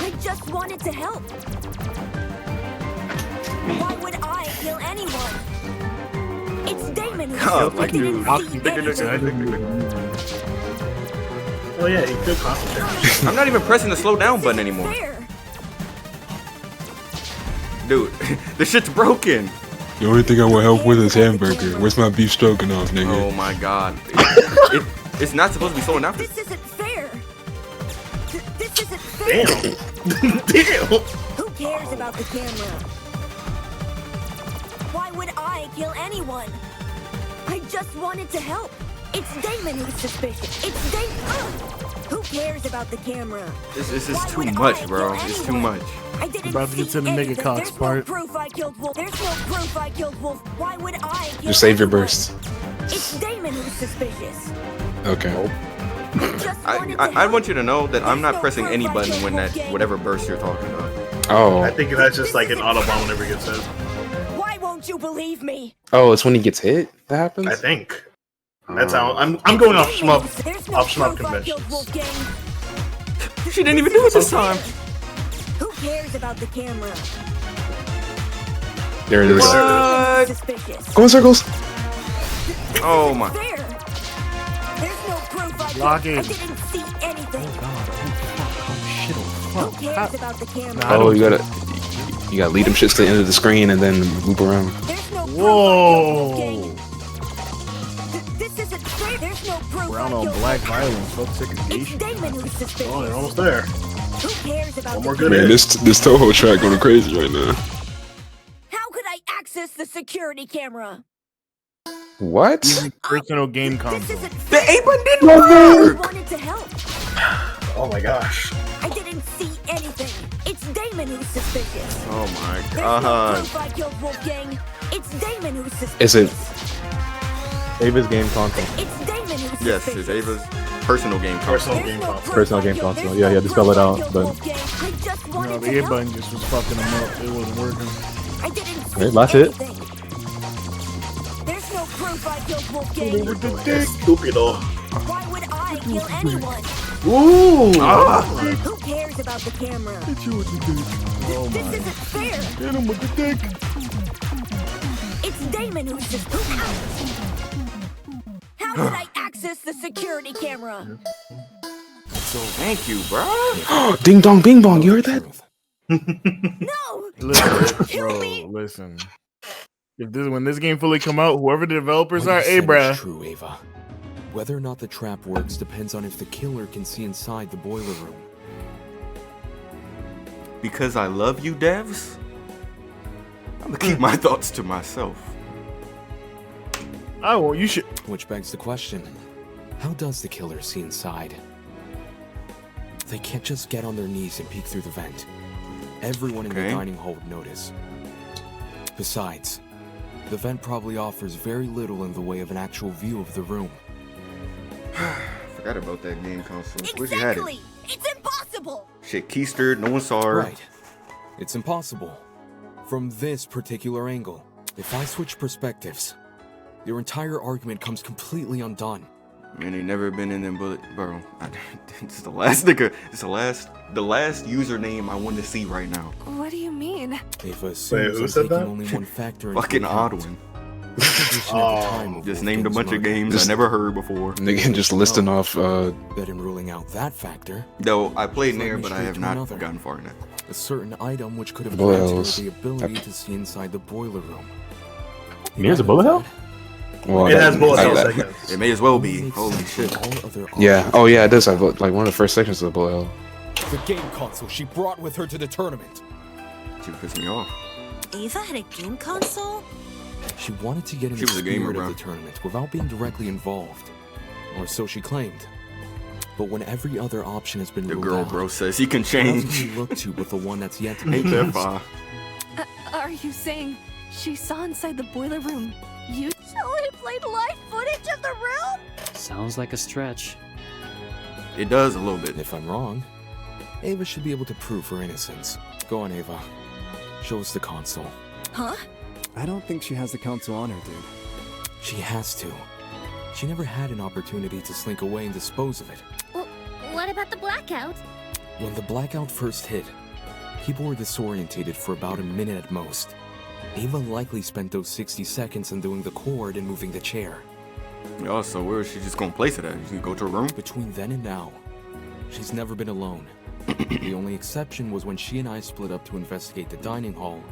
I just wanted to help. Why would I kill anyone? It's Damon who God, I like didn't see Oh yeah, he could concentrate. I'm not even pressing the slow down button anymore. fair. Dude, this shit's broken. The only thing I want help with is hamburger. Where's my beef stroganoff, nigga? Oh my god. It's not supposed to be slowing down. This isn't fair. This isn't fair. Damn. Damn. Who cares about the camera? Why would I kill anyone? I just wanted to help. It's Damon who's suspicious. It's Damon. Who cares about the camera? This is too much, bro. It's too much. I didn't About to get to the nigga cox part. proof I killed Wolf. There's no proof I killed Wolf. Why would I kill Just save your anyone? burst. It's Damon who's suspicious. Okay. I want you to know that I'm not pressing any button when that whatever burst you're talking about. Oh. I think that's just like an autobomb whenever he gets hit. Why won't you believe me? Oh, it's when he gets hit that happens? I think. That's how I'm going off shmup conventions. She didn't even do it this time. Who cares about the camera? There it is. What? Suspicious. Go in circles. Oh my. Fair. There's no proof I Lock killed. in. I didn't see anything. Who cares about the camera? Oh, you gotta lead them shits to the end of the screen and then loop around. Whoa. This isn't fair. There's no proof Brown I on killed black Wolfgang. violence. Fuck It's segregation. Damon who's suspicious. Oh, they're almost there. Who cares about One more the good Man, hit. this Toho track going crazy right now. How could I access the security camera? What? Personal game console. The A button didn't I work. wanted to help. Oh my gosh. I didn't see anything. It's Damon who's suspicious. Oh my There's no god. proof I killed Wolfgang. It's Damon who's suspicious. Is it? Ava's game console. It's Damon who's Yes, suspicious. it's Ava's personal game console. Personal game console. Personal game console. Yeah, you had to spell it out, but I just No, wanted the to A help. button just was fucking him up. It wasn't working. I didn't see Right, last hit. anything. There's no proof I killed Wolfgang. Stupido. Why would I kill anyone? Ooh. Who cares about the camera? Hit you with the dick. Oh This my. isn't fair. Hit him with the dick. It's Damon who's suspicious. How did I access the security camera? Thank you, bro. Ding dong, bing bong. You heard that? No! Listen, Kill bro, me! listen. When this game fully come out, whoever the developers What are, you hey, said is bruh. true, Ava. Whether or not the trap works depends on if the killer can see inside the boiler room. Because I love you, devs, I'm gonna keep my thoughts to myself. Oh, well, you should. Which begs the question, how does the killer see inside? They can't just get on their knees and peek through the vent. Everyone in the dining hall would notice. Besides, the vent probably offers very little in the way of an actual view of the room. Forgot about that game console. Where'd you had it? Exactly! It's impossible! Shit, keistered, no one saw her. Right. It's impossible. From this particular angle, if I switch perspectives, your entire argument comes completely undone. Man, they never been in them bullet, bro. It's the last nigga. It's the last username I want to see right now. What do you mean? Ava assumes I'm taking only one factor into Fucking account. odd one. Oh, Just named a bunch of games I never heard before. Nigga just listing off. That in ruling out that factor. Though I played Nair, Let me but I straight have to not another. gotten far enough. A certain item which could have Bullet granted her hells. the ability to see inside the boiler room. Near's a bullet hell? Well, It has bullet hell that- seconds. It may as well be. Holy shit. Yeah. Oh yeah, it does have like one of the first sections of the bullet hell. The game console she brought with her to the tournament. She pissed me off. Ava had a game console? She wanted to get in She the was a gamer, spirit bro. of the tournament without being directly involved. Or so she claimed. But when every other option has been The ruled girl out, bro says he can what else change. can you look to but the one that's yet to be Ain't that used? far? Are you saying she saw inside the boiler room? You So it played live footage of the room? Sounds like a stretch. It does a little bit. If I'm wrong, Ava should be able to prove her innocence. Go on, Ava. Show us the console. Huh? I don't think she has the console on her, dude. She has to. She never had an opportunity to slink away and dispose of it. Well, what about the blackout? When the blackout first hit, people were disorientated for about a minute at most. Ava likely spent those 60 seconds undoing the cord and moving the chair. Oh, so where is she just gonna place it at? You can go to her room? Between then and now, she's never been alone. The only exception was when she and I split up to investigate the dining hall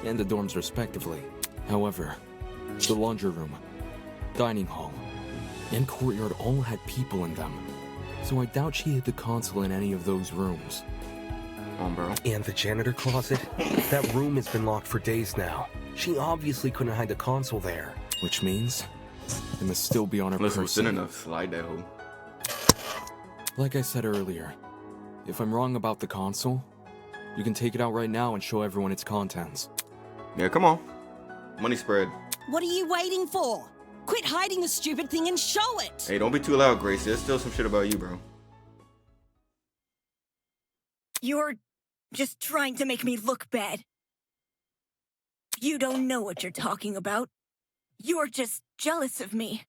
and the dorms respectively. However, the laundry room, dining hall, and courtyard all had people in them, so I doubt she hid the console in any of those rooms. Bro. And the janitor closet? That room has been locked for days now. She obviously couldn't hide the console there. Which means it must still be on her Listen, person. thin enough. Slide that hole. Like I said earlier, if I'm wrong about the console, you can take it out right now and show everyone its contents. Yeah, come on. Money spread. What are you waiting for? Quit hiding the stupid thing and show it! Hey, don't be too loud, Gracie. There's still some shit about you, bro. You're just trying to make me look bad. You don't know what you're talking about. You're just jealous of me.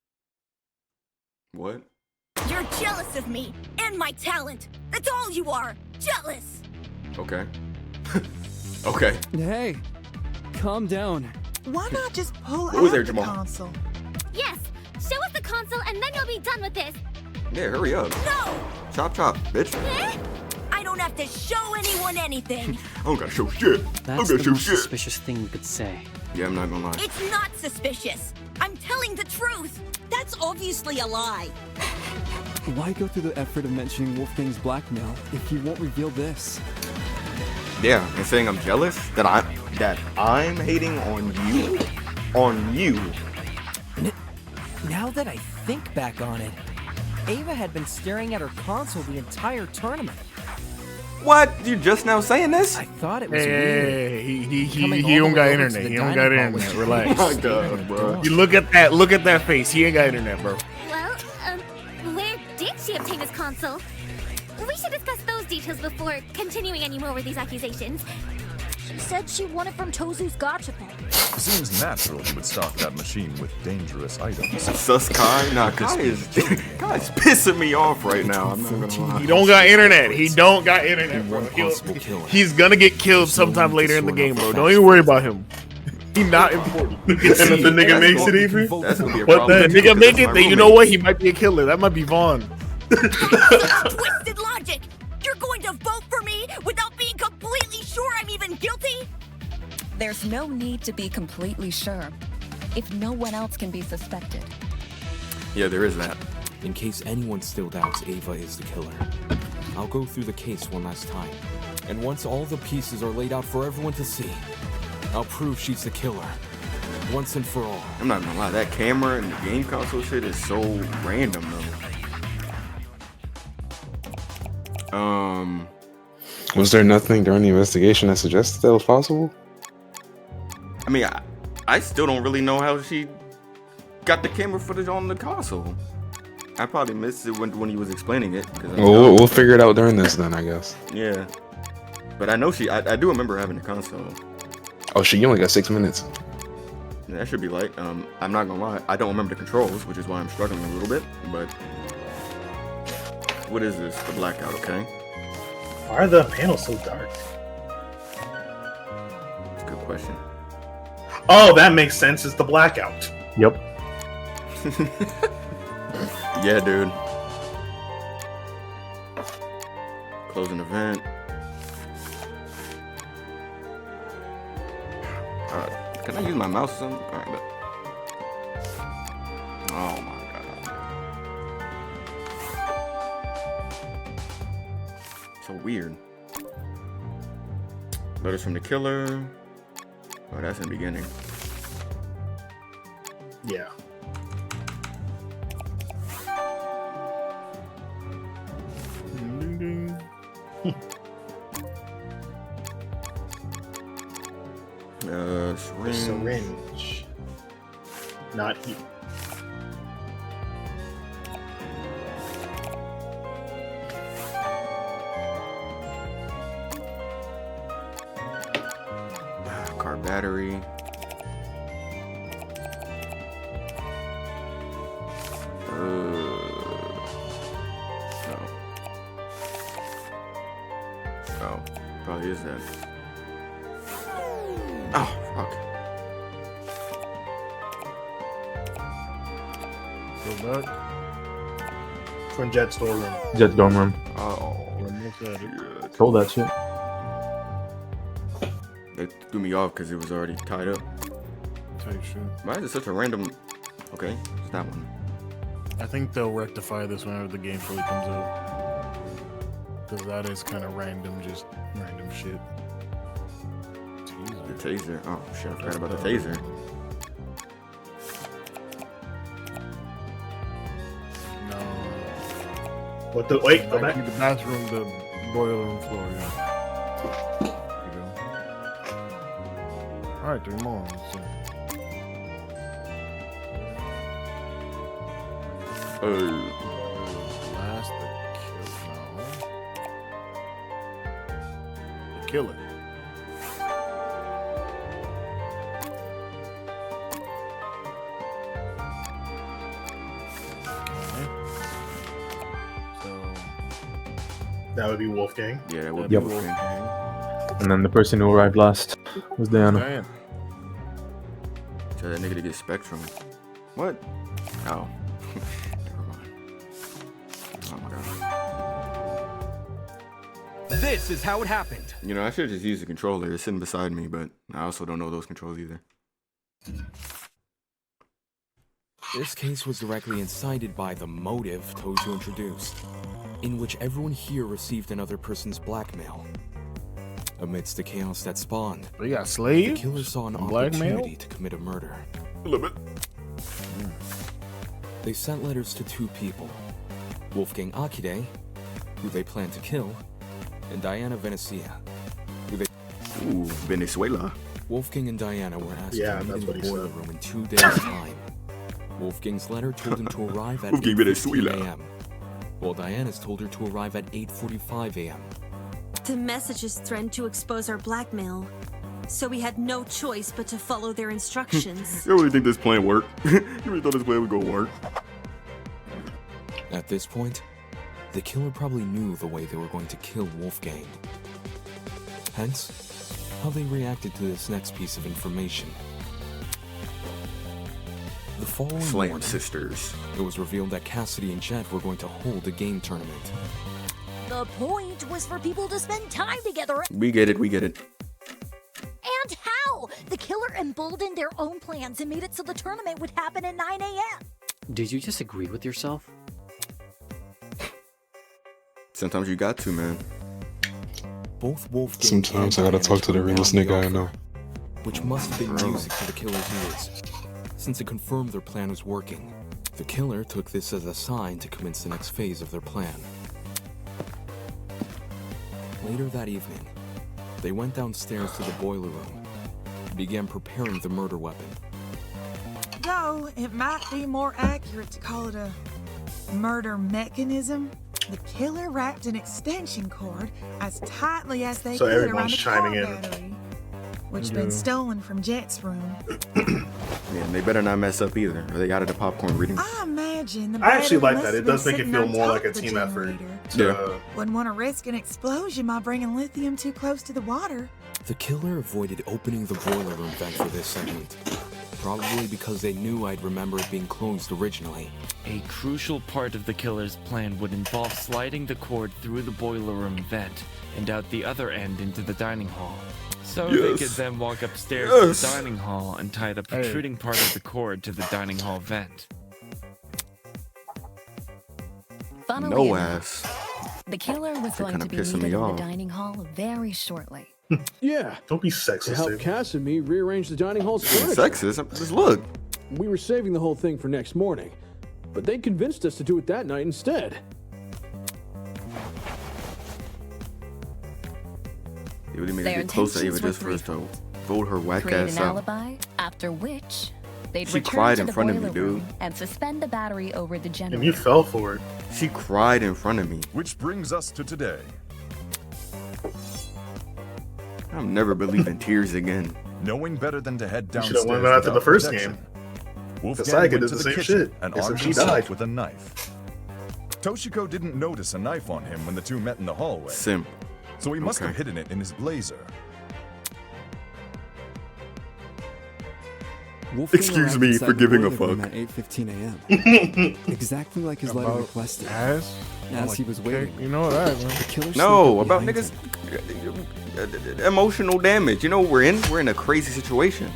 What? You're jealous of me and my talent. That's all you are. Jealous. Okay. Okay. Hey, calm down. Why not just pull What was out there, the Jamal? console? Yes, show us the console and then you'll be done with this. Yeah, hurry up. No! Chop, chop, bitch. I don't have to show anyone anything. I don't gotta show shit. I That's don't the gotta show most shit. suspicious thing you could say. Yeah, I'm not gonna lie. It's not suspicious. I'm telling the truth. That's obviously a lie. Why go through the effort of mentioning Wolfgang's blackmail if you won't reveal this? Yeah, and saying I'm jealous that I'm hating on you. On you. Now that I think back on it, Ava had been staring at her console the entire tournament. What? You just now saying this? I thought it was weird. Hey, he Coming don't all the got way over to internet. the He don't dining got hall was internet. Relax. Oh my God, bro. You look at that face. He ain't got internet, bro. Well, where did she obtain this console? We should discuss those details before continuing any more with these accusations. She said she won it from Tozu's gotcha pen. Seems natural you would stock that machine with dangerous items. Sus Kai? Nah, Kai's pissing me off right now. I'm not gonna lie. He don't got internet. He don't got internet, bro. He's gonna get killed sometime later in the game, bro. Don't even worry about him. He not important. And if the nigga makes it, even? That's gonna be a What problem. the nigga make it? Then you know what? He might be a killer. That might be Vaughn. Twisted logic. You're going to vote for me without being completely sure Guilty? There's no need to be completely sure if no one else can be suspected. Yeah, there is that. In case anyone still doubts Ava is the killer, I'll go through the case one last time. And once all the pieces are laid out for everyone to see, I'll prove she's the killer. Once and for all. I'm not gonna lie, that camera and the game console shit is so random though. Was there nothing during the investigation that suggested that was possible? I mean, I still don't really know how she got the camera footage on the console. I probably missed it when he was explaining it. Well, we'll figure it out during this then, I guess. Yeah. But I know I do remember having the console. Oh shit, you only got 6 minutes. Yeah, that should be light. I'm not gonna lie, I don't remember the controls, which is why I'm struggling a little bit, but... What is this? The blackout, okay. Why are the panels so dark? That's a good question. Oh, that makes sense. It's the blackout. Yep. Yeah, dude. Closing event. Can I use my mouse or something? Alright, but... Oh my god. So weird. Letters from the killer. Oh, that's in the beginning. Yeah. Ding, ding. Syringe. Syringe. Not heat. Car battery. No. Oh, probably is that. Oh, fuck. Go back. Twin Jet storeroom. Jet's dorm room. Oh, shit. Told that shit. They threw me off because it was already tied up. Tight shit. Why is it such a random... Okay, it's that one. I think they'll rectify this whenever the game fully comes out. Because that is kind of random, just random shit. The taser. Oh shit, I forgot about the taser. No. What the... Wait, go back. The bathroom, the boiler room floor, yeah. Alright, 3 more. Last the killer. Okay. So that would be Wolfgang. Yeah, that would Yep. be Wolfgang. And then the person who arrived last was Diana. Tell that nigga to get Spectrum. What? Oh. Never mind. Oh my god. This is how it happened. You know, I should have just used the controller. It's sitting beside me, but I also don't know those controls either. This case was directly incited by the motive Tozu introduced, in which everyone here received another person's blackmail. Amidst the chaos that spawned, they got slaves? The killer saw an Blackmail? opportunity to commit a murder. A little bit. They sent letters to 2 people, Wolfgang Akide, who they planned to kill, and Diana Venezia, who they... Ooh, Venezuela. Wolfgang and Diana were asked Yeah, to meet that's in what the he boiler said. room in 2 days' time. Wolfgang's letter told him to arrive at Wolfgang 8:15 Venezuela. a.m., while Diana's told her to arrive at 8:45 a.m. The messages threatened to expose our blackmail, so we had no choice but to follow their instructions. You really think this plan worked? You really thought this plan would go work? At this point, the killer probably knew the way they were going to kill Wolfgang. Hence, how they reacted to this next piece of information. The following Flame morning, Sisters. It was revealed that Cassidy and Jet were going to hold a game tournament. The point was for people to spend time together. We get it, we get it. emboldened their own plans and made it so the tournament would happen at 9 a.m. Did you just agree with yourself? Sometimes you got to, man. Both Wolfgang Sometimes I gotta talk to the realest nigga I know. which must have been music to the killer's ears, since it confirmed their plan was working. The killer took this as a sign to commence the next phase of their plan. Later that evening, they went downstairs to the boiler room and began preparing the murder weapon. Though it might be more accurate to call it a murder mechanism, the killer wrapped an extension cord as tightly as they So could around everyone's the chiming car in. battery, which had been stolen from Jet's room. Yeah, and they better not mess up either, or they out of the popcorn reading. I imagine the I actually battery like must that. It have been does make it sitting feel on more top like a of the team effort. generator. Wouldn't want to risk an explosion by bringing lithium too close to the water. The killer avoided opening the boiler room vent for this segment, probably because they knew I'd remember it being closed originally. A crucial part of the killer's plan would involve sliding the cord through the boiler room vent and out the other end into the dining hall. So they could Yes. then walk upstairs Yes. to the dining hall and tie the protruding part of the cord to the dining hall vent. Funnily No enough, ass. the killer was going kinda to be pissing needed me in the off. dining hall very shortly. Yeah. Don't be To sexist, help dude. Cass and me rearrange the dining hall's furniture. Sexist? Just look. We were saving the whole thing for next morning, but they convinced us to do it that night instead. It would make Their it get close to Ava intentions were just for us to vote her whack Create ass an out. alibi, after which they'd She return cried to in the front of me, boiler dude. room and suspend the battery over the generator. And you fell for it. She cried in front of me. Which brings us to today. I'll never believe in tears again. Knowing better than to head You downstairs should have went after the without first protection, game. Wolfgang Kasaya went did to the the same kitchen shit, and except armed she himself died. with a knife. Toshiko didn't notice a knife on him when the two met in the hallway. Simp. So he must have Okay. hidden it in his blazer. Wolfgang Excuse arrived me inside for the giving a boiler room fuck. at 8:15 a.m. Exactly like his letter About requested. ass? As Like he was cake? waiting, You know that, man. the killer No, snuck up about behind niggas. him. Emotional damage. You know what we're in? We're in a crazy situation.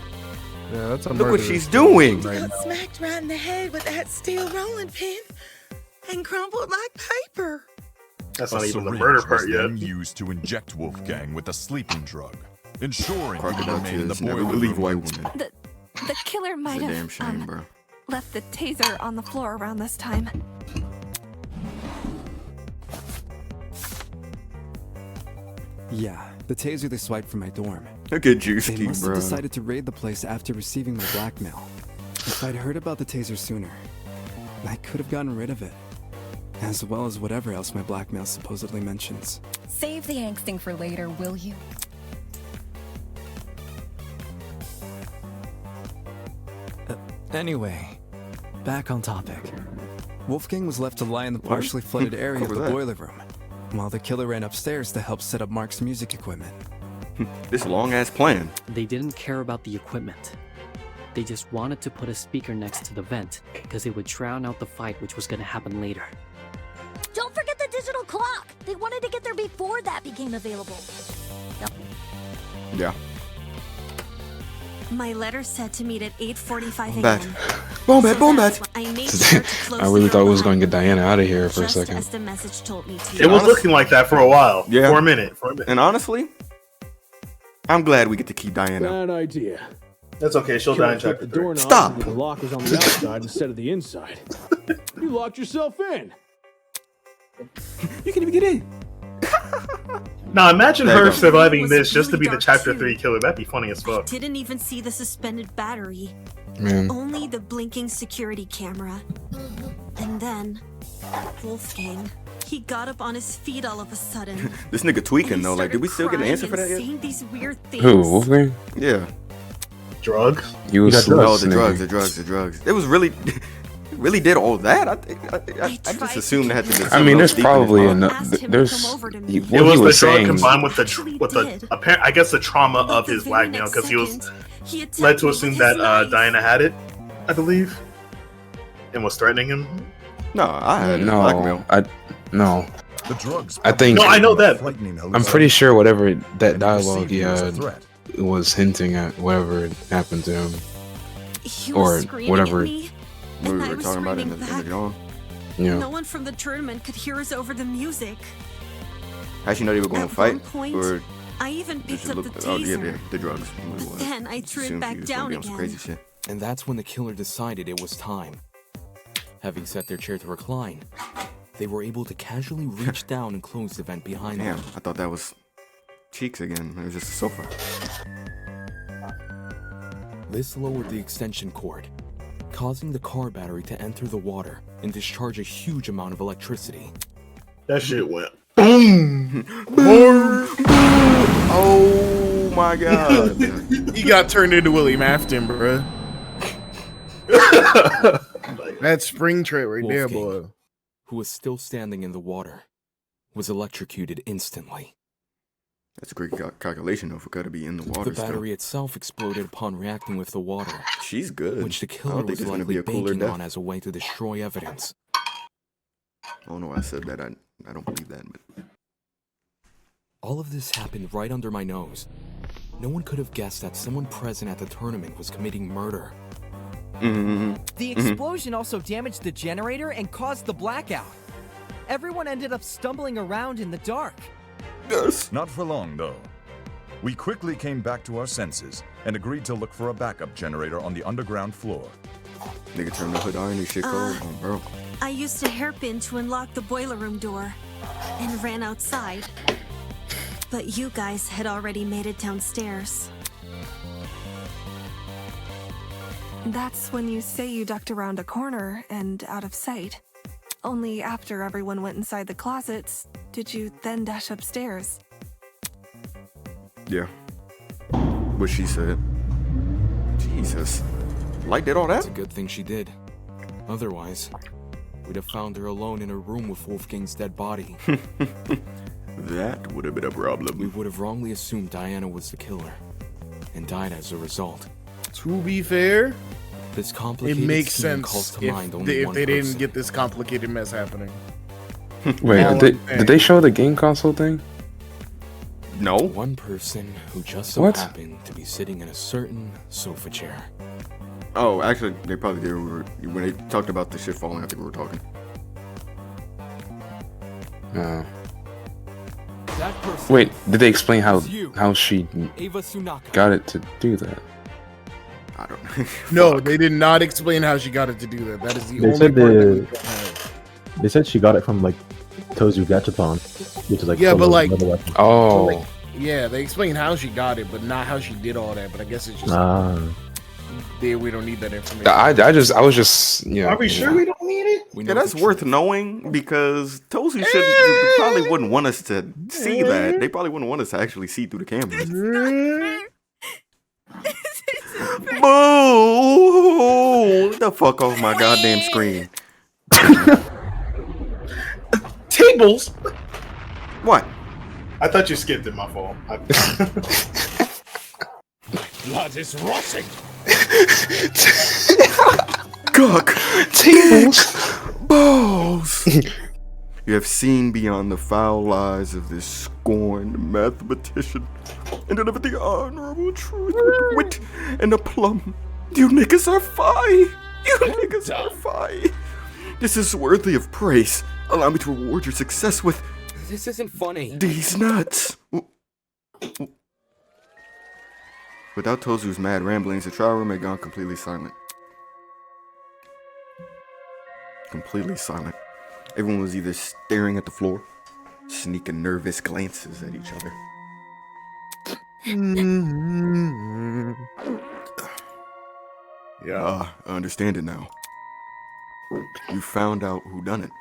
Yeah, that's a Look what murder she's doing. right Got now. smacked right in the head with that steel rolling pin and crumpled like paper. That's A not even the syringe murder was part yet. then used to inject Wolfgang with a sleeping drug, ensuring he would Crocodile remain in the tears never boiler believe room. white women. The killer It's might a damn have shame, bro. left the taser on the floor around this time. Yeah, the taser they swiped from my dorm. Look at They Juicy, must have bro. decided to raid the place after receiving my blackmail. If I'd heard about the taser sooner, I could have gotten rid of it. As well as whatever else my blackmail supposedly mentions. Save the angsting for later, will you? Anyway, back on topic. Wolfgang was left to lie in the partially flooded area of Cover the that. boiler room, while the killer ran upstairs to help set up Mark's music equipment. This long ass plan. They didn't care about the equipment. They just wanted to put a speaker next to the vent because it would drown out the fight which was going to happen later. Don't forget the digital clock. They wanted to get there before that became available. Yeah. My letter said to meet at 8:45 Bad. a.m. Boom bad, boom bad. I made sure to close I really the thought door we was going to behind get Diana out of here for a just second. as the message told me to. It was looking like that for a while. Yeah. For a minute. For a minute. And honestly, I'm glad we get to keep Diana. Bad idea. That's okay. She'll die in Killer put chapter the 3. doorknob Stop. until the lock was on the outside instead of the inside. You locked yourself in. You can even get in. Now imagine There you her go. surviving It this was just to really be the dark, chapter too. 3 killer. That'd be funny as fuck. Didn't even see the suspended battery. Man, Only the blinking security camera. And then, Wolfgang. He got up on his feet all of a sudden. This nigga tweaking though. Like, did we still get an crying answer for that and yet? saying these weird things. who, Wolfgang? Yeah. Drugs? You was got slow, Oh, the nigga. drugs, the drugs, the drugs. It was really, really did all that. I just assumed it had to be. I mean, there's probably enough. enough. There's over to what me. It he was the was drug saying. combined with the apparent, I guess the trauma But of the his very blackmail next because he was second, he attacked led to me assume with that his knife. Diana had it, I believe, and was threatening him. No, I had blackmail. No. The drugs. I think. No, I know that. Frightening I'm pretty sure whatever that and dialogue perceived he you as a had, threat. was hinting at whatever happened to him, He or was screaming whatever. at me, We and I were was talking about it in screaming the back. dawn. Yeah. No one from the tournament could hear us over the music. How'd she know they were going to At fight? one point, Or I even did picked she up look? the Oh, yeah, taser. the drugs. But then I threw it Assumed back she was gonna down be on some again. crazy shit. And that's when the killer decided it was time. Having set their chair to recline, they were able to casually reach down and close the vent behind Damn, them. I thought that was cheeks again. It was just a sofa. This lowered the extension cord, causing the car battery to enter the water and discharge a huge amount of electricity. That shit went boom, boom. Oh my god! He got turned into William Afton, bruh. That spring tray right there, Wolfgang, boy. who was still standing in the water, was electrocuted instantly. That's a great calculation, though, for her to be in the water. The battery itself exploded upon reacting with the water. She's good. Which the I killer don't think was there's gonna likely be a cooler banking death. on as a way to destroy evidence. I don't know why I said that. I don't believe that. But All of this happened right under my nose. No one could have guessed that someone present at the tournament was committing murder. The explosion also damaged the generator and caused the blackout. Everyone ended up stumbling around in the dark. Yes. Not for long, though. We quickly came back to our senses and agreed to look for a backup generator on the underground floor. Nigga turned the hood iron and shit cold. Oh, bro. I used a hairpin to unlock the boiler room door and ran outside. But you guys had already made it downstairs. That's when you say you ducked around a corner and out of sight. Only after everyone went inside the closets did you then dash upstairs. Yeah. What she said. Jesus. Light did all that? It's a good thing she did. Otherwise, we'd have found her alone in her room with Wolfgang's dead body. That would have been a problem. We would have wrongly assumed Diana was the killer and died as a result. To be fair, This it complicated makes scheme calls sense to mind if only they, one didn't person. get this complicated mess happening. Wait, All did I'm they show the game console thing? No. One person who just so What? happened to be sitting in a certain sofa chair. Oh, actually, they probably did. When they talked about the shit falling, I think we were talking. That person Wait, did they explain how is you, she Ava Sunaka. got it to do that? I don't know. No, they did not explain how she got it to do that. That is the They only said part that we don't have. they said she got it from like Tozu Gachapon, which is like Yeah, but, Solo's like- metal weapon. Oh, Like, yeah, they explain how she got it, but not how she did all that. But I guess it's just there. We don't need that information. I was just, you know. Are we sure we don't need it? Yeah, that's worth knowing because Tozy probably wouldn't want us to see that. They probably wouldn't want us to actually see through the cameras. Boo! Get the fuck off my goddamn screen. Tables. What? I thought you skipped it. My fault. Blood is rushing. Cock, tables, balls. You have seen beyond the foul lies of this scorned mathematician and delivered the honorable truth with wit and aplomb. You niggas are fine. You niggas are fine. This is worthy of praise. Allow me to reward your success with This isn't funny. these nuts. Without Tozu's mad ramblings, the trial room had gone completely silent. Completely silent. Everyone was either staring at the floor, sneaking nervous glances at each other. Yeah. I understand it now. You found out who done it,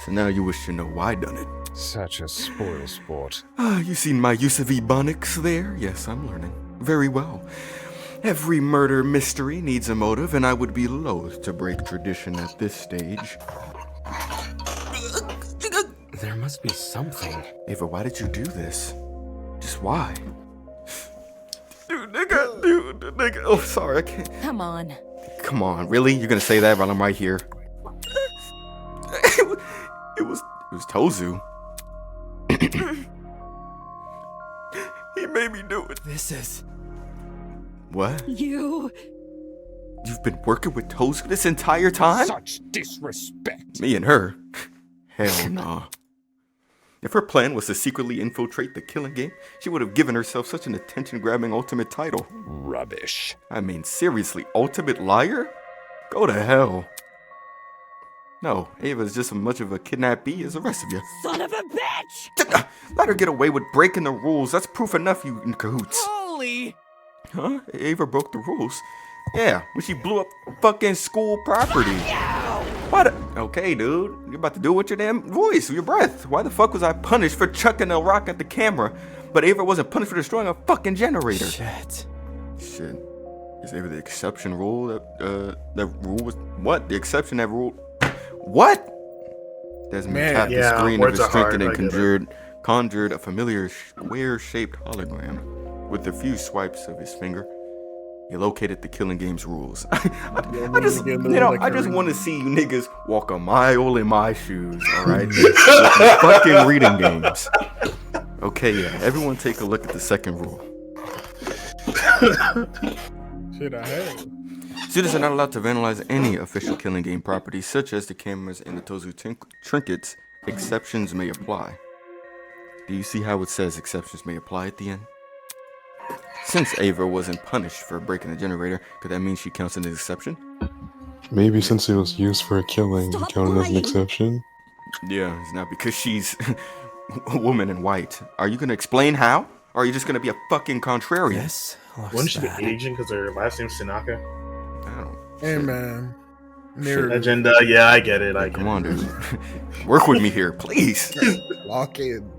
so now you wish to know why done it. Such a spoil sport. You seen my use of ebonics there? Yes, I'm learning. Very well. Every murder mystery needs a motive, and I would be loath to break tradition at this stage. There must be something. Ava, why did you do this? Just why? Dude, nigga. Oh, sorry, I can't. Come on. Come on, really? You're gonna say that while I'm right here? It was Tozu. He made me do it. This is What? You... You've been working with Tozu this entire time? Such disrespect. Me and her? Hell nah. If her plan was to secretly infiltrate the killing game, she would have given herself such an attention-grabbing ultimate title. Rubbish. I mean, seriously, ultimate liar? Go to hell. No, Ava's just as much of a kidnappee as the rest of you. Son of a bitch! Let her get away with breaking the rules. That's proof enough, you in cahoots. Holy! Huh? Ava broke the rules. Yeah, when she blew up fucking school property. What? Okay, dude. You're about to do it with your damn voice, with your breath. Why the fuck was I punished for chucking a rock at the camera, but Ava wasn't punished for destroying a fucking generator? Shit. Is Ava the exception rule that rule was what? The exception that rule. What? Desmond tapped the screen of his trinket and conjured a familiar square-shaped hologram. With a few swipes of his finger, he located the killing game's rules. I just want to see you niggas walk a mile in my shoes, alright? Fucking reading games. Okay, yeah, everyone take a look at the second rule. Shit, I have. Students are not allowed to vandalize any official killing game properties, such as the cameras and the Tozu trinkets. Exceptions may apply. Do you see how it says exceptions may apply at the end? Since Ava wasn't punished for breaking the generator, could that mean she counts as an exception? Maybe since it was used for a killing, Stop counted as an lying. exception. Yeah, it's not because she's a woman in white. Are you gonna explain how? Or are you just gonna be a fucking contrarian? Yes. Wouldn't she be Asian because her last name's Tanaka? I don't. Hey, man. Agenda, yeah, I get it. Come on, dude. Work with me here, please. Lock in.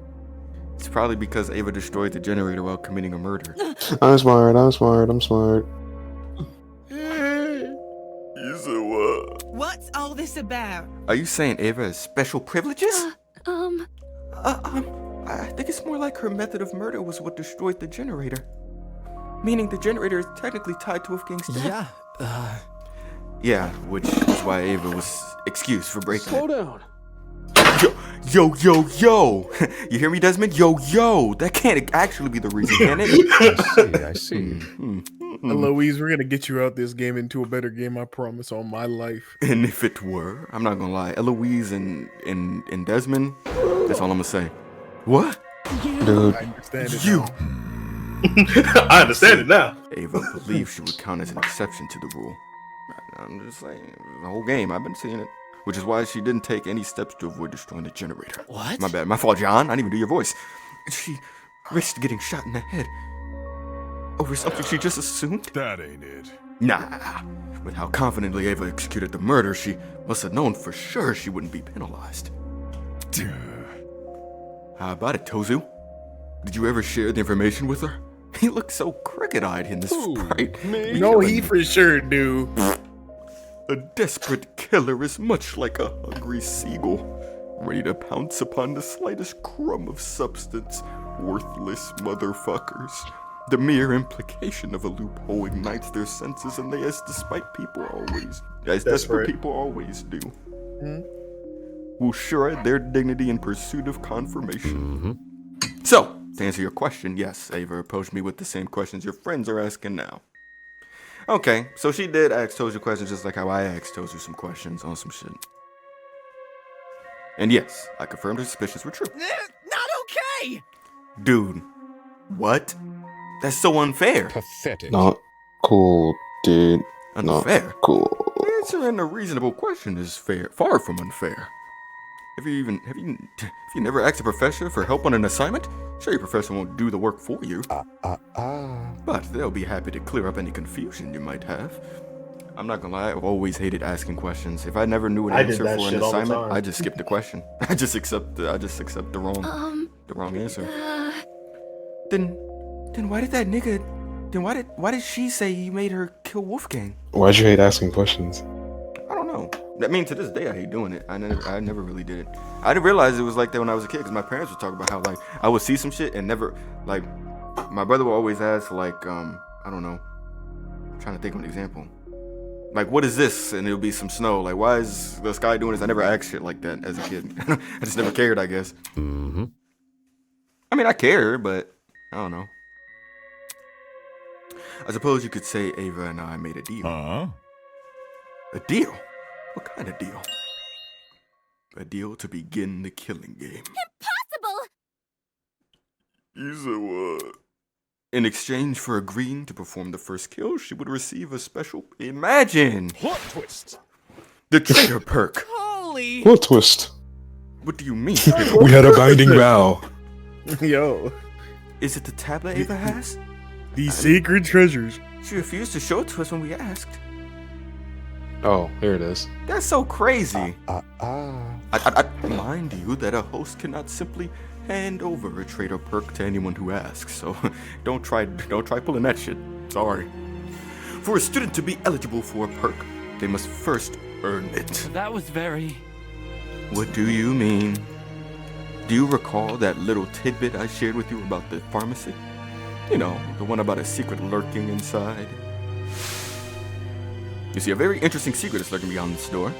It's probably because Ava destroyed the generator while committing a murder. I'm smart. I'm smart. What's all this about? Are you saying Ava has special privileges? I think it's more like her method of murder was what destroyed the generator. Meaning the generator is technically tied to Wolfgang's death. Yeah. Yeah, which is why Ava was excused for breaking Slow it. down. Yo. You hear me, Desmond? Yo. That can't actually be the reason, can it? I see. Eloise, we're gonna get you out this game into a better game, I promise, on my life. And if it were, I'm not gonna lie, Eloise and Desmond, that's all I'm gonna say. What? Dude. I understand it. You. now. I understand it now. Ava believed she would count as an exception to the rule. I'm just saying, the whole game, I've been seeing it. Which is why she didn't take any steps to avoid destroying the generator. What? My bad. My fault, John. I didn't even do your voice. She risked getting shot in the head over something she just assumed? That ain't it. Nah. With how confidently Ava executed the murder, she must have known for sure she wouldn't be penalized. How about it, Tozu? Did you ever share the information with her? He looked so crooked-eyed in this sprite. No, he for sure do. A desperate killer is much like a hungry seagull, ready to pounce upon the slightest crumb of substance. Worthless motherfuckers. The mere implication of a loophole ignites their senses, and as desperate people always do, will shred their dignity in pursuit of confirmation. So, to answer your question, yes, Ava approached me with the same questions your friends are asking now. Okay, so she did ask Tozu questions just like how I asked Tozu some questions on some shit. And yes, I confirmed her suspicions were true. Not okay! Dude, what? That's so unfair. Pathetic. Not cool, dude. Unfair? Not cool. Answering a reasonable question is far from unfair. Have you never asked a professor for help on an assignment? Sure, your professor won't do the work for you. But they'll be happy to clear up any confusion you might have. I'm not gonna lie, I've always hated asking questions. If I never knew an answer for an assignment, I just skip the question. I just accept the wrong answer. Then why did that nigga? Then why did she say you made her kill Wolfgang? Why'd you hate asking questions? I don't know. I mean, to this day, I hate doing it. I never really did it. I didn't realize it was like that when I was a kid, because my parents would talk about how, like, I would see some shit and never, like, my brother would always ask, like, I don't know. I'm trying to think of an example. Like, what is this? And it'll be some snow. Like, why is the sky doing this? I never asked shit like that as a kid. I just never cared, I guess. I mean, I care, but I don't know. I suppose you could say Ava and I made a deal. Huh? A deal? What kind of deal? A deal to begin the killing game. Impossible! You said what? In exchange for agreeing to perform the first kill, she would receive a special... Imagine! Plot twist! The traitor perk! Holy! What twist? What do you mean? We had a binding vow. Yo. Is it the tablet Ava has? These secret treasures. She refused to show it to us when we asked. Oh, here it is. That's so crazy. Mind you that a host cannot simply hand over a traitor perk to anyone who asks, so don't try pulling that shit. Sorry. For a student to be eligible for a perk, they must first earn it. That was very... What do you mean? Do you recall that little tidbit I shared with you about the pharmacy? You know, the one about a secret lurking inside. You see, a very interesting secret is lurking beyond this door.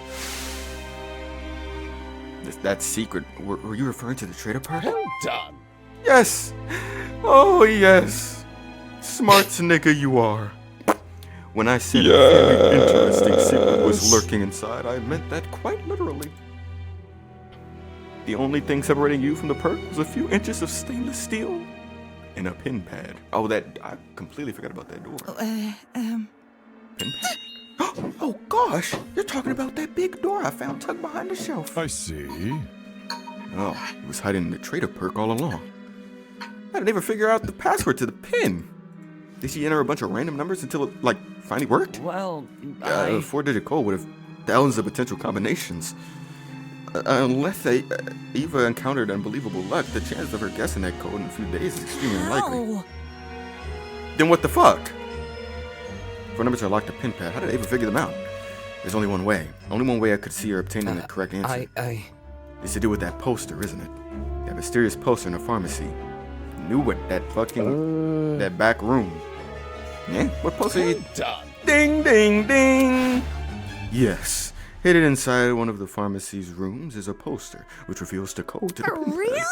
That secret, were you referring to the traitor perk? Well done. Yes! Oh, yes! Smart nigga you are. When I said a very interesting secret was lurking inside, I meant that quite literally. The only thing separating you from the perk was a few inches of stainless steel and a pin pad. Oh, I completely forgot about that door. Pin pad? Oh gosh, you're talking about that big door I found tucked behind the shelf. I see. Oh, it was hiding in the traitor perk all along. I didn't even figure out the password to the pin. Did she enter a bunch of random numbers until it, like, finally worked? Well, A 4-digit code would have thousands of potential combinations. Unless Eva encountered unbelievable luck, the chance of her guessing that code in a few days is extremely unlikely. Then what the fuck? If our numbers are locked to pin pad, how did Ava figure them out? There's only one way. Only one way I could see her obtaining the correct answer. It's to do with that poster, isn't it? That mysterious poster in the pharmacy. Knew what that fucking... that back room. Yeah? What poster? Done. Ding, ding, ding! Yes. Hidden inside one of the pharmacy's rooms is a poster, which reveals the code to the pin pad. Real?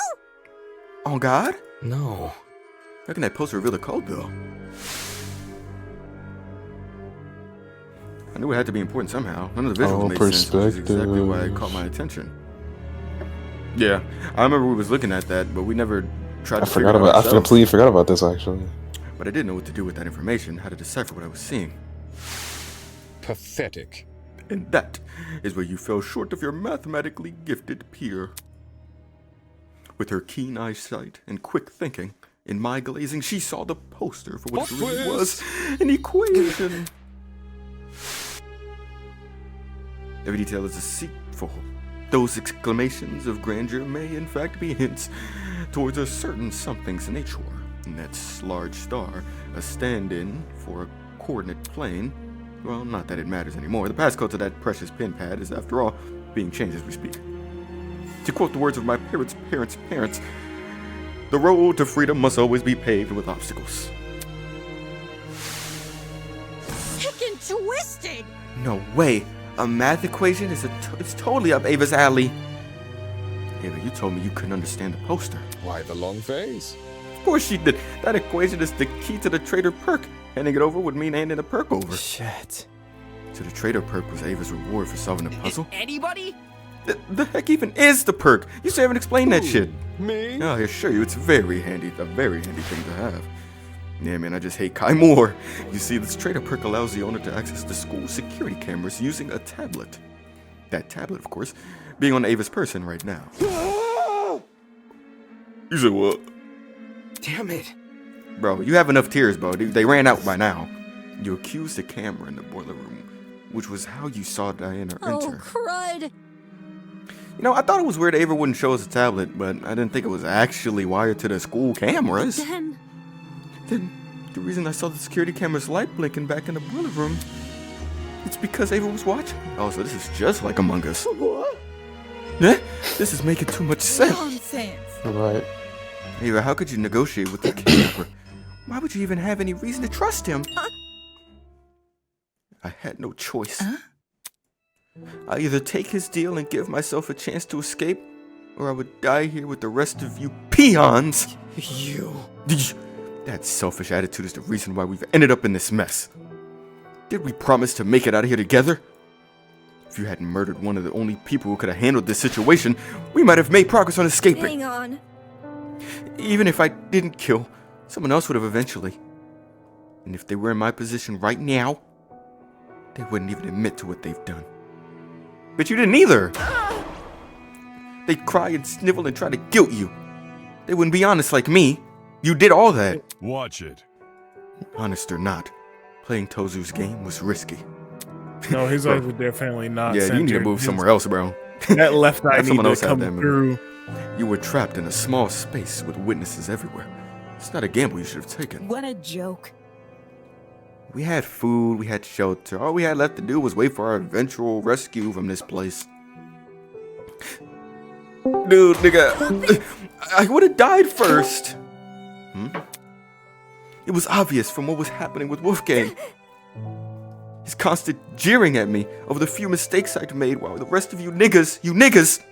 On God? No. How can that poster reveal the code, though? I knew it had to be important somehow. None of the visuals made sense, which is exactly why it caught my attention. Yeah, I remember we was looking at that, but we never tried to figure it out ourselves. I completely forgot about this, actually. But I didn't know what to do with that information, how to decipher what I was seeing. Pathetic. And that is where you fell short of your mathematically gifted peer. With her keen eyesight and quick thinking, in my glazing, she saw the poster for what it really was, an equation. Every detail is deceitful. Those exclamations of grandeur may in fact be hints towards a certain something's nature. And that large star, a stand-in for a coordinate plane. Well, not that it matters anymore. The passcode to that precious pin pad is, after all, being changed as we speak. To quote the words of my parents' parents, the road to freedom must always be paved with obstacles. Sick and twisted! No way. A math equation is it's totally up Ava's alley. Ava, you told me you couldn't understand the poster. Why the long face? Of course she did. That equation is the key to the traitor perk. Handing it over would mean handing a perk over. Shit. So the traitor perk was Ava's reward for solving the puzzle? Anybody? The heck even is the perk? You still haven't explained that shit. Me? Oh, I assure you, it's a very handy thing to have. Yeah, man, I just hate Kai more. You see, this traitor perk allows the owner to access the school security cameras using a tablet. That tablet, of course, being on Ava's person right now. You said what? Damn it. Bro, you have enough tears, bro. They ran out by now. You accused the camera in the boiler room, which was how you saw Diana enter. Oh, crud. You know, I thought it was weird Ava wouldn't show us a tablet, but I didn't think it was actually wired to the school cameras. Then the reason I saw the security camera's light blinking back in the boiler room, it's because Ava was watching. Oh, so this is just like Among Us. What? Yeah? This is making too much sense. Nonsense. Right. Ava, how could you negotiate with the kidnapper? Why would you even have any reason to trust him? I had no choice. I either take his deal and give myself a chance to escape, or I would die here with the rest of you peons. You. That selfish attitude is the reason why we've ended up in this mess. Did we promise to make it out of here together? If you hadn't murdered one of the only people who could have handled this situation, we might have made progress on escaping. Hang on. Even if I didn't kill, someone else would have eventually. And if they were in my position right now, they wouldn't even admit to what they've done. But you didn't either. They'd cry and snivel and try to guilt you. They wouldn't be honest like me. You did all that. Watch it. Honest or not, playing Tozu's game was risky. No, his eyes were definitely not. Yeah, you need to move somewhere else, bro. That left eye Let someone needs else to have come that through. You were trapped in a small space with witnesses everywhere. It's not a gamble you should have taken. What a joke. We had food, we had shelter. All we had left to do was wait for our eventual rescue from this place. Dude, nigga, I would have died first. It was obvious from what was happening with Wolfgang. His constant jeering at me over the few mistakes I'd made while the rest of you niggas,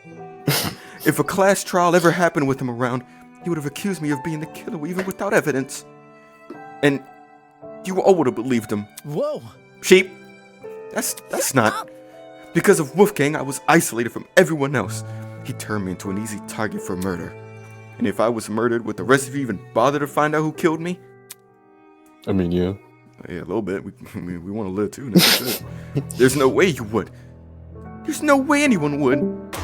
if a class trial ever happened with him around, he would have accused me of being the killer even without evidence. And you all would have believed him. Whoa. Sheep. That's not. Because of Wolfgang, I was isolated from everyone else. He turned me into an easy target for murder. And if I was murdered, would the rest of you even bother to find out who killed me? I mean, yeah. Yeah, a little bit. We want to live too. There's no way you would. There's no way anyone would.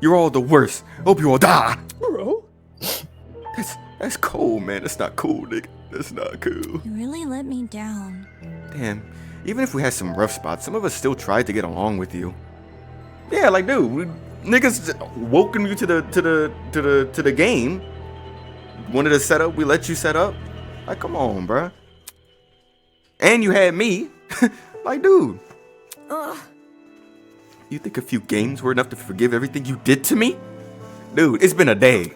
You're all the worst. Hope you all die. Bro? That's cold, man. That's not cool, nigga. That's not cool. You really let me down. Damn. Even if we had some rough spots, some of us still tried to get along with you. Yeah, like, dude, niggas welcome you to the game. Wanted to set up, we let you set up. Like, come on, bruh. And you had me. Like, dude. You think a few games were enough to forgive everything you did to me? Dude, it's been a day.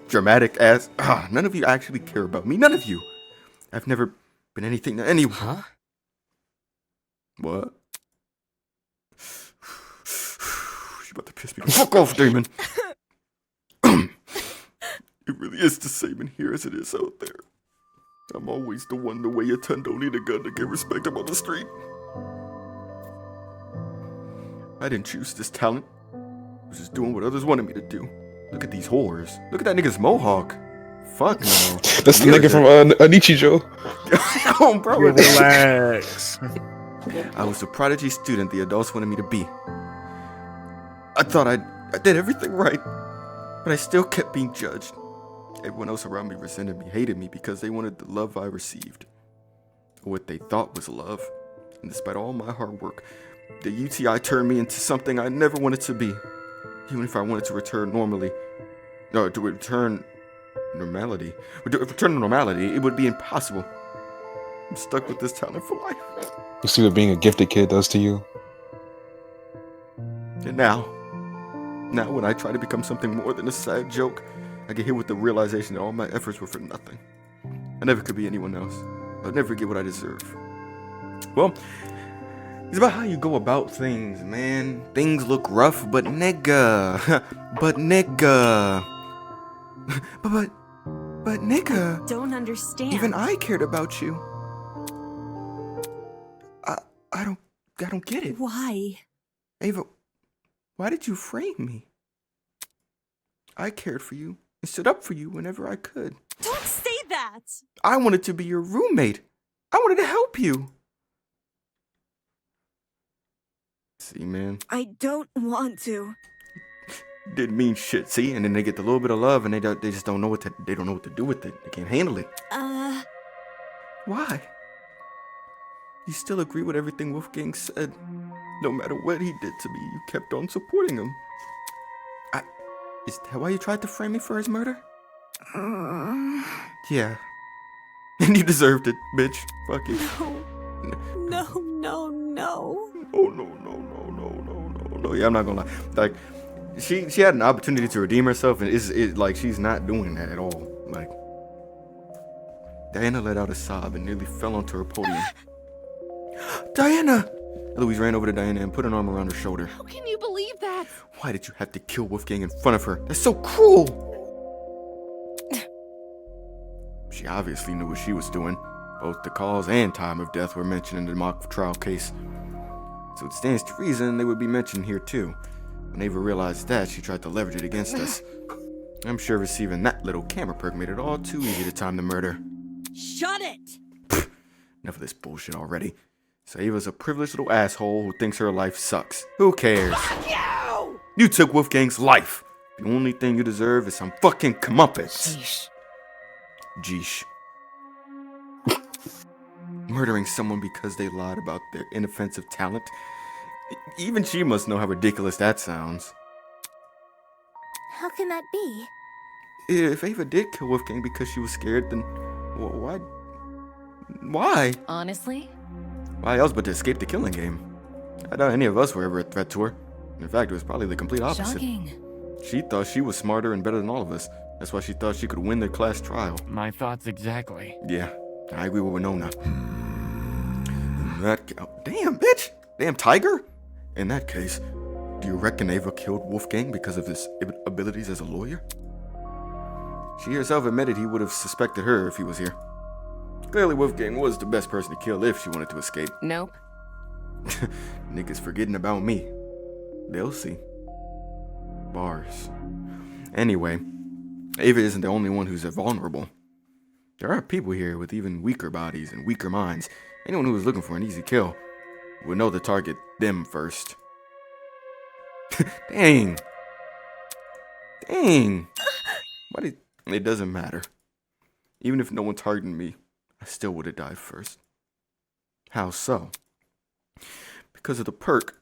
Dramatic ass. None of you actually care about me. None of you. I've never been anything to anyone. Huh? What? She's about to piss me the fuck off, Damon. It really is the same in here as it is out there. I'm always the one to weigh a ton, don't need a gun to get respect up on the street. I didn't choose this talent. I was just doing what others wanted me to do. Look at these whores. Look at that nigga's mohawk. Fuck no. That's the nigga from Anichijo. Oh, bro. Relax. I was the prodigy student the adults wanted me to be. I thought I did everything right, but I still kept being judged. Everyone else around me resented me, hated me because they wanted the love I received. Or what they thought was love. And despite all my hard work, the UTI turned me into something I never wanted to be. Even if I wanted to return normality, it would be impossible. I'm stuck with this talent for life. You see what being a gifted kid does to you? And now when I try to become something more than a sad joke, I get hit with the realization that all my efforts were for nothing. I never could be anyone else. I'll never get what I deserve. Well, it's about how you go about things, man. Things look rough, but nigga. But nigga. But nigga. I don't understand. Even I cared about you. I don't get it. Why? Ava, why did you frame me? I cared for you and stood up for you whenever I could. Don't say that! I wanted to be your roommate. I wanted to help you. See, man. I don't want to. Didn't mean shit, see? And then they get the little bit of love and they just don't know what to do with it. They can't handle it. Why? You still agree with everything Wolfgang said. No matter what he did to me, you kept on supporting him. Is that why you tried to frame me for his murder? Yeah. And you deserved it, bitch. Fuck you. No. Oh, no. Yeah, I'm not gonna lie. Like, she had an opportunity to redeem herself, and like, she's not doing that at all. Like, Diana let out a sob and nearly fell onto her podium. Diana! Eloise ran over to Diana and put an arm around her shoulder. How can you believe that? Why did you have to kill Wolfgang in front of her? That's so cruel! She obviously knew what she was doing. Both the cause and time of death were mentioned in the mock trial case. So it stands to reason they would be mentioned here too. When Ava realized that, she tried to leverage it against us. I'm sure receiving that little camera perk made it all too easy to time the murder. Shut it! Enough of this bullshit already. So Ava's a privileged little asshole who thinks her life sucks. Who cares? Fuck you! You took Wolfgang's life. The only thing you deserve is some fucking comeuppance. Jeesh. Murdering someone because they lied about their inoffensive talent. Even she must know how ridiculous that sounds. How can that be? If Ava did kill Wolfgang because she was scared, then why? Why? Honestly? Why else but to escape the killing game? I doubt any of us were ever a threat to her. In fact, it was probably the complete opposite. Shocking. She thought she was smarter and better than all of us. That's why she thought she could win the class trial. My thoughts exactly. Yeah, I agree with Winona. Damn, bitch! Damn tiger! In that case, do you reckon Ava killed Wolfgang because of his abilities as a lawyer? She herself admitted he would have suspected her if he was here. Clearly, Wolfgang was the best person to kill if she wanted to escape. Nope. Niggas forgetting about me. They'll see. Bars. Anyway, Ava isn't the only one who's vulnerable. There are people here with even weaker bodies and weaker minds. Anyone who is looking for an easy kill would know to target them first. Dang. But it doesn't matter. Even if no one targeted me, I still would have died first. How so? Because of the perk.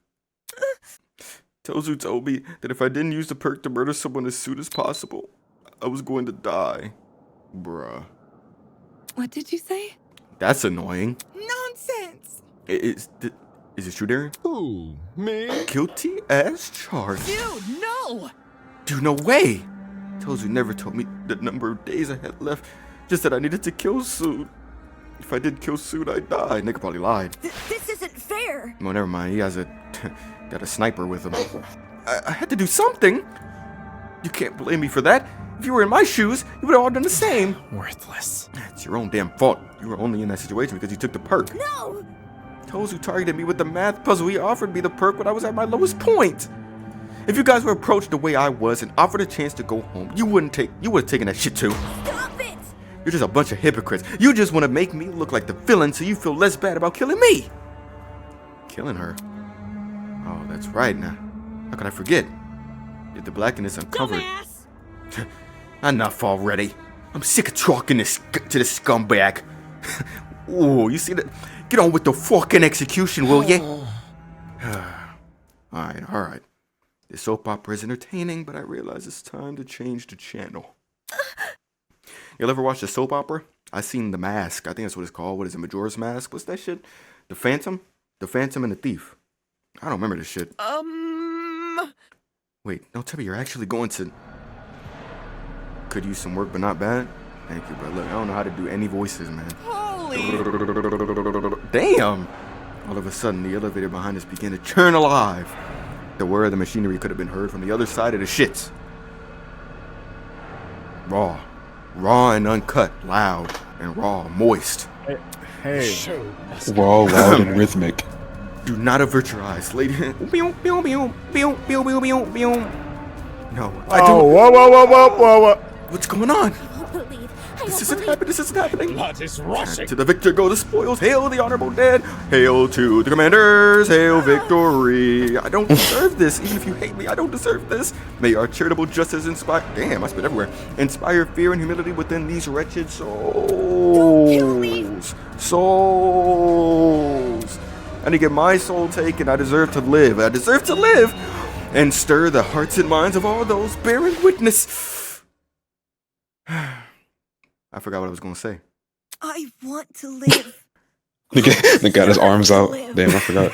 Tozu told me that if I didn't use the perk to murder someone as soon as possible, I was going to die. Bruh. What did you say? That's annoying. Nonsense! Is it true, Darren? Who? Me? Guilty as charged. Dude, no! Dude, no way! Tozu never told me the number of days I had left, just that I needed to kill soon. If I didn't kill soon, I'd die. Nigga probably lied. This isn't fair! Well, never mind. He has got a sniper with him. I had to do something. You can't blame me for that. If you were in my shoes, you would have all done the same. Worthless. It's your own damn fault. You were only in that situation because you took the perk. No! Tozu targeted me with the math puzzle. He offered me the perk when I was at my lowest point. If you guys were approached the way I was and offered a chance to go home, you would have taken that shit too. Stop it! You're just a bunch of hypocrites. You just want to make me look like the villain so you feel less bad about killing me. Killing her? Oh, that's right now. How could I forget? If the blackness uncovered. Enough already. I'm sick of talking to this scumbag. Ooh, you see that? Get on with the fucking execution, will ya? Alright. This soap opera is entertaining, but I realize it's time to change the channel. You'll ever watch a soap opera? I seen The Mask. I think that's what it's called. What is it, Majora's Mask? What's that shit? The Phantom? The Phantom and the Thief. I don't remember this shit. Wait, don't tell me you're actually going to... Could use some work, but not bad. Thank you, but look, I don't know how to do any voices, man. Holy! Damn! All of a sudden, the elevator behind us began to churn alive. The whir of the machinery could have been heard from the other side of the shits. Raw and uncut, loud and raw, moist. Hey. Raw, loud, and rhythmic. Do not avert your eyes, lady. No, I do. Whoa. What's going on? This isn't happening. Blood is rushing. To the victor go the spoils. Hail the honorable dead. Hail to the commanders. Hail victory. I don't deserve this. Even if you hate me, I don't deserve this. May our charitable justice inspire. Damn, I spit everywhere. Inspire fear and humility within these wretched souls. Souls. I need to get my soul taken. I deserve to live. I deserve to live. And stir the hearts and minds of all those bearing witness. I forgot what I was going to say. I want to live. They got his arms out. Damn, I forgot.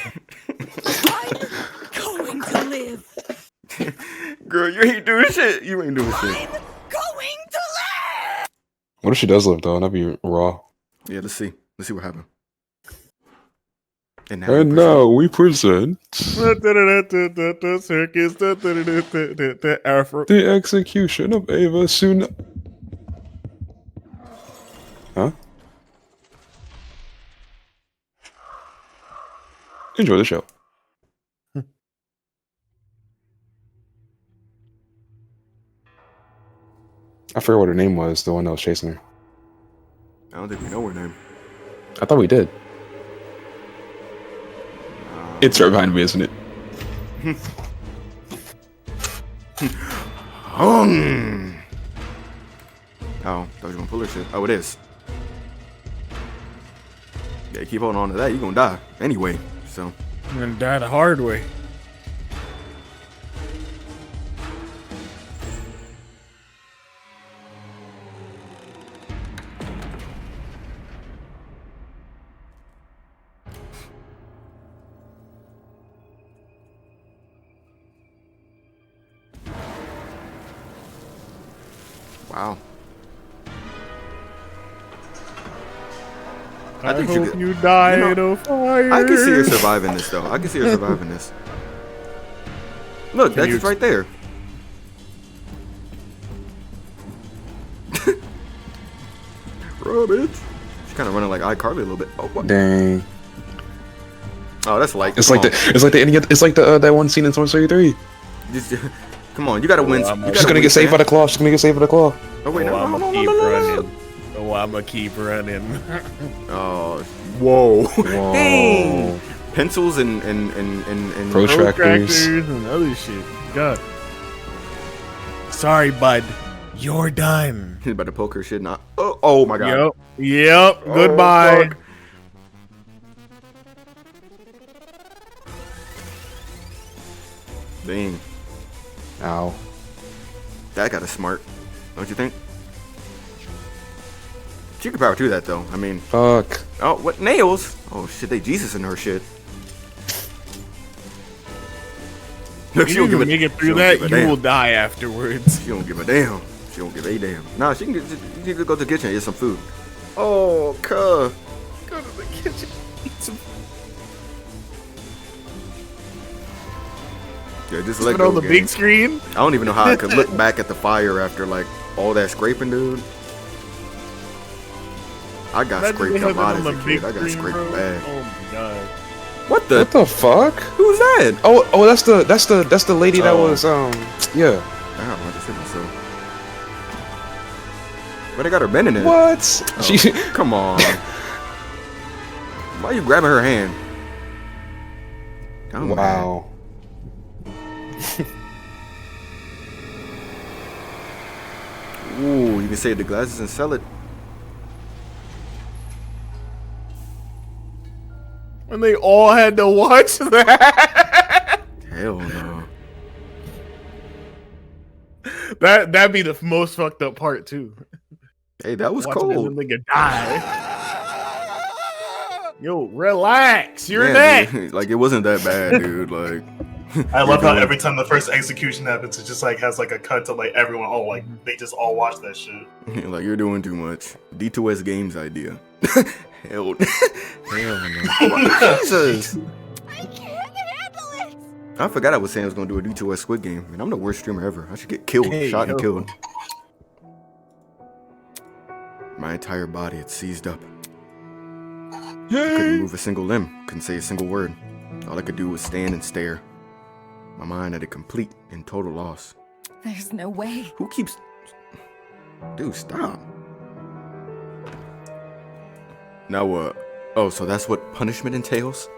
I'm going to live. Girl, you ain't doing shit. You ain't doing shit. I'm going to live. What if she does live, though? That'd be raw. Yeah, let's see. Let's see what happened. And now we present Circus. the execution of Ava Soon. Huh? Enjoy the show. I forget what her name was, the one that was chasing her. I don't think we know her name. I thought we did. It's right behind me, isn't it? Oh, thought you were gonna pull her shit. Oh, it is. Yeah, keep holding on to that, you're gonna die anyway. So I'm gonna die the hard way. wow. I think hope could, you die in a fire. I can see her surviving this, though. I can see her surviving this. Look, that's just right there. Run it. She's kind of running like iCarly a little bit. Oh, what? Dang. Oh, that's like. It's like the that one scene in Toy Story 3. Just, come on, you gotta win. She's gonna get saved by the claw. She's gonna get saved by the claw. Oh wait, no, I'm no, gonna no, keep no, no, running. Oh, I'm gonna keep running. Oh, whoa. Whoa. Dang. Pencils and protractors and other shit. God. Sorry, bud. You're done. He's about to poke her shit. Not. Oh my god. Yep. Goodbye. Fuck. Dang. Ow. That got us smart, don't you think? She could power to that though. I mean. Fuck. Oh, what nails? Oh shit, they Jesus in her shit. Look, If you don't make it through that, you will die afterwards. She don't give a damn. She don't give a damn. Nah, she can you need to go to the kitchen and get some food. Oh, cuh. Go to the kitchen. Eat some. Yeah, just Put let it on go. the big screen. I don't even know how I could look back at the fire after like all that scraping, dude. I got Imagine scraped they up have that out on as the a kid. big I got screen, scraped bro. bad. Oh my god. What the? What the fuck? Who's that? Oh, that's the lady that was yeah. Damn, I just hit myself. But they got her bending it. What? Oh, come on. Why are you grabbing her hand? Oh, wow. Ooh, you can save the glasses and sell it. And they all had to watch that. Hell no. That'd be the most fucked up part too. Hey, that was Watching cold. the nigga die. Yo, relax. You're Yeah, next. dude, like it wasn't that bad, dude. Like I love how every time the first execution happens, it just like has like a cut to like everyone. Oh, like they just all watch that shit. like you're doing too much. D2S Games idea. Hell, hell no. Jesus. I can't handle it. I forgot I was saying I was gonna do a D2S Squid Game, and I'm the worst streamer ever. I should get killed, shot and killed. My entire body had seized up. I couldn't move a single limb, couldn't say a single word. All I could do was stand and stare. My mind at a complete and total loss. There's no way. Who keeps... Dude, stop. Now, oh, so that's what punishment entails?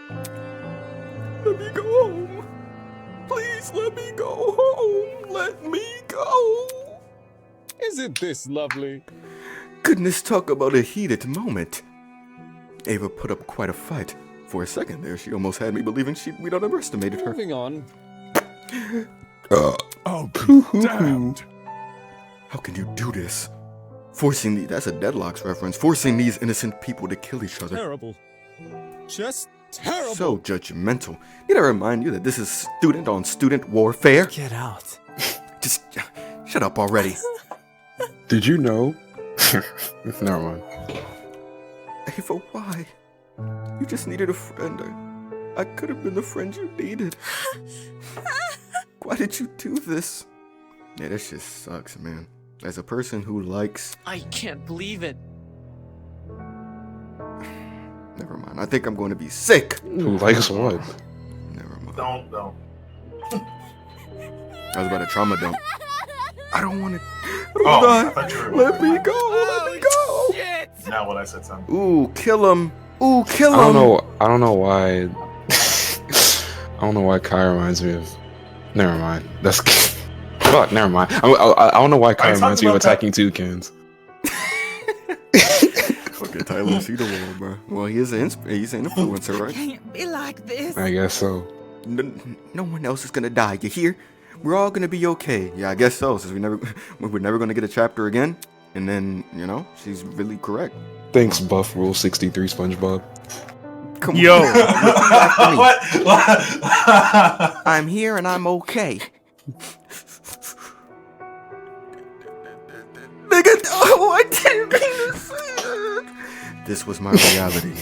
Let me go home. Please let me go home. Let me go. Isn't this lovely? Goodness, talk about a heated moment. Ava put up quite a fight. For a second there, she almost had me believing we'd underestimated her. Moving on. Oh, damned. How can you do this? Forcing the... That's a Deadlocks reference. Forcing these innocent people to kill each other. Terrible. Just terrible. So judgmental. Need I remind you that this is student-on-student warfare? Get out. Just shut up already. Did you know? Never mind. Ava, why? You just needed a friend. I could have been the friend you needed. Why did you do this? Yeah, this just sucks, man. As a person who likes... I can't believe it. and I think I'm going to be sick. Who likes what? Never mind. Don't. I was about to trauma dump. I don't want to. I thought you were. Let me go. Let me go. Shit! Now what I said something. Ooh, kill him. Ooh, kill him. I don't know why. I don't know why Kai reminds me of. Never mind. That's. Fuck. Never mind. I don't know why Kai reminds me of attacking toucans. Okay, Tyler, see the world, bro. Well, he's an influencer, right? Can't be like this. I guess so. No one else is gonna die. You hear? We're all gonna be okay. Yeah, I guess so. Since we're never gonna get a chapter again. And then, you know, she's really correct. Thanks, Buff Rule 63 SpongeBob. Come Yo. on. What? I'm here and I'm okay. Nigga, oh, I didn't mean to say that. This was my reality.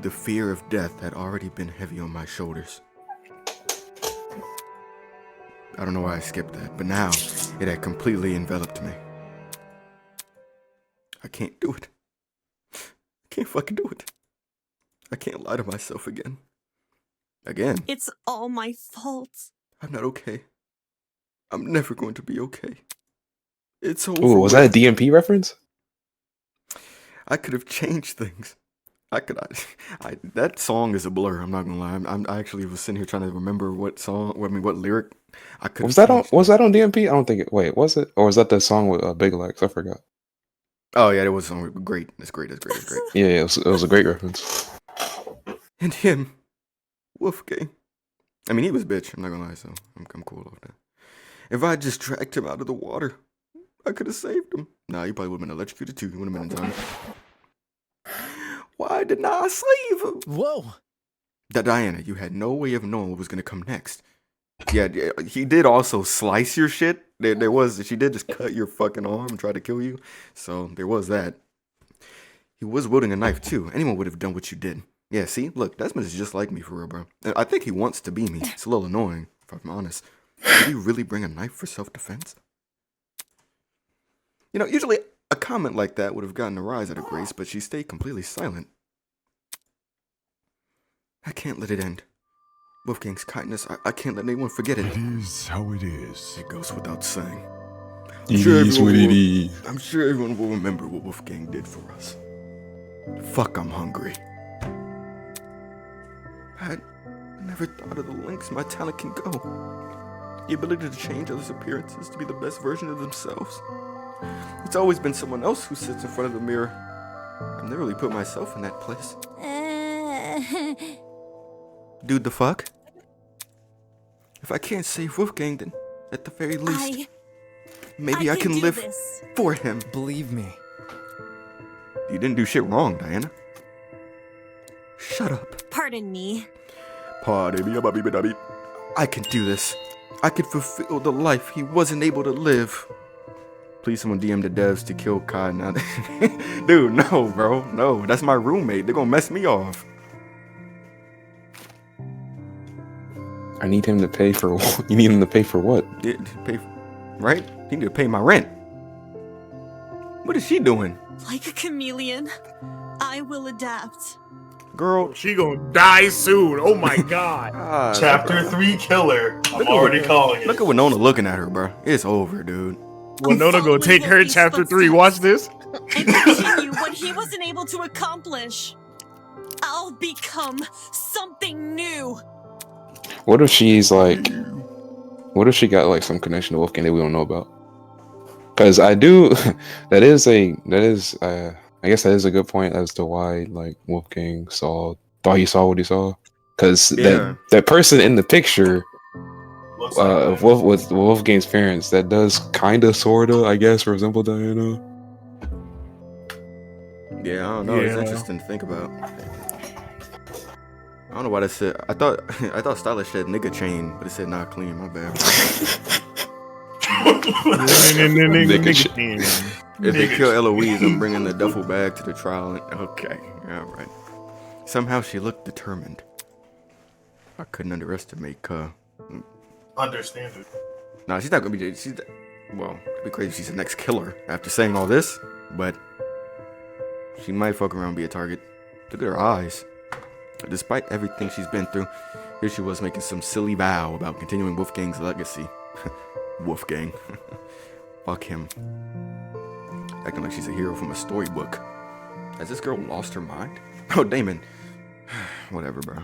The fear of death had already been heavy on my shoulders. I don't know why I skipped that, but now it had completely enveloped me. I can't do it. I can't fucking do it. I can't lie to myself again. Again. It's all my fault. I'm not okay. I'm never going to be okay. It's over. Ooh, was that a DMP reference? I could have changed things. That song is a blur. I'm not gonna lie. I actually was sitting here trying to remember what lyric I could. Was that on DMP? I don't think it. Wait, was it? Or was that the song with Big Lex? I forgot. Oh yeah, it was a song. Great. It's great. Yeah, it was a great reference. And him, Wolfgang. I mean, he was a bitch. I'm not gonna lie. So I'm cool with that. If I just dragged him out of the water, I could have saved him. Nah, he probably would have been electrocuted too. He would have been in time. Why didn't I save him? Whoa. Diana, you had no way of knowing what was gonna come next. Yeah, he did also slice your shit. She did just cut your fucking arm and try to kill you. So there was that. He was wielding a knife too. Anyone would have done what you did. Yeah, see? Look, Desmond is just like me for real, bro. I think he wants to be me. It's a little annoying, if I'm honest. Did he really bring a knife for self-defense? You know, usually a comment like that would have gotten a rise out of Grace, but she stayed completely silent. I can't let it end. Wolfgang's kindness, I can't let anyone forget it. It is how it is. It goes without saying. I'm sure everyone will remember what Wolfgang did for us. Fuck, I'm hungry. I never thought of the lengths my talent can go. The ability to change others' appearances to be the best version of themselves. It's always been someone else who sits in front of the mirror. I've never really put myself in that place. Dude, the fuck? If I can't save Wolfgang, then at the very least, maybe I can live for him. Believe me. You didn't do shit wrong, Diana. Shut up. Pardon me. I can do this. I can fulfill the life he wasn't able to live. Please, someone DM the devs to kill Kai now. Dude, no, bro. No, that's my roommate. They're gonna mess me off. I need him to pay for. You need him to pay for what? Right? He need to pay my rent. What is she doing? Like a chameleon, I will adapt. Girl, she gonna die soon. Oh my god. Chapter 3 killer. I'm already calling it. Look at Winona looking at her, bro. It's over, dude. Winona gonna take her chapter 3. Watch this. And continue what he wasn't able to accomplish. I'll become something new. What if she's like? What if she got like some connection to Wolfgang that we don't know about? Because I do. I guess that is a good point as to why like Wolfgang thought he saw what he saw. Because that person in the picture with Wolfgang's parents, that does kind of sorta, I guess, resemble Diana. Yeah, I don't know. It's interesting to think about. I don't know why that said. I thought Stylish said nigga chain, but it said not clean. My bad. If they kill Eloise, I'm bringing the duffel bag to the trial. Okay, all right. Somehow she looked determined. I couldn't underestimate Understand it. Nah, she's not gonna be. Well, it'd be crazy if she's the next killer after saying all this, but she might fuck around and be a target. Look at her eyes. Despite everything she's been through, here she was making some silly vow about continuing Wolfgang's legacy. Wolfgang. Fuck him. Acting like she's a hero from a storybook. Has this girl lost her mind? Oh, Damon. Whatever, bro.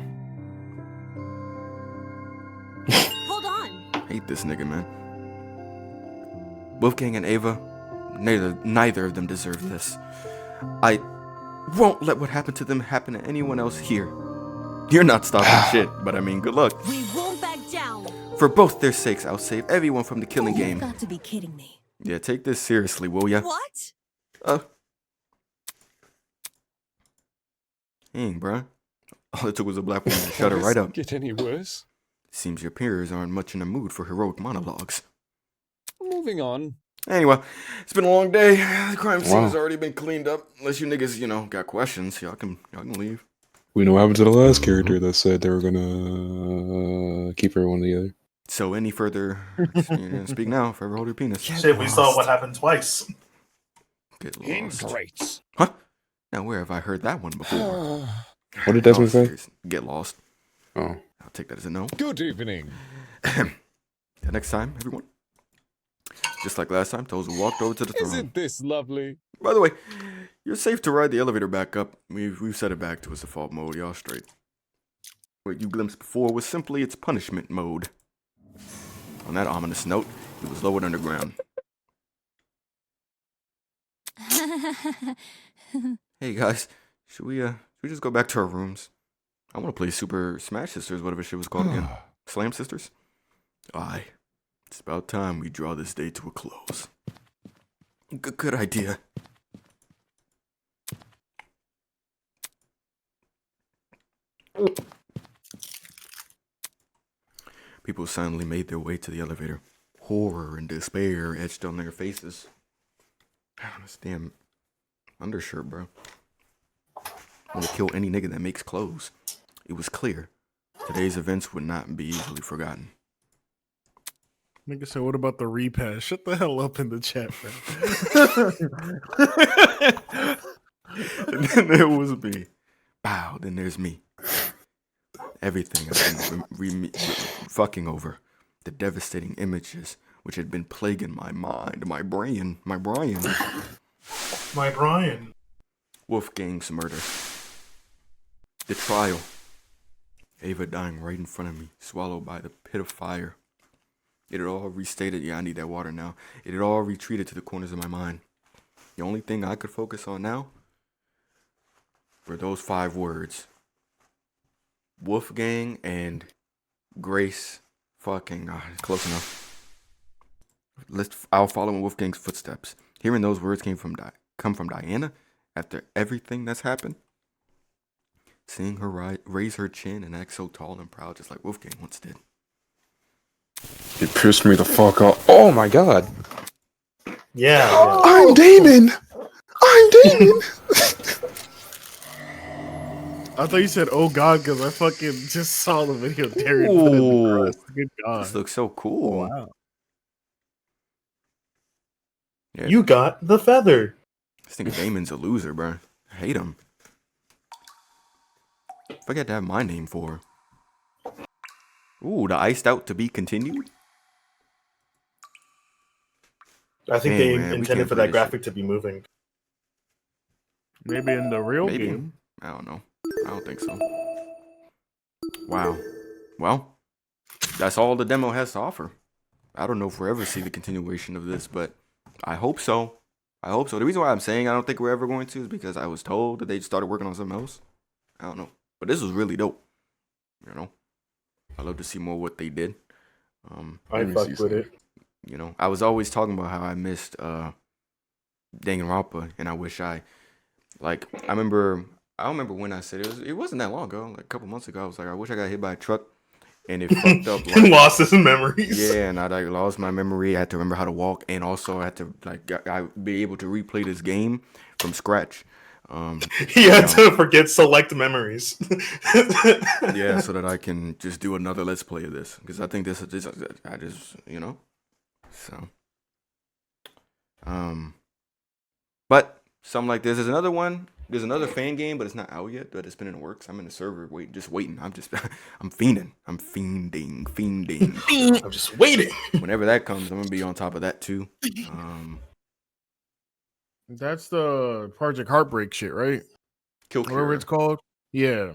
Hold on. Hate this nigga, man. Wolfgang and Ava, neither of them deserve this. I won't let what happened to them happen to anyone else here. You're not stopping shit, but I mean, good luck. We won't back down. For both their sakes, I'll save everyone from the killing You've game. got to be kidding me. Yeah, take this seriously, will ya? What? Dang, bruh. All it took was a black woman to shut her right up. Get any worse? Seems your peers aren't much in the mood for heroic monologues. Moving on. Anyway, it's been a long day. The crime scene Wow. has already been cleaned up. Unless you niggas, got questions, y'all can leave. We know what happened to the last character that said they were gonna keep everyone together. So any further, speak now, forever hold your penis. Shit, we saw what happened twice. Get lost. Ingrates. Huh? Now where have I heard that one before? What did Desmond say? Serious. Get lost. Oh. I'll take that as a no. Good evening. Till next time, everyone. Just like last time, Toes walked over to the throne. Isn't this lovely? By the way, you're safe to ride the elevator back up. We've set it back to its default mode, y'all straight. What you glimpsed before was simply its punishment mode. On that ominous note, it was lowered underground. Hey guys, should we just go back to our rooms? I want to play Super Smash Sisters, whatever shit was called again. Slam Sisters? Aye. It's about time we draw this day to a close. Good idea. People silently made their way to the elevator. Horror and despair etched on their faces. This damn undershirt, bro. I want to kill any nigga that makes clothes. It was clear. Today's events would not be easily forgotten. Nigga said, what about the repass? Shut the hell up in the chat, bro. And then there was me. Wow, then there's me. Everything I've been fucking over. The devastating images which had been plaguing my mind, my brain. My Brian. Wolfgang's murder. The trial. Ava dying right in front of me, swallowed by the pit of fire. It had all restated, yeah, I need that water now. It had all retreated to the corners of my mind. The only thing I could focus on now were those 5 words. Wolfgang and Grace fucking, close enough. I'll follow in Wolfgang's footsteps. Hearing those words come from Diana after everything that's happened. Seeing her raise her chin and act so tall and proud just like Wolfgang once did. It pissed me the fuck off. Oh my god. Yeah. I'm Damon! I'm Damon! I thought you said, oh god, because I fucking just saw the video of Darian put in the crust. Good god. This looks so cool. Wow. Yeah. You got the feather. I think Damon's a loser, bro. I hate him. Forgot to have my name for. Ooh, the iced out to be continued. I think Dang, they man, we intended can't for play that this graphic to be moving. Maybe in the real Maybe. game. I don't know. I don't think so. Wow. Well, that's all the demo has to offer. I don't know if we'll ever see the continuation of this, but I hope so. I hope so. The reason why I'm saying I don't think we're ever going to is because I was told that they started working on something else. I don't know. But this was really dope. You know? I love to see more what they did. I fucked with it. You know, I was always talking about how I missed Danganronpa, and I wish I don't remember when I said it wasn't that long ago, like a couple months ago. I was like, I wish I got hit by a truck and it fucked up. And lost his memories. Yeah, and I lost my memory. I had to remember how to walk, and also I had to I be able to replay this game from scratch. He had to forget select memories. Yeah, so that I can just do another let's play of this, because I think this I just so but something like this is another one. There's another fan game, but it's not out yet. But it's been in the works. I'm in the server, waiting. I'm fiending. I'm fiending. I'm just waiting. Whenever that comes, I'm gonna be on top of that too. That's the Project Heartbreak shit, right? Kill Whatever it's called. Yeah.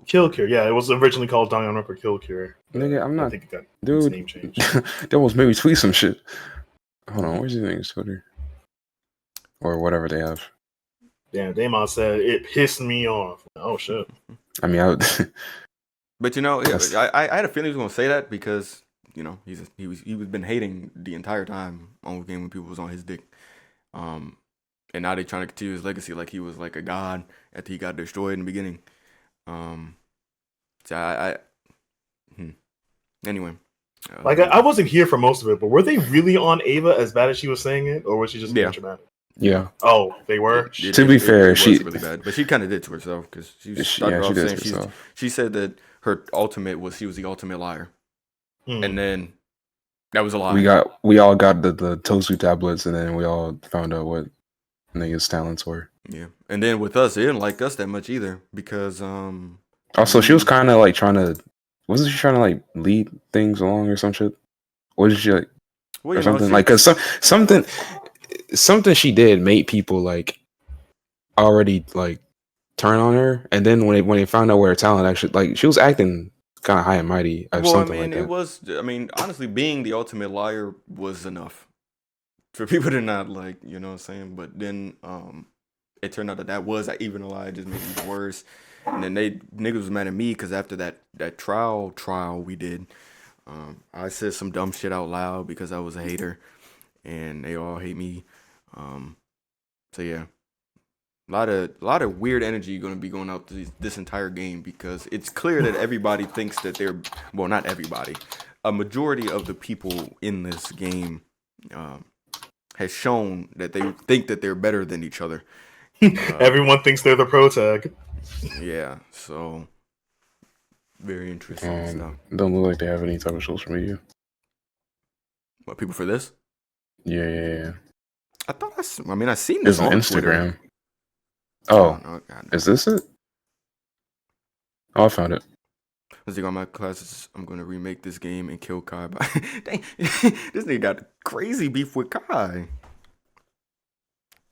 Kill Cure. Yeah, it was originally called Danganronpa Kill Cure. Nigga, I'm I not. think it got its Dude, name changed. they almost made me tweet some shit. Hold on, where's his name? Twitter or whatever they have. Yeah, Damon said it pissed me off. Oh shit. I mean, But you know, Yes. I had a feeling he was gonna say that because you know he was been hating the entire time on the game when people was on his dick, and now they trying to continue his legacy like he was like a god after he got destroyed in the beginning. So anyway. Like I wasn't here for most of it, but were they really on Ava as bad as she was saying it, or was she just being dramatic? Yeah. Oh, they were. To be fair, she was really bad, but she kind of did to herself because she started off did saying to herself. she said that her ultimate was she was the ultimate liar, and then that was a lie. We all got the Tosu tablets, and then we all found out what niggas' talents were. Yeah, and then with us, they didn't like us that much either because Also, she was kind of like wasn't she trying to like lead things along or some shit? What did she like? Well, or you know, something she- like because something she did made people like already like turn on her, and then when they found out where her talent actually like she was acting kind of high and mighty or Well, I something mean, like that. it was. I mean, honestly, being the ultimate liar was enough for people to not like. You know what I'm saying? But then it turned out that was even a lie. It just made it even worse. And then niggas was mad at me because after that trial we did, I said some dumb shit out loud because I was a hater, and they all hate me. So yeah, a lot of weird energy going to be going out this entire game because it's clear that everybody thinks that they're not everybody, a majority of the people in this game has shown that they think that they're better than each other. Everyone thinks they're the pro tag. Yeah, so very interesting stuff. Don't look like they have any type of social media. What, people for this? Yeah. I thought I seen There's this an on Instagram. Twitter. Oh, no, God, is this it? Oh, I found it. Let's see, on my classes, I'm going to remake this game and kill Kai. Dang, this nigga got crazy beef with Kai.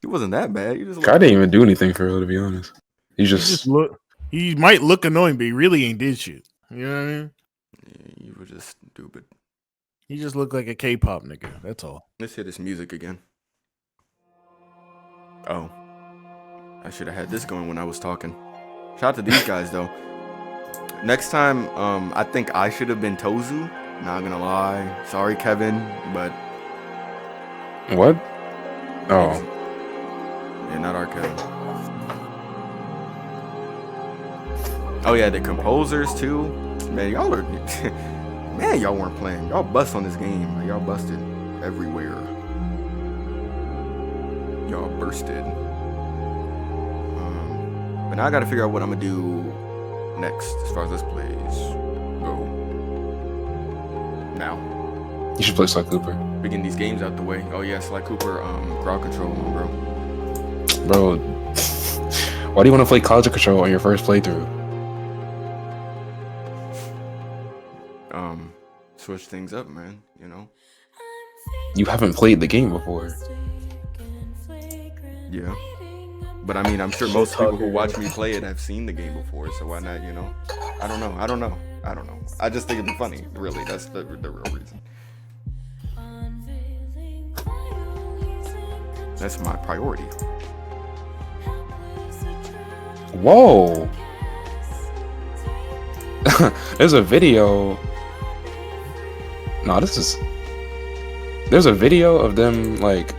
He wasn't that bad. You just Kai didn't even do anything for real, to be honest. He might look annoying, but he really ain't did shit. You know what I mean? Yeah, you were just stupid. He just looked like a K-pop nigga. That's all. Let's hear this music again. Oh. I should have had this going when I was talking. Shout out to these guys, though. Next time, I think I should have been Tozu. Not gonna lie. Sorry, Kevin, but... What? Oh. Yeah, not our Kevin. Oh, yeah, the composers, too. Man, y'all are... Man, y'all weren't playing. Y'all bust on this game. Like, y'all busted everywhere. Y'all bursted. But now I gotta figure out what I'm gonna do next as far as this plays go. Now. You should play Sly Cooper. We getting these games out the way. Oh yeah, Sly Cooper, crowd control, bro. Bro, why do you want to play Cloud Control on your first playthrough? Switch things up, man, you know? You haven't played the game before. Yeah. But I mean, I'm sure most people who watch me play it have seen the game before, so why not, you know? I don't know. I just think it'd be funny, really. That's the real reason. That's my priority. Whoa! There's a video. No, there's a video of them like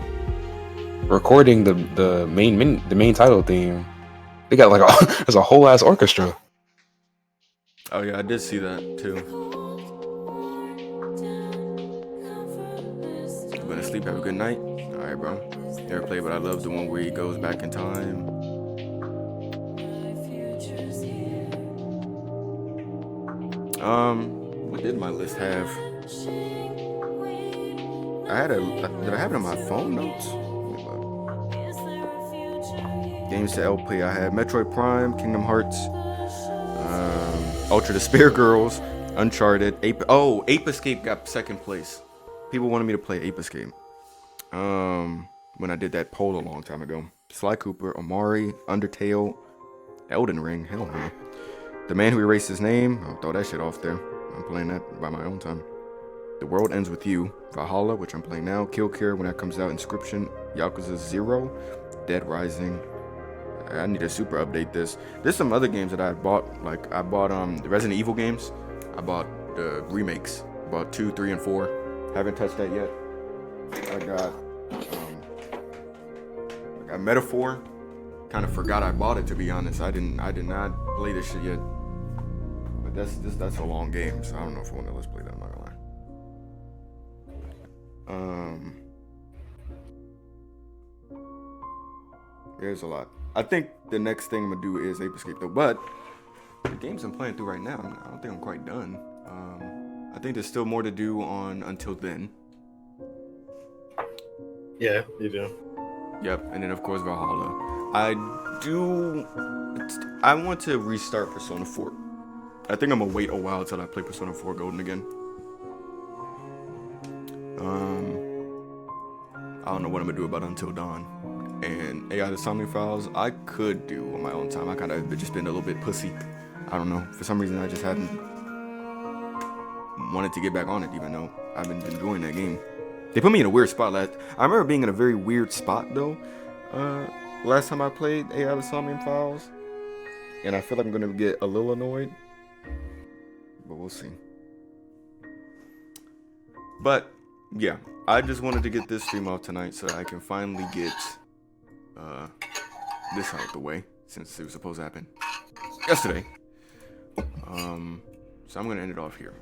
recording the main title theme. They got like there's a whole ass orchestra. Oh yeah, I did see that too. You gonna sleep? Have a good night. All right, bro. Never played, but I love the one where he goes back in time. What did my list have? Did I have it on my phone notes? Games to LP. I had Metroid Prime, Kingdom Hearts, Ultra Despair Girls, Uncharted, Ape. Oh, Ape Escape got second place. People wanted me to play Ape Escape. When I did that poll a long time ago. Sly Cooper, Omari, Undertale, Elden Ring. Hell no. The Man Who Erased His Name. I'll throw that shit off there. I'm playing that by my own time. The World Ends With You. Valhalla, which I'm playing now. Kill Care when that comes out. Inscription. Yakuza 0. Dead Rising. I need to super update this. There's some other games that I bought. Like I bought the Resident Evil games. I bought the remakes. I bought 2, 3, and 4. Haven't touched that yet. I got Metaphor. Kind of forgot I bought it, to be honest. I did not play this shit yet. But that's a long game, so I don't know if I want to let's play that. I'm not gonna lie. There's a lot. I think the next thing I'm gonna do is Ape Escape though, but the games I'm playing through right now, I don't think I'm quite done. I think there's still more to do on Until Then. Yeah, you do. Yep, and then of course Valhalla. I want to restart Persona 4. I think I'm gonna wait a while till I play Persona 4 Golden again. I don't know what I'm gonna do about Until Dawn. And AI the Somni Files, I could do on my own time. I kind of just been a little bit pussy. I don't know. For some reason, I just hadn't wanted to get back on it, even though I've been enjoying that game. They put me in a weird spot. I remember being in a very weird spot, though, last time I played AI the Somnium Files. And I feel like I'm going to get a little annoyed. But we'll see. But, yeah. I just wanted to get this stream off tonight so that I can finally get this out of the way, since it was supposed to happen yesterday. So I'm going to end it off here.